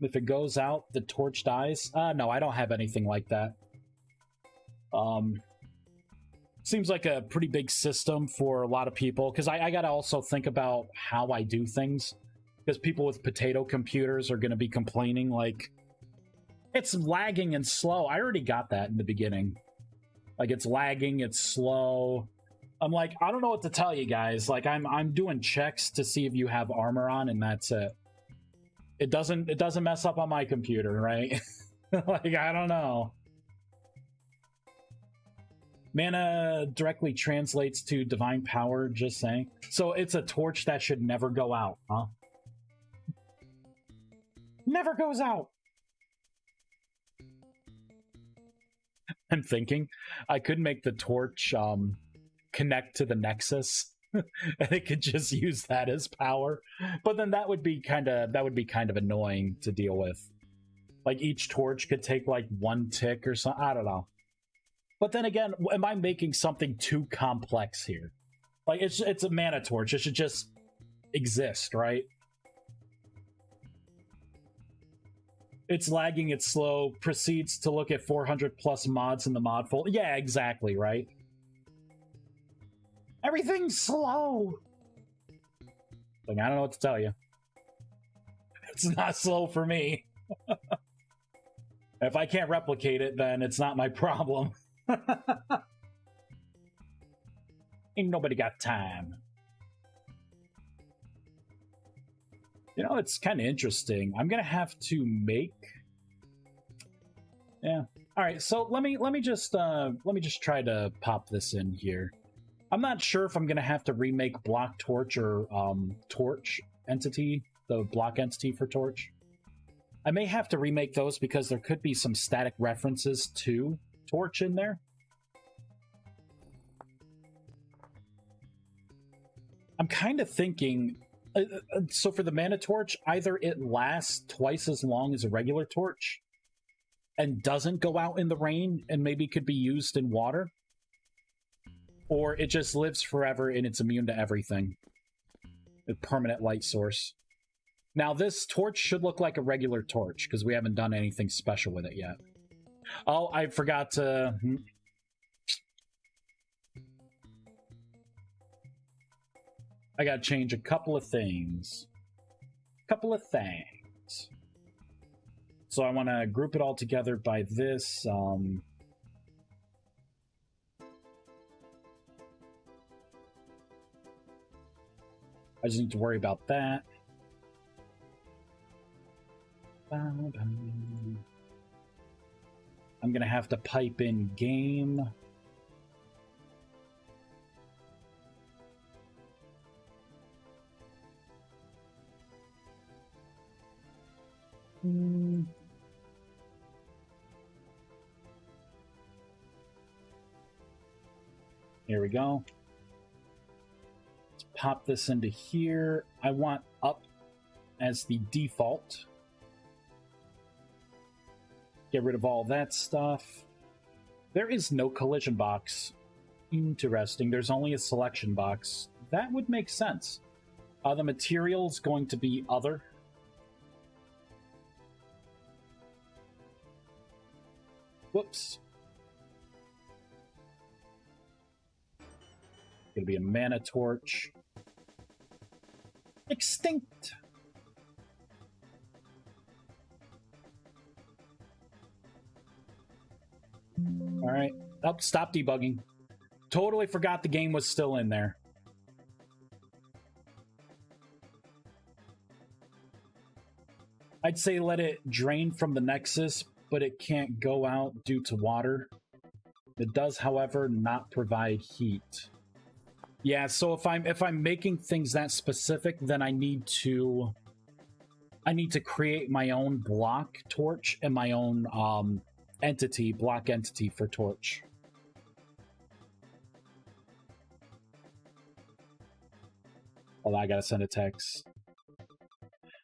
If it goes out, the torch dies. No, I don't have anything like that. Seems like a pretty big system for a lot of people, because I gotta also think about how I do things, because people with potato computers are gonna be complaining like, it's lagging and slow. I already got that in the beginning. Like, it's lagging, it's slow. I'm like, I don't know what to tell you guys. Like, I'm doing checks to see if you have armor on, and that's it. It doesn't mess up on my computer, right? Like, I don't know. Mana directly translates to divine power, just saying. So it's a torch that should never go out, huh? Never goes out! I'm thinking I could make the torch connect to the Nexus, and it could just use that as power. But then that would be kind of annoying to deal with. Like, each torch could take like one tick or something. I don't know. But then again, am I making something too complex here? Like, it's a mana torch. It should just exist, right? It's lagging, it's slow, proceeds to look at 400 plus mods in the mod folder. Yeah, exactly, right? Everything's slow! Like, I don't know what to tell you. It's not slow for me. If I can't replicate it, then it's not my problem. Ain't nobody got time. You know, it's kind of interesting. I'm gonna have to make. Yeah. All right. So let me just try to pop this in here. I'm not sure if I'm gonna have to remake block torch or torch entity, the block entity for torch. I may have to remake those because there could be some static references to torch in there. I'm kind of thinking. So for the mana torch, either it lasts twice as long as a regular torch and doesn't go out in the rain and maybe could be used in water, or it just lives forever and it's immune to everything. A permanent light source. Now this torch should look like a regular torch because we haven't done anything special with it yet. Oh, I forgot to... I gotta change a couple of things. So I want to group it all together by this. I just need to worry about that. I'm gonna have to pipe in game. Here we go. Let's pop this into here. I want up as the default. Get rid of all that stuff. There is no collision box. Interesting. There's only a selection box. That would make sense. The material's going to be other. Whoops. Gonna be a mana torch. Extinct. All right. Oh, stop debugging. Totally forgot the game was still in there. I'd say let it drain from the Nexus, but it can't go out due to water. It does, however, not provide heat. Yeah, so if I'm making things that specific, then I need to create my own block torch and my own block entity for torch. Oh, I gotta send a text.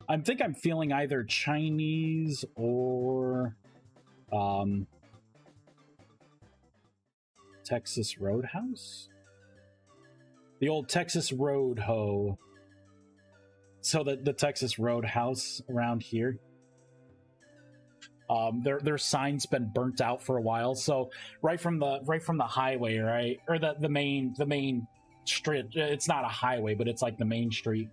I think I'm feeling either Chinese or Texas Roadhouse? The old Texas Road Ho. So the Texas Roadhouse around here. Their sign's been burnt out for a while. So right from the highway, right, or the main street. It's not a highway, but it's like the main street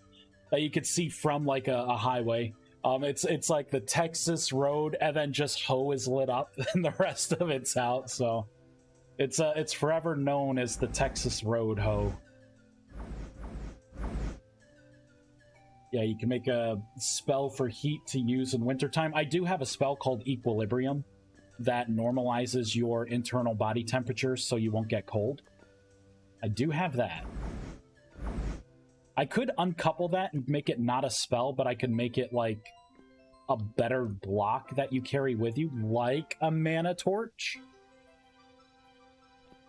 that you could see from like a highway. It's like the Texas Road, and then just Ho is lit up, and the rest of it's out. So it's forever known as the Texas Road Ho. Yeah, you can make a spell for heat to use in wintertime. I do have a spell called Equilibrium that normalizes your internal body temperature so you won't get cold. I do have that. I could uncouple that and make it not a spell, but I could make it like a better block that you carry with you, like a mana torch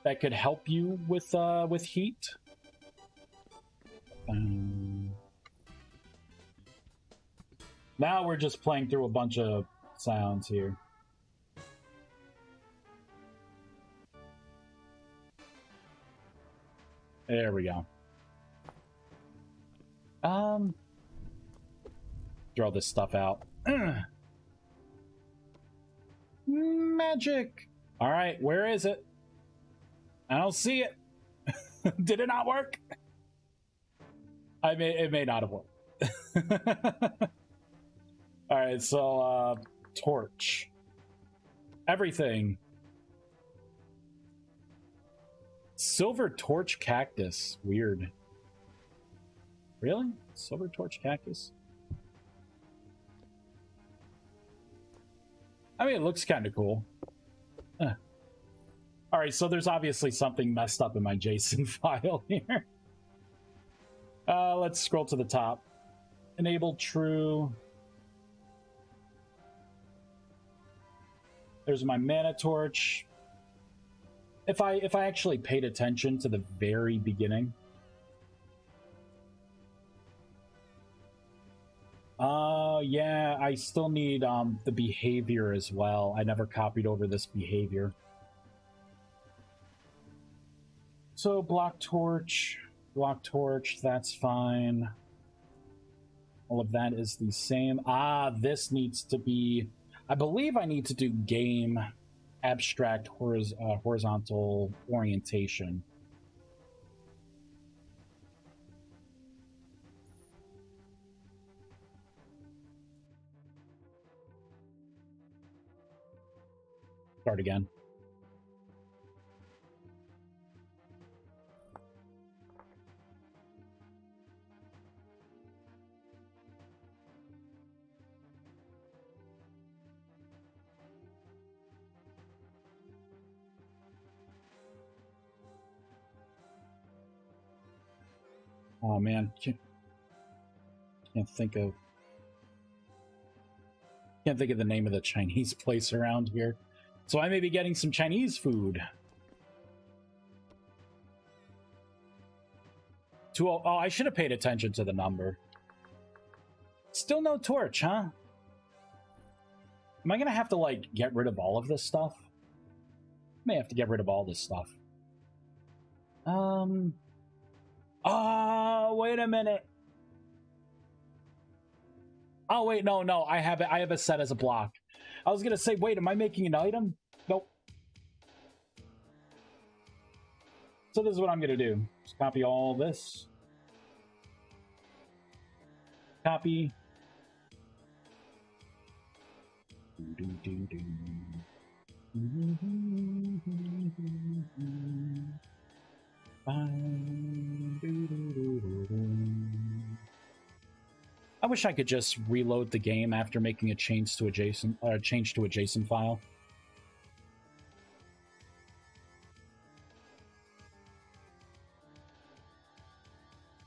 that could help you with heat. Now we're just playing through a bunch of sounds here. There we go. Throw this stuff out. Magic! Alright, where is it? I don't see it. Did it not work? It may not have worked. Alright, so, torch. Everything. Silver torch cactus. Weird. Really? Silver torch cactus? I mean, it looks kind of cool. Alright, so there's obviously something messed up in my JSON file here. Let's scroll to the top. Enable true. There's my mana torch. If I actually paid attention to the very beginning. Yeah, I still need the behavior as well. I never copied over this behavior. So block torch, that's fine. All of that is the same. This needs to be, I believe I need to do game abstract horizontal orientation. Start again. Oh man, can't think of the name of the Chinese place around here. So I may be getting some Chinese food. Oh, I should have paid attention to the number. Still no torch, huh? Am I gonna have to like get rid of all of this stuff? May have to get rid of all this stuff. Oh, wait a minute. Oh wait, no, I have it set as a block. I was gonna say, wait, am I making an item? Nope. So this is what I'm gonna do. Just copy all this. Copy. I wish I could just reload the game after making a change to a JSON file.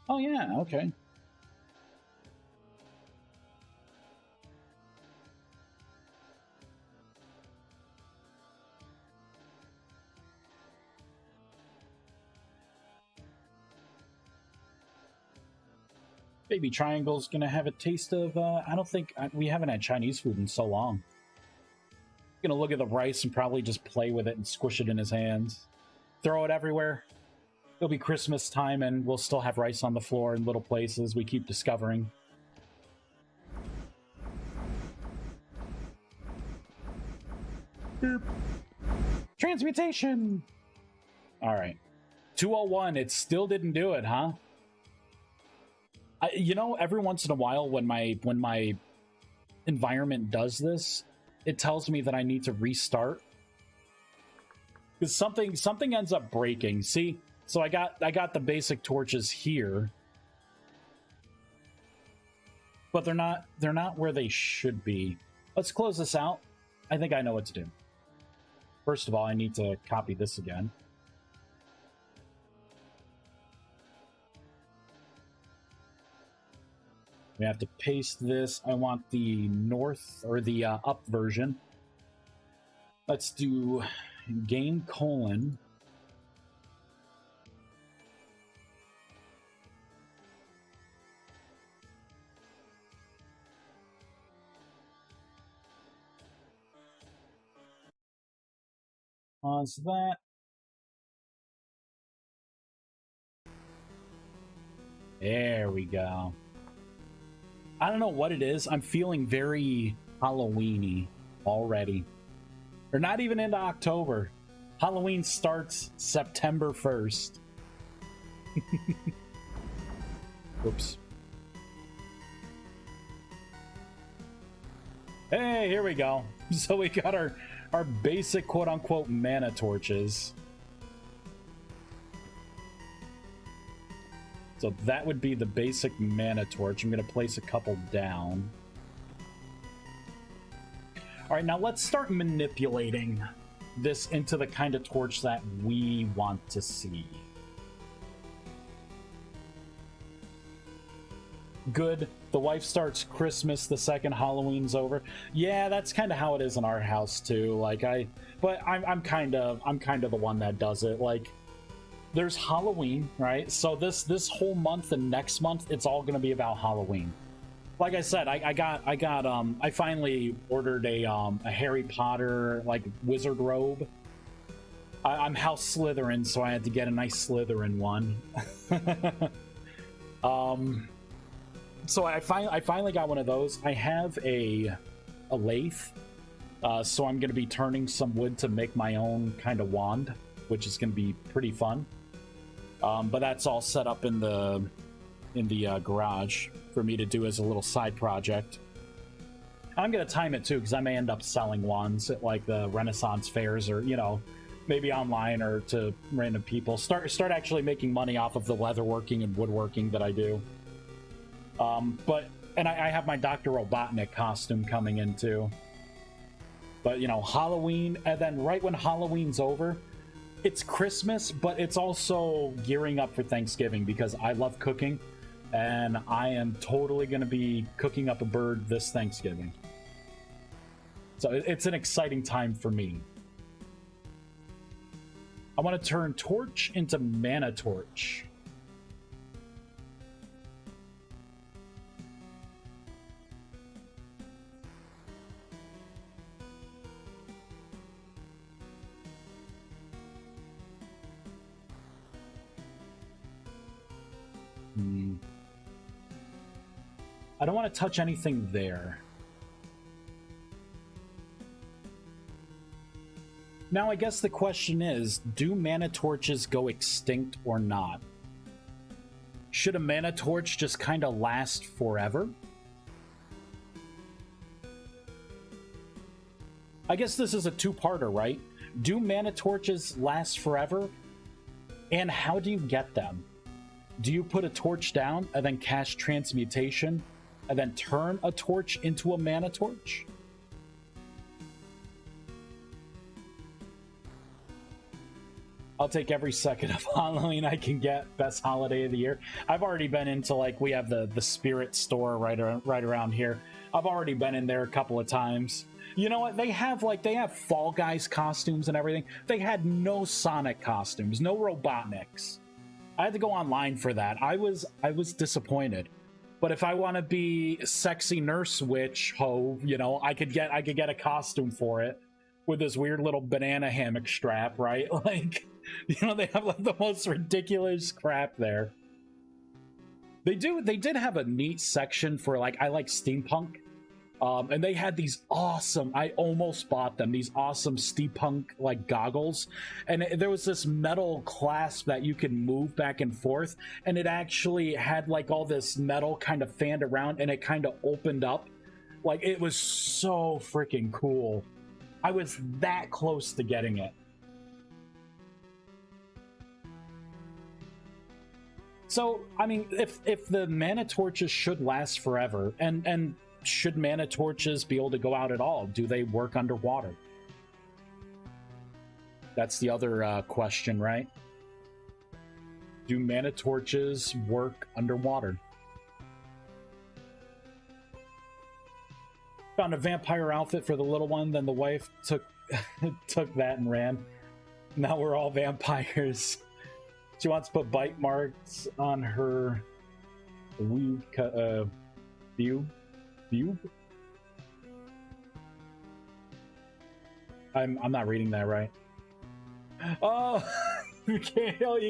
Oh yeah, okay. Baby Triangle's gonna have a taste of, I don't think, we haven't had Chinese food in so long. Gonna look at the rice and probably just play with it and squish it in his hands. throw it everywhere. It'll be Christmas time and we'll still have rice on the floor in little places we keep discovering. Boop. Transmutation! Alright. 201, it still didn't do it, huh? You know, every once in a while when my environment does this, it tells me that I need to restart. Because something ends up breaking. See? So I got the basic torches here. But they're not where they should be. Let's close this out. I think I know what to do. First of all, I need to copy this again. We have to paste this. I want the north or the up version. Let's do game colon. Pause that. There we go. I don't know what it is. I'm feeling very Halloween-y already. We're not even into October. Halloween starts September 1st. Oops. Hey, here we go. So we got our basic quote-unquote mana torches. So that would be the basic mana torch. I'm going to place a couple down. All right, now let's start manipulating this into the kind of torch that we want to see. Good. The wife starts Christmas the second Halloween's over. Yeah, that's kind of how it is in our house too. Like I'm kind of the one that does it. Like, there's Halloween, right? So this whole month and next month, it's all going to be about Halloween. Like I said, I finally ordered a Harry Potter like wizard robe. I'm House Slytherin, so I had to get a nice Slytherin one. So I finally got one of those. I have a lathe, so I'm going to be turning some wood to make my own kind of wand, which is going to be pretty fun. But that's all set up in the garage for me to do as a little side project. I'm going to time it too, because I may end up selling wands at like the Renaissance fairs, or, you know, maybe online or to random people. Start actually making money off of the leatherworking and woodworking that I do. And I have my Dr. Robotnik costume coming in too. But, you know, Halloween, and then right when Halloween's over, it's Christmas, but it's also gearing up for Thanksgiving, because I love cooking, and I am totally going to be cooking up a bird this Thanksgiving. So it's an exciting time for me. I want to turn torch into mana torch. I don't want to touch anything there. Now, I guess the question is, do mana torches go extinct or not? Should a mana torch just kind of last forever? I guess this is a two-parter, right? Do mana torches last forever? And how do you get them? Do you put a torch down and then cast transmutation and then turn a torch into a mana torch? I'll take every second of Halloween I can get. Best holiday of the year. I've already been into, like, we have the spirit store right around here. I've already been in there a couple of times. You know what? They have Fall Guys costumes and everything. They had no Sonic costumes, no Robotniks. I had to go online for that. I was disappointed. But if I want to be sexy nurse witch ho, you know, I could get a costume for it. with this weird little banana hammock strap, right? Like, you know, they have like the most ridiculous crap there. They did have a neat section for like, I like steampunk. And they had these awesome, I almost bought them, these awesome steampunk like goggles. And there was this metal clasp that you could move back and forth. And it actually had like all this metal kind of fanned around and it kind of opened up. Like, it was so freaking cool. I was that close to getting it. So, I mean, if the mana torches should last forever, and should mana torches be able to go out at all? Do they work underwater? That's the other question, right? Do mana torches work underwater? Found a vampire outfit for the little one, then the wife took that and ran. Now we're all vampires. She wants to put bite marks on her view. I'm not reading that right. Oh, you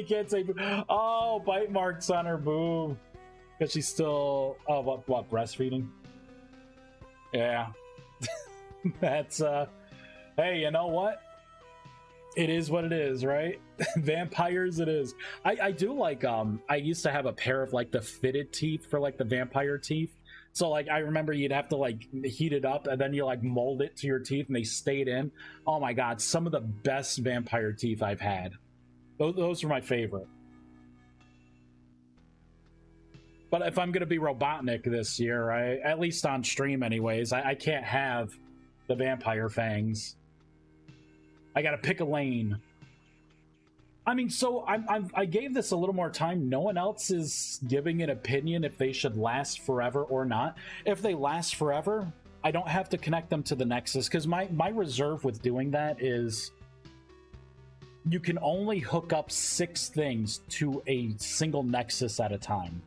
can't say. Oh, bite marks on her boob because she's still. Oh, what breastfeeding? Yeah, that's hey, you know what? It is what it is, right? Vampires, it is. I do like I used to have a pair of like the fitted teeth for like the vampire teeth. So like I remember you'd have to like heat it up and then you like mold it to your teeth and they stayed in. Oh my god, some of the best vampire teeth I've had. Those are my favorite. But if I'm gonna be Robotnik this year, right? At least on stream anyways, I can't have the vampire fangs. I gotta pick a lane. I mean, so I gave this a little more time. No one else is giving an opinion if they should last forever or not. If they last forever, I don't have to connect them to the Nexus, because my reserve with doing that is you can only hook up 6 things to a single Nexus at a time.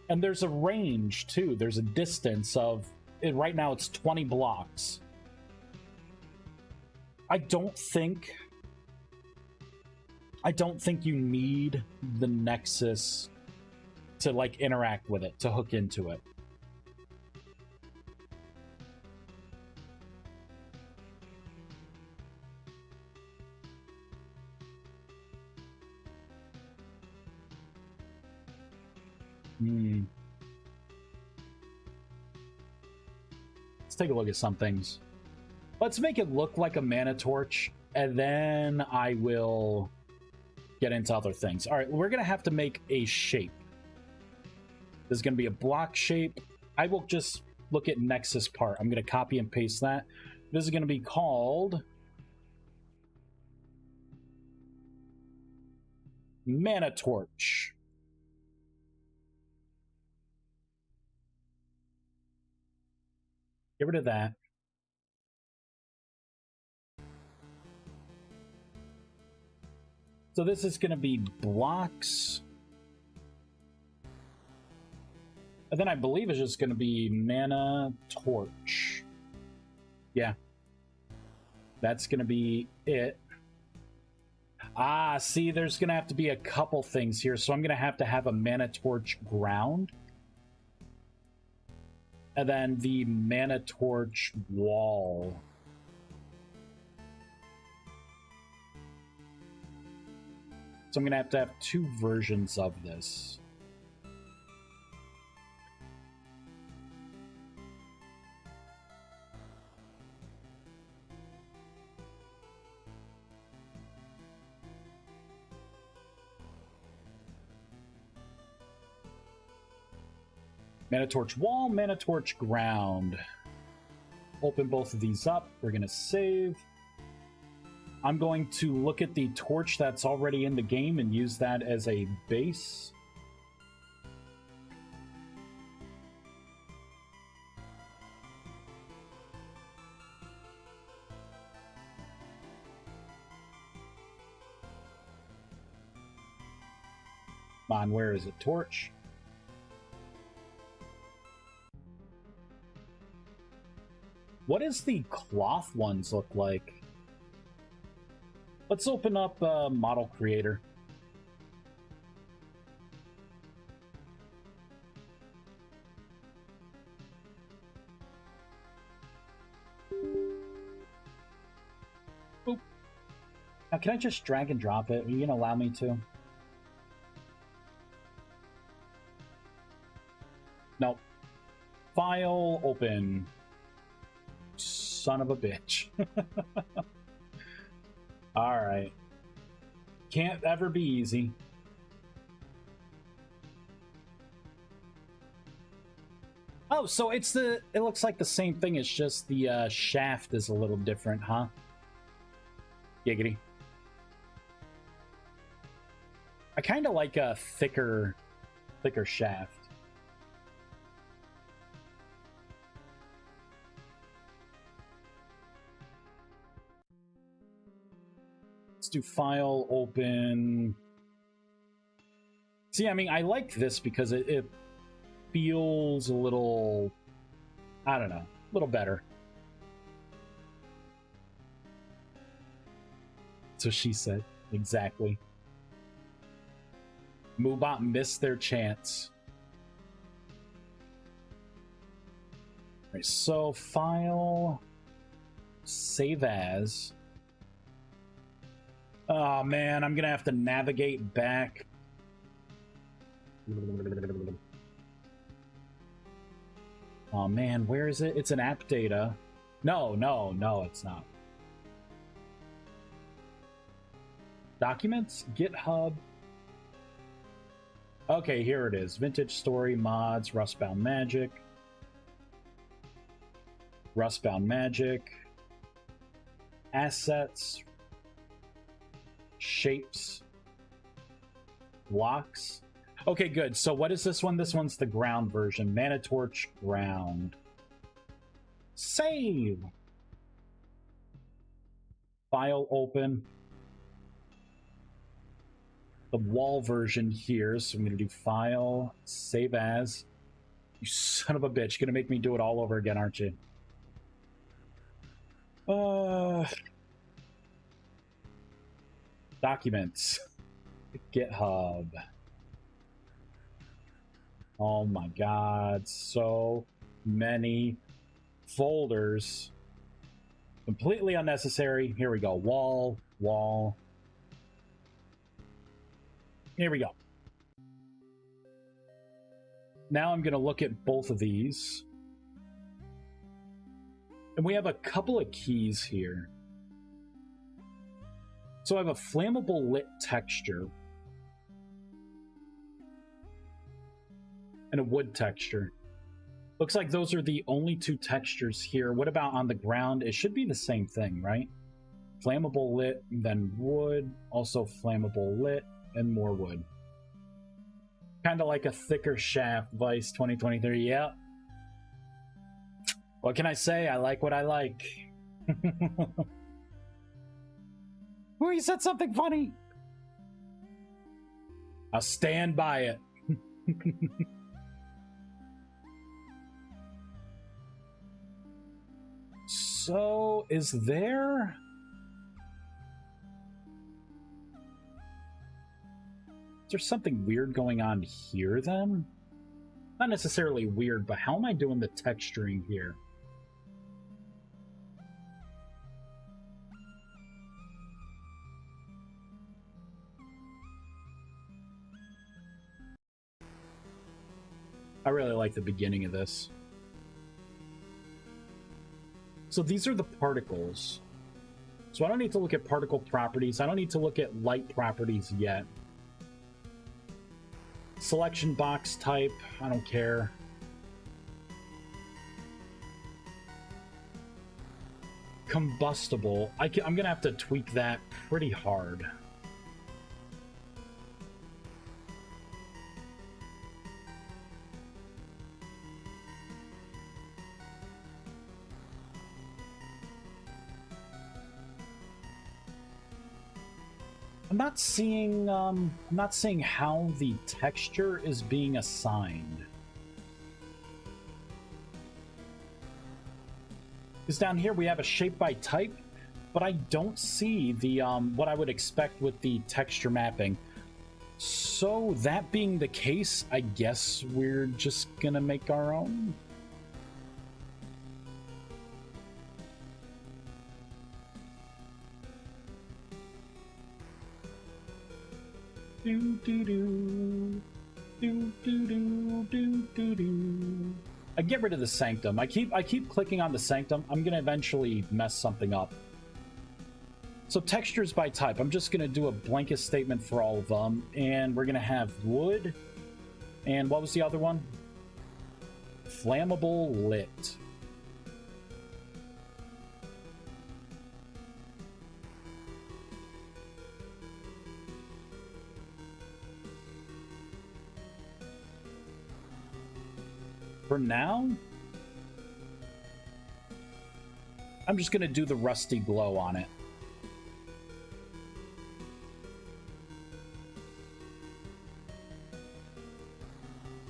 And there's a range, too. There's a distance of... Right now, it's 20 blocks. I don't think you need the Nexus to like interact with it, to hook into it. Let's take a look at some things. Let's make it look like a mana torch, and then I will get into other things. All right, we're going to have to make a shape. This is going to be a block shape. I will just look at Nexus part. I'm going to copy and paste that. This is going to be called Mana Torch. Get rid of that. So this is going to be blocks. And then I believe it's just going to be Mana Torch. Yeah. That's going to be it. Ah, see, there's going to have to be a couple things here. So I'm going to have a Mana Torch ground. And then the Mana Torch wall. So I'm going to have 2 versions of this. Mana Torch wall, Mana Torch ground. Open both of these up. We're going to save. I'm going to look at the torch that's already in the game and use that as a base. Come on, where is it? Torch. What does the cloth ones look like? Let's open up Model Creator. Oop. Now, can I just drag and drop it? Are you gonna allow me to? Nope. File, open. Son of a bitch. Alright. Can't ever be easy. Oh, so it looks like the same thing, it's just the shaft is a little different, huh? Giggity. I kind of like a thicker shaft. Let's do file, open. See, I mean, I like this because it feels a little, I don't know, a little better. So she said, exactly. Moobot missed their chance. All right, so file, save as. Oh man, I'm gonna have to navigate back. Oh man, where is it? It's an app data. No, it's not. Documents, GitHub. Okay, here it is. Vintage Story, Mods, Rustbound Magic. Rustbound Magic. Assets. Shapes. Blocks. Okay, good. So what is this one? This one's the ground version. Mana Torch ground. Save. File open. The wall version here. So I'm going to do file, save as. You son of a bitch. You're going to make me do it all over again, aren't you? Documents. GitHub. Oh my god, so many folders. Completely unnecessary. Here we go. Wall. Here we go. Now I'm going to look at both of these. And we have a couple of keys here. So I have a flammable lit texture. And a wood texture. Looks like those are the only two textures here. What about on the ground? It should be the same thing, right? Flammable lit, then wood. Also flammable lit, and more wood. Kind of like a thicker shaft, Vice 2023. Yeah. What can I say? I like what I like. Ooh, he said something funny. I'll stand by it. So, is there... Is there something weird going on here, then? Not necessarily weird, but how am I doing the texturing here? I really like the beginning of this. So these are the particles. So I don't need to look at particle properties. I don't need to look at light properties yet. Selection box type, I don't care. Combustible, I'm gonna have to tweak that pretty hard. I'm not seeing how the texture is being assigned. Because down here we have a shape by type, but I don't see the what I would expect with the texture mapping. So that being the case, I guess we're just gonna make our own. Do do do do do do do do do. I get rid of the sanctum. I keep clicking on the sanctum. I'm gonna eventually mess something up. So textures by type. I'm just gonna do a blanket statement for all of them, and we're gonna have wood. And what was the other one? Flammable lit. For now, I'm just going to do the rusty glow on it.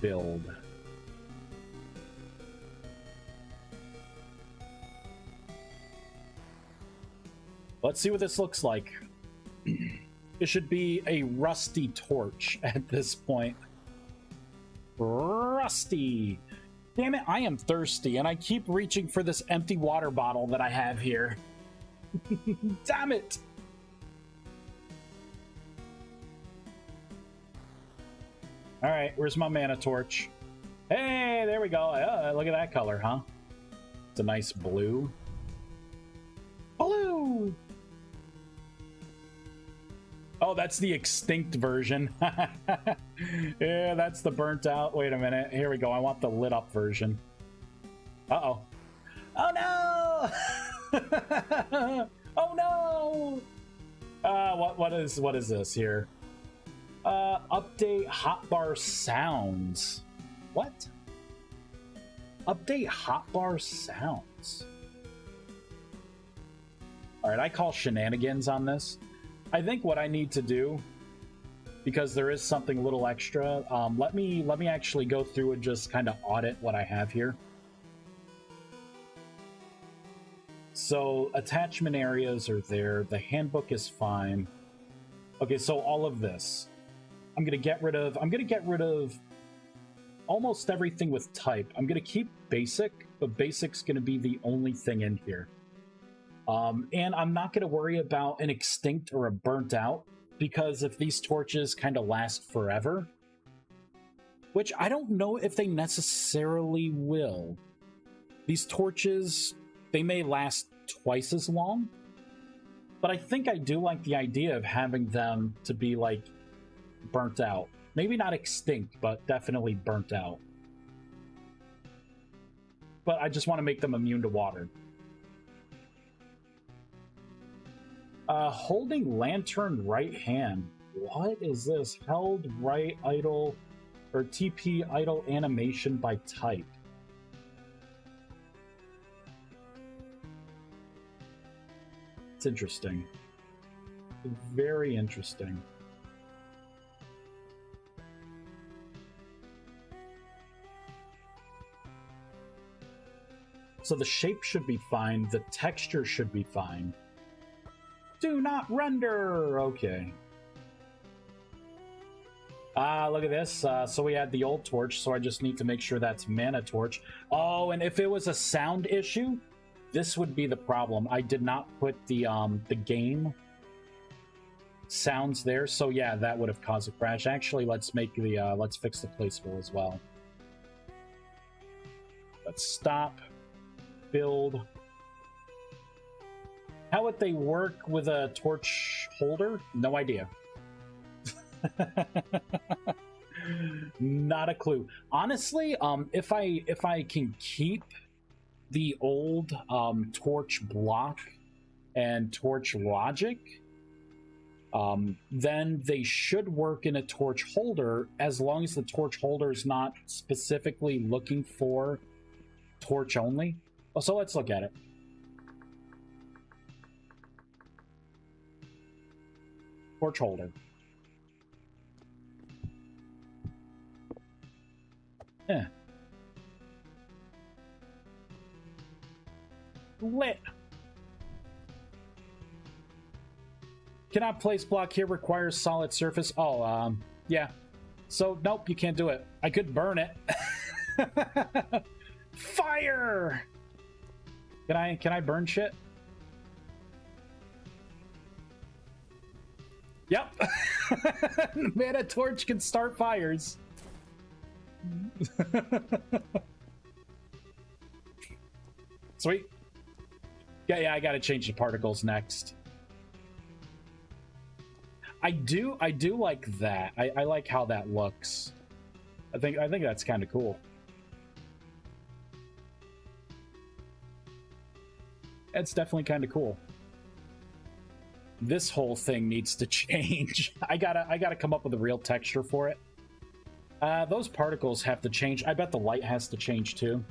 Build. Let's see what this looks like. It should be a rusty torch at this point. Rusty. Damn it, I am thirsty, and I keep reaching for this empty water bottle that I have here. Damn it! Alright, where's my mana torch? Hey, there we go. Look at that color, huh? It's a nice blue. Blue! Oh, that's the extinct version. Yeah, that's the burnt out. Wait a minute. Here we go. I want the lit up version. Uh-oh. Oh no! Oh no! What is this here? Update hotbar sounds. What? Update hotbar sounds. All right, I call shenanigans on this. I think what I need to do, because there is something a little extra, let me actually go through and just kind of audit what I have here. So attachment areas are there. The handbook is fine. Okay, so all of this, I'm gonna get rid of almost everything with type. I'm gonna keep basic, but basic's gonna be the only thing in here. And I'm not going to worry about an extinct or a burnt out, because if these torches kind of last forever, which I don't know if they necessarily will. These torches, they may last twice as long, but I think I do like the idea of having them to be like burnt out. Maybe not extinct, but definitely burnt out. But I just want to make them immune to water. Holding lantern right hand. What is this? Held right idle or TP idle animation by type. It's interesting. Very interesting. So the shape should be fine. The texture should be fine. Do not render! Okay. Look at this. So we had the old torch, so I just need to make sure that's mana torch. Oh, and if it was a sound issue, this would be the problem. I did not put the game sounds there, so yeah, that would have caused a crash. Actually, let's make the let's fix the placement as well. Let's stop. Build. How would they work with a torch holder? No idea. Not a clue. Honestly, if I can keep the old torch block and torch logic, then they should work in a torch holder, as long as the torch holder is not specifically looking for torch only. So let's look at it. Torch holder. Yeah. Lit. Cannot place block here, requires solid surface. Oh, yeah. So, nope, you can't do it. I could burn it. Fire! Can I burn shit? Yep. Mana Torch can start fires. Sweet. Yeah, I gotta change the particles next. I do like that. I like how that looks. I think that's kind of cool. That's definitely kind of cool. This whole thing needs to change. I gotta come up with a real texture for it. Those particles have to change. I bet the light has to change too.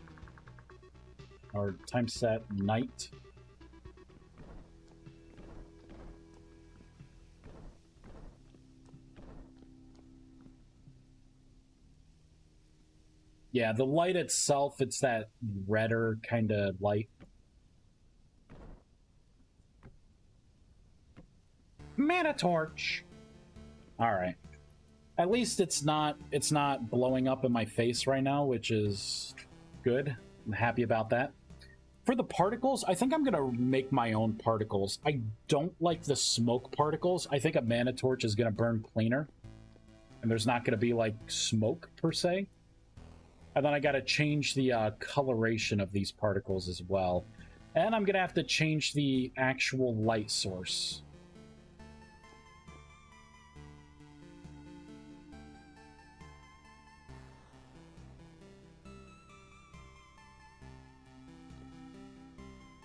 Or time set night. Yeah, the light itself, it's that redder kind of light. Mana Torch! Alright. At least it's not blowing up in my face right now, which is good. I'm happy about that. For the particles, I think I'm gonna make my own particles. I don't like the smoke particles. I think a Mana Torch is gonna burn cleaner. And there's not gonna be like smoke per se. And then I gotta change the coloration of these particles as well. And I'm gonna have to change the actual light source.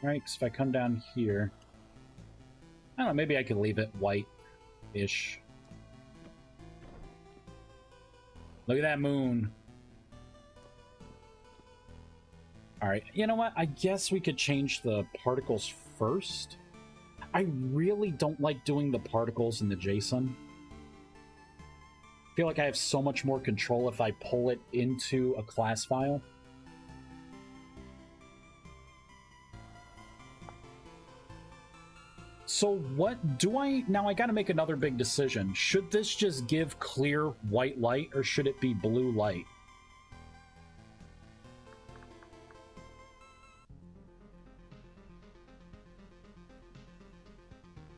Right, because if I come down here, I don't know, maybe I could leave it white-ish. Look at that moon. Alright, you know what? I guess we could change the particles first. I really don't like doing the particles in the JSON. I feel like I have so much more control if I pull it into a class file. So what do now I gotta make another big decision. Should this just give clear white light or should it be blue light?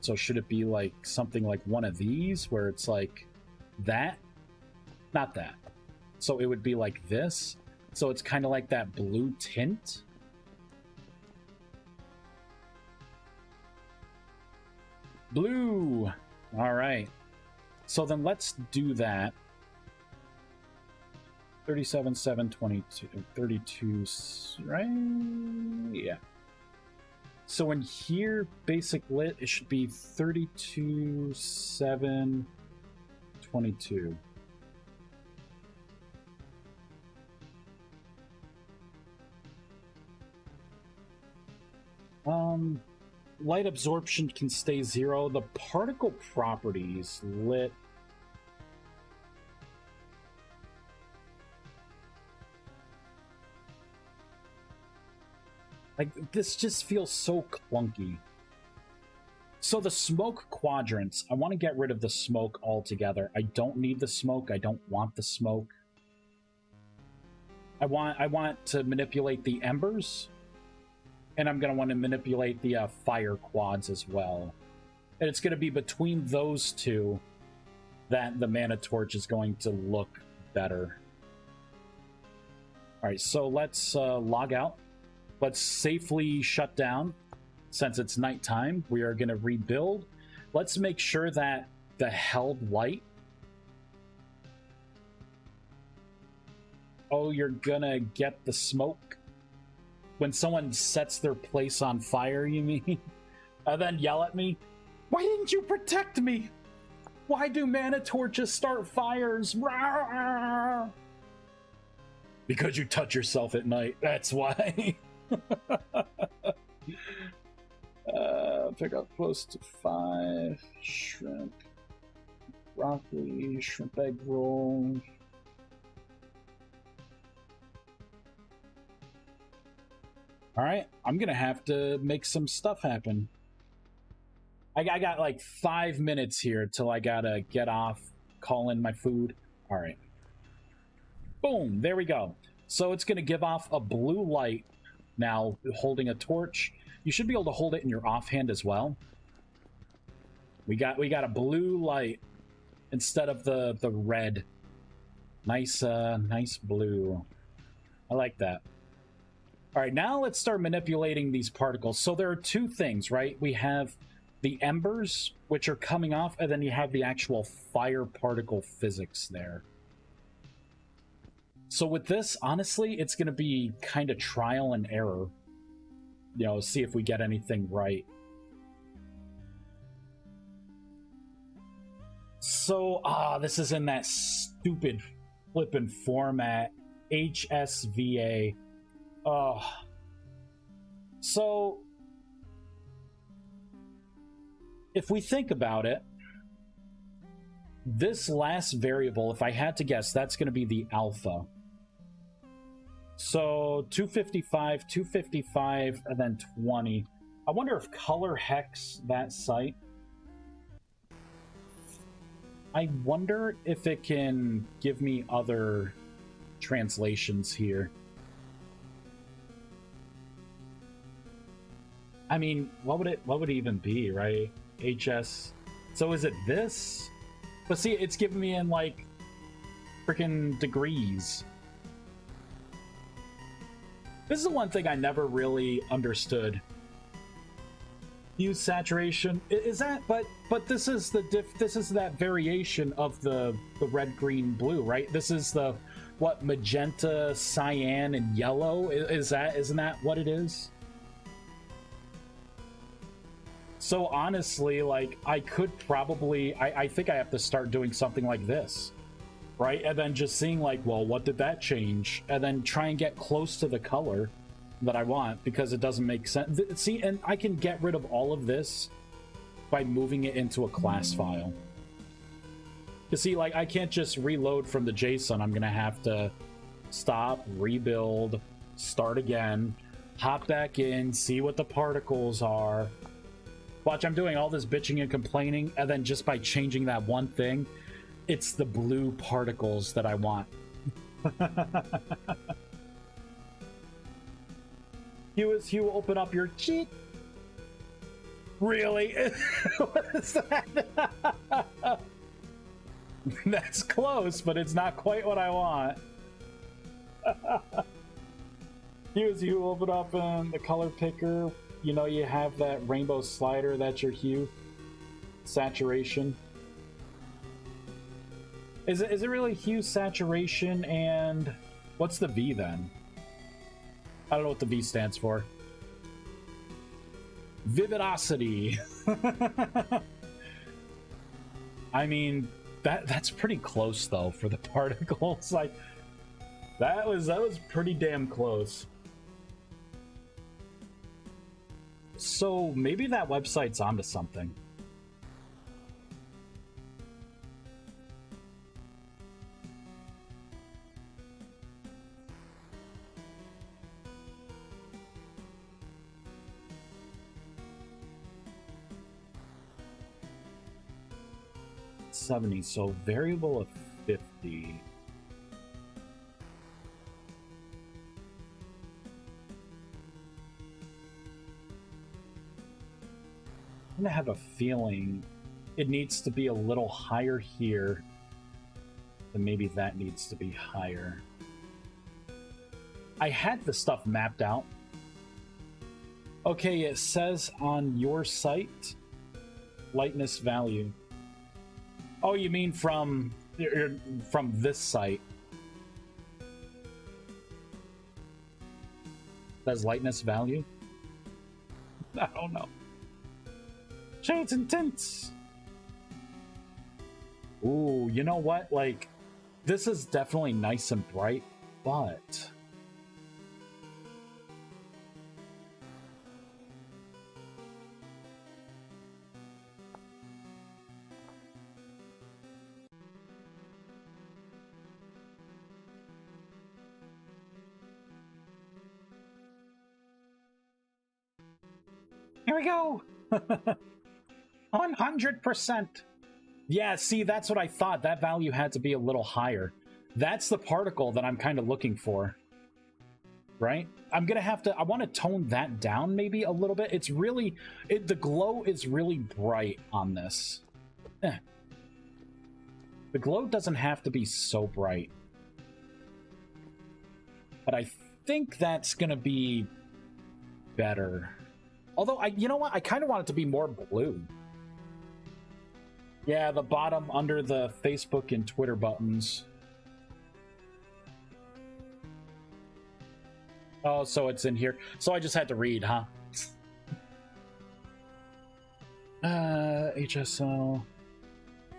So should it be like something like one of these where it's like that? Not that. So it would be like this. So it's kind of like that blue tint. Blue. All right. So then let's do that. 37, 7, 22, 32, right? Yeah. So in here, basic lit, it should be 32, 7, 22. Light absorption can stay 0. The particle properties, lit. Like, this just feels so clunky. So the smoke quadrants, I want to get rid of the smoke altogether. I don't need the smoke. I don't want the smoke. I want to manipulate the embers. And I'm going to want to manipulate the fire quads as well. And it's going to be between those two that the Mana Torch is going to look better. All right, so let's log out. Let's safely shut down. Since it's nighttime, we are going to rebuild. Let's make sure that the held light... Oh, you're going to get the smoke? When someone sets their place on fire, you mean? And then yell at me, why didn't you protect me? Why do Mana Torches start fires? Rawr! Because you touch yourself at night, that's why. Pick up close to 5. Shrimp. Broccoli, shrimp egg roll. All right, I'm gonna have to make some stuff happen. I got like 5 minutes here till I gotta get off, call in my food. All right. Boom, there we go. So it's gonna give off a blue light now, holding a torch. You should be able to hold it in your offhand as well. We got a blue light instead of the red. Nice nice blue. I like that. All right, now let's start manipulating these particles. So there are two things, right? We have the embers, which are coming off, and then you have the actual fire particle physics there. So with this, honestly, it's going to be kind of trial and error. You know, see if we get anything right. So, this is in that stupid flippin' format, HSVA. So, if we think about it, this last variable, if I had to guess, that's going to be the alpha. So, 255, 255, and then 20. I wonder if color hex that site. I wonder if it can give me other translations here. I mean, what would it even be, right? HS. So is it this? But see, it's giving me in like freaking degrees. This is the one thing I never really understood. Hue saturation is that, but this is this is that variation of the red, green, blue, right? This is the what, magenta, cyan, and yellow. Isn't that what it is? So honestly, like, I could probably, I think I have to start doing something like this, right? And then just seeing like, well, what did that change? And then try and get close to the color that I want, because it doesn't make sense. See, and I can get rid of all of this by moving it into a class file. You see, like, I can't just reload from the JSON. I'm gonna have to stop, rebuild, start again, hop back in, see what the particles are. Watch, I'm doing all this bitching and complaining, and then just by changing that one thing, it's the blue particles that I want. Hugh, open up your cheat. Really? What is that? That's close, but it's not quite what I want. Hugh, open up the color picker. You know, you have that rainbow slider, that's your hue. Saturation. Is it really hue, saturation, and what's the V then? I don't know what the V stands for. Vividosity. I mean, that's pretty close though for the particles. Like, that was pretty damn close. So maybe that website's onto something. $70, so variable of 50. I'm gonna have a feeling it needs to be a little higher here, then maybe that needs to be higher. I had the stuff mapped out. Okay, it says on your site, lightness value. Oh, you mean from this site? Says lightness value? I don't know. Shades and tints. Ooh, you know what? Like, this is definitely nice and bright, but There we go! 100%! Yeah, see, that's what I thought. That value had to be a little higher. That's the particle that I'm kind of looking for. Right? I'm gonna have to... I want to tone that down maybe a little bit. It's really... the glow is really bright on this. The glow doesn't have to be so bright. But I think that's gonna be better. Although, you know what? I kind of want it to be more blue. Yeah, the bottom under the Facebook and Twitter buttons. Oh, so it's in here. So I just had to read, huh? HSL.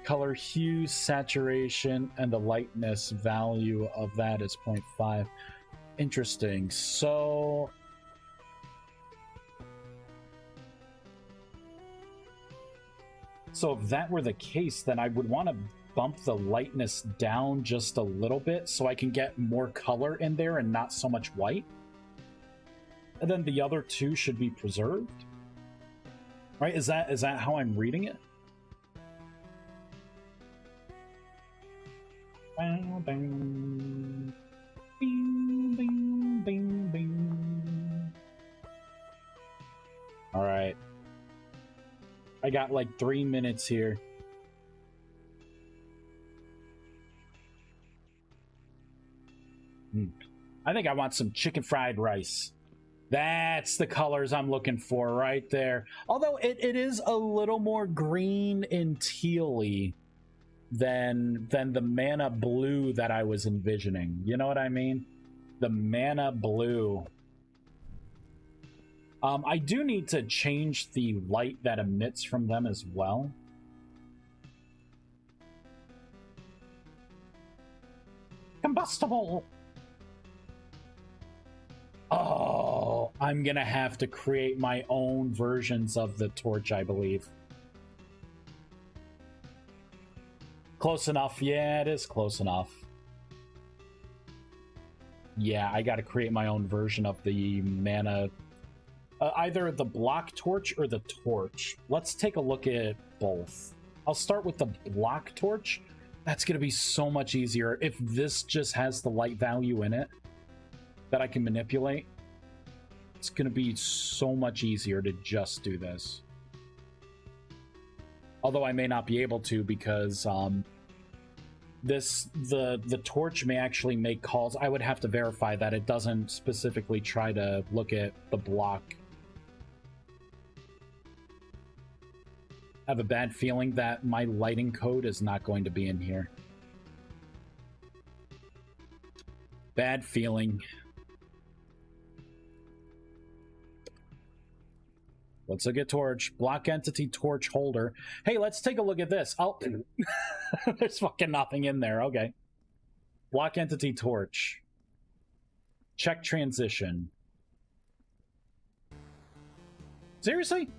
Color, hue, saturation, and the lightness value of that is 0.5. Interesting. So... So if that were the case, then I would want to bump the lightness down just a little bit so I can get more color in there and not so much white. And then the other two should be preserved. Right? Is that how I'm reading it? Bing, bing. Bing, bing, bing, bing. All right. I got like 3 minutes here. I think I want some chicken fried rice. That's the colors I'm looking for right there. Although it is a little more green and teal-y than the mana blue that I was envisioning. You know what I mean? The mana blue. I do need to change the light that emits from them as well. Combustible! Oh, I'm gonna have to create my own versions of the torch, I believe. Close enough. Yeah, it is close enough. Yeah, I gotta create my own version of the mana... either the block torch or the torch. Let's take a look at both. I'll start with the block torch. That's going to be so much easier if this just has the light value in it that I can manipulate. It's going to be so much easier to just do this. Although I may not be able to because the torch may actually make calls. I would have to verify that it doesn't specifically try to look at the block. I have a bad feeling that my lighting code is not going to be in here. Bad feeling. Let's look at torch. Block entity torch holder. Hey, let's take a look at this. Oh, there's fucking nothing in there. Okay. Block entity torch. Check transition. Seriously?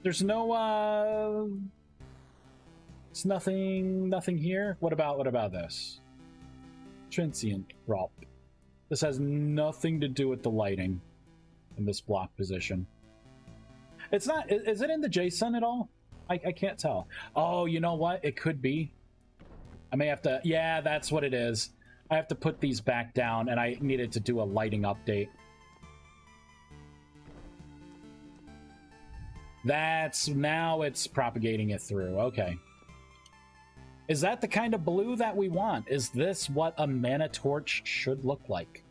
There's no, it's nothing here? What about this? Transient prop. This has nothing to do with the lighting in this block position. It's not, is it in the JSON at all? I can't tell. Oh, you know what? It could be. I may have to, yeah, that's what it is. I have to put these back down and I needed to do a lighting update. Now it's propagating it through. Okay. Is that the kind of blue that we want? Is this what a mana torch should look like?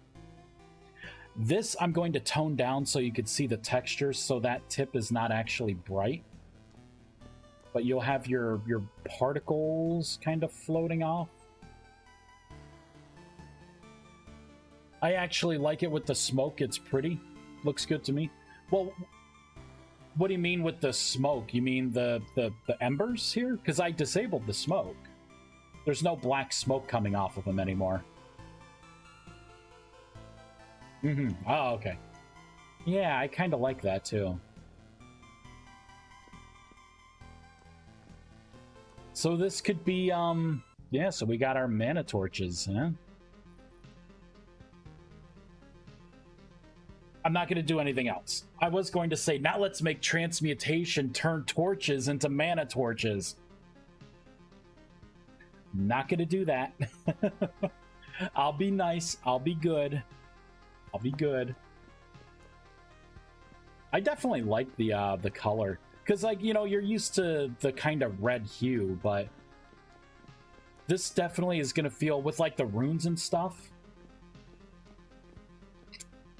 This I'm going to tone down so you could see the texture so that tip is not actually bright. But you'll have your particles kind of floating off. I actually like it with the smoke. It's pretty. Looks good to me. Well, what do you mean with the smoke? You mean the embers here? Because I disabled the smoke. There's no black smoke coming off of them anymore. Oh, okay. Yeah, I kind of like that too. So this could be, yeah, so we got our mana torches, huh? I'm not going to do anything else. I was going to say, now let's make transmutation turn torches into mana torches. Not going to do that. I'll be nice. I'll be good. I'll be good. I definitely like the color. Because, like, you know, you're used to the kind of red hue, but this definitely is going to feel, with, like, the runes and stuff,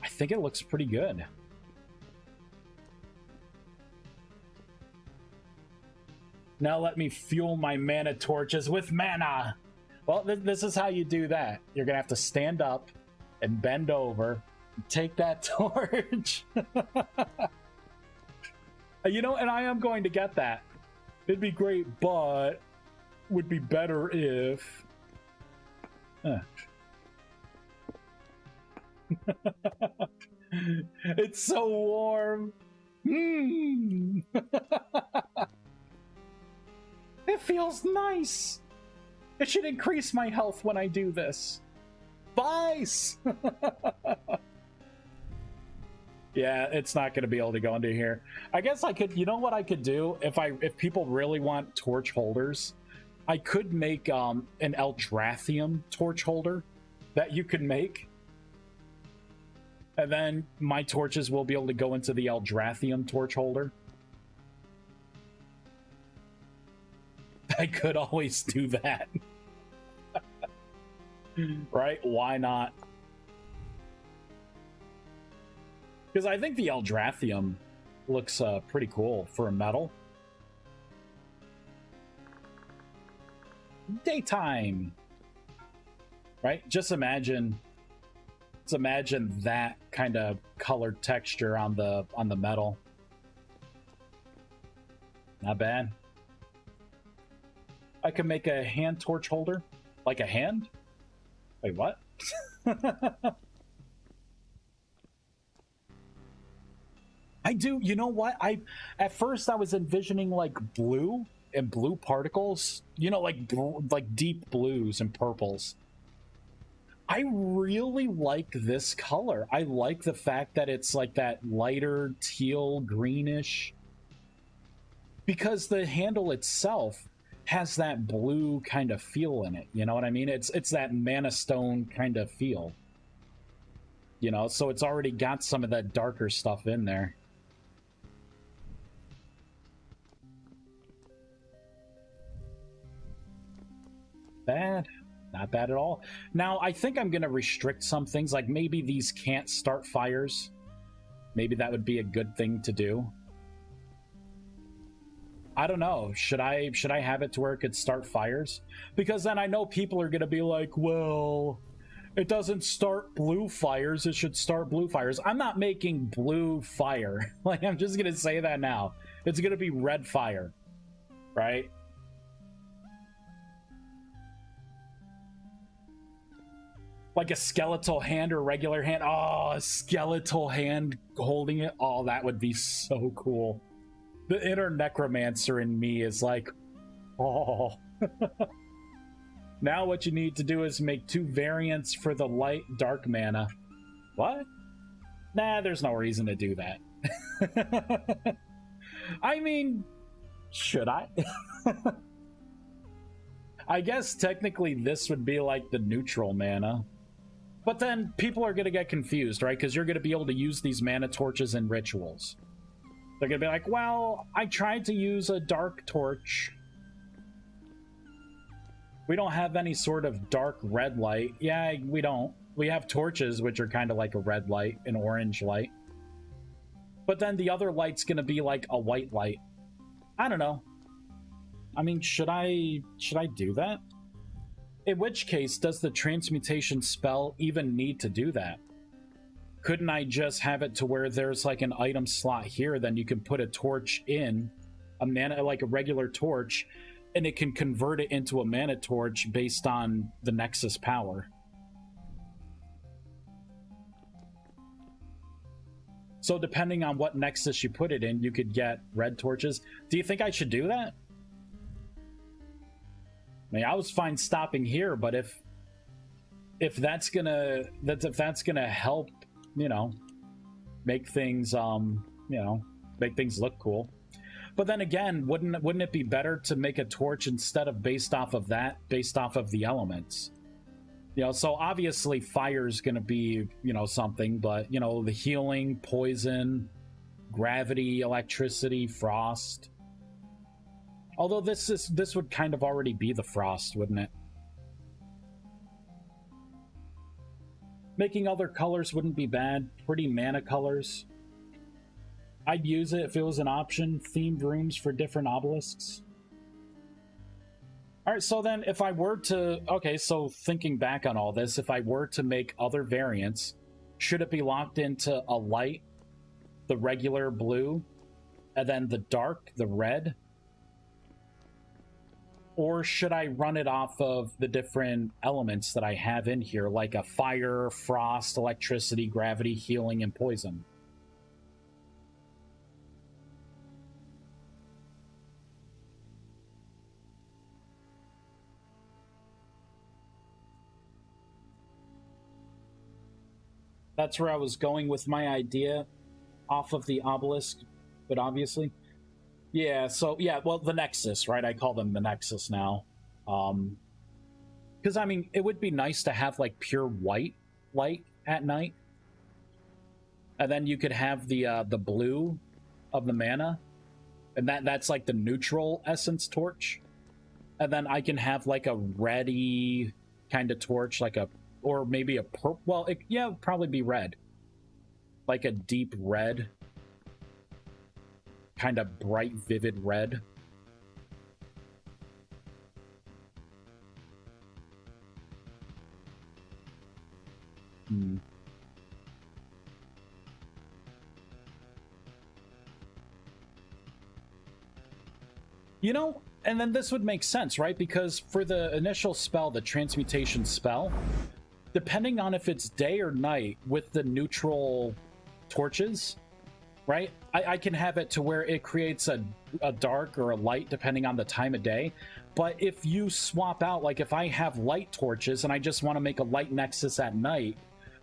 I think it looks pretty good. Now let me fuel my mana torches with mana. Well, this is how you do that. You're going to have to stand up and bend over and take that torch. You know, and I am going to get that. It'd be great, but would be better if... It's so warm. It feels nice. It should increase my health when I do this. Vice! Yeah, it's not going to be able to go into here. I guess I could, you know what I could do? If people really want torch holders, I could make an Eldrathrium torch holder that you could make. And then my torches will be able to go into the Eldrathrium torch holder. I could always do that. Right? Why not? Because I think the Eldrathrium looks pretty cool for a metal. Daytime! Right? Just imagine that kind of colored texture on the metal. Not bad. I could make a hand torch holder. Like a hand? Wait, what? I do, you know what? At first I was envisioning like blue and blue particles, you know, like deep blues and purples. I really like this color. I like the fact that it's like that lighter teal greenish, because the handle itself has that blue kind of feel in it. You know what I mean? It's that mana stone kind of feel. You know, so it's already got some of that darker stuff in there. Bad. Not bad at all. Now, I think I'm going to restrict some things, like maybe these can't start fires. Maybe that would be a good thing to do. I don't know. Should I have it to where it could start fires? Because then I know people are going to be like, well, it doesn't start blue fires. It should start blue fires. I'm not making blue fire. Like, I'm just going to say that now. It's going to be red fire. Right? Like a skeletal hand or regular hand. Oh, a skeletal hand holding it. Oh, that would be so cool. The inner necromancer in me is like, oh. Now what you need to do is make 2 variants for the light dark mana. What? Nah, there's no reason to do that. I mean, should I? I guess technically this would be like the neutral mana. But then people are going to get confused, right? Because you're going to be able to use these mana torches in rituals. They're going to be like, well, I tried to use a dark torch. We don't have any sort of dark red light. Yeah, we don't. We have torches, which are kind of like a red light, an orange light. But then the other light's going to be like a white light. I don't know. I mean, should I do that? In which case, does the transmutation spell even need to do that? Couldn't I just have it to where there's like an item slot here, then you can put a torch in, a mana, like a regular torch, and it can convert it into a mana torch based on the Nexus power. So depending on what Nexus you put it in, you could get red torches. Do you think I should do that? I mean, I was fine stopping here, but if that's gonna help, you know, make things, you know, make things look cool. But then again, wouldn't it be better to make a torch instead of based off of that, based off of the elements? You know, so obviously fire's gonna be, you know, something, but, you know, the healing, poison, gravity, electricity, frost. Although this would kind of already be the frost, wouldn't it? Making other colors wouldn't be bad. Pretty mana colors. I'd use it if it was an option. Themed rooms for different obelisks. All right, so then if I were to... Okay, so thinking back on all this, if I were to make other variants, should it be locked into a light, the regular blue, and then the dark, the red? Or should I run it off of the different elements that I have in here, like a fire, frost, electricity, gravity, healing, and poison? That's where I was going with my idea, off of the obelisk, but obviously. Yeah, so, yeah, well, the Nexus, right? I call them the Nexus now. Because, I mean, it would be nice to have, like, pure white light at night. And then you could have the blue of the mana. And that's, like, the neutral essence torch. And then I can have, like, a reddy kind of torch, like a... Or maybe a purple... Well, yeah, it would probably be red. Like a deep red. Kind of bright, vivid red. You know, and then this would make sense, right? Because for the initial spell, the transmutation spell, depending on if it's day or night with the neutral torches, right? I can have it to where it creates a dark or a light depending on the time of day. But if you swap out, like if I have light torches and I just want to make a light nexus at night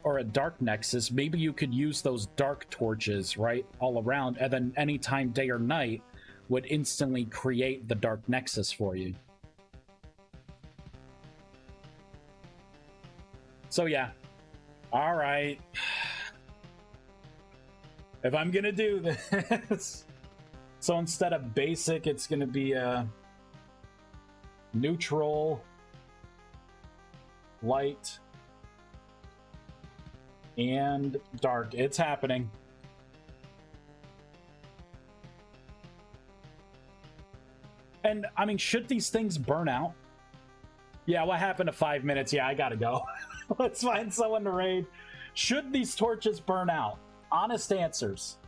or a dark nexus, maybe you could use those dark torches, right, all around, and then anytime day or night would instantly create the dark nexus for you. So yeah. All right. If I'm gonna do this, so instead of basic, it's gonna be a neutral, light, and dark. It's happening. And I mean, should these things burn out? Yeah, what happened to 5 minutes? Yeah, I gotta go. Let's find someone to raid. Should these torches burn out? Honest answers.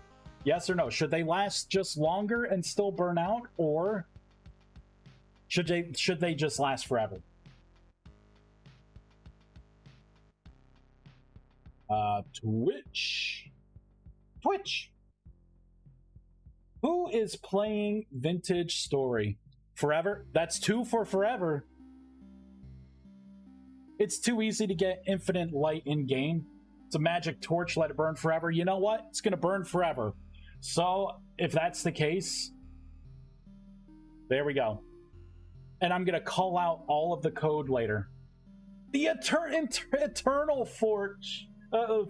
Yes or no? Should they last just longer and still burn out, or should they just last forever? Twitch. Who is playing Vintage Story? Forever? That's 2 for forever. It's too easy to get infinite light in game. It's a magic torch, let it burn forever. You know what? It's gonna burn forever. So, if that's the case, there we go. And I'm gonna call out all of the code later. The eternal forge.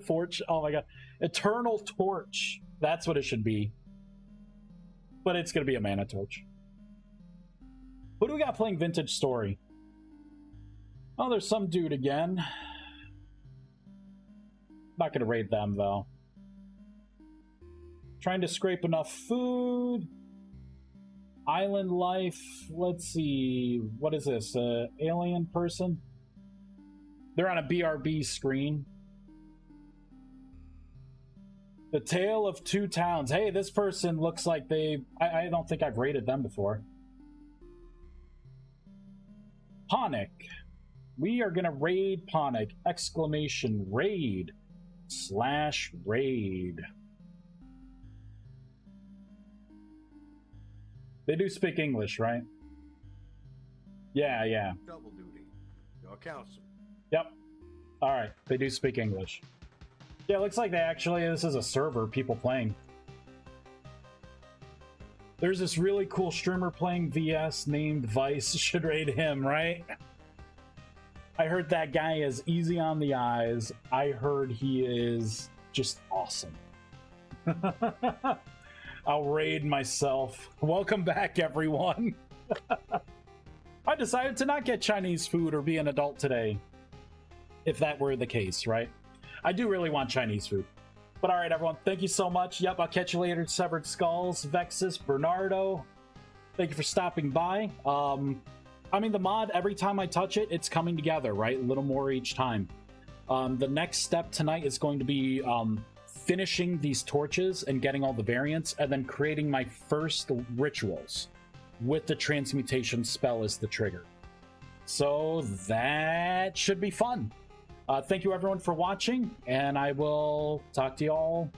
Forge. Oh my god. Eternal torch. That's what it should be. But it's gonna be a mana torch. Who do we got playing Vintage Story? Oh, there's some dude again. Not gonna raid them, though. Trying to scrape enough food. Island life. Let's see. What is this? Alien person? They're on a BRB screen. The Tale of Two Towns. Hey, this person looks like they... I don't think I've raided them before. Ponic. We are gonna raid Ponic. Exclamation raid. /raid. They do speak English, right? Yeah. Double duty. Your counsel. Yep. Alright, they do speak English. Yeah, it looks like this is a server, people playing. There's this really cool streamer playing VS named Vice. Should raid him, right? I heard that guy is easy on the eyes. I heard he is just awesome. I'll raid myself. Welcome back, everyone. I decided to not get Chinese food or be an adult today. If that were the case, right? I do really want Chinese food. But all right, everyone, thank you so much. Yep, I'll catch you later. Severed Skulls, Vexus, Bernardo. Thank you for stopping by. I mean, the mod, every time I touch it, it's coming together, right? A little more each time. The next step tonight is going to be finishing these torches and getting all the variants, and then creating my first rituals with the transmutation spell as the trigger. So that should be fun. Thank you, everyone, for watching, and I will talk to you all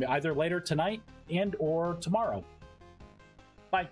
either later tonight and or tomorrow. Bye.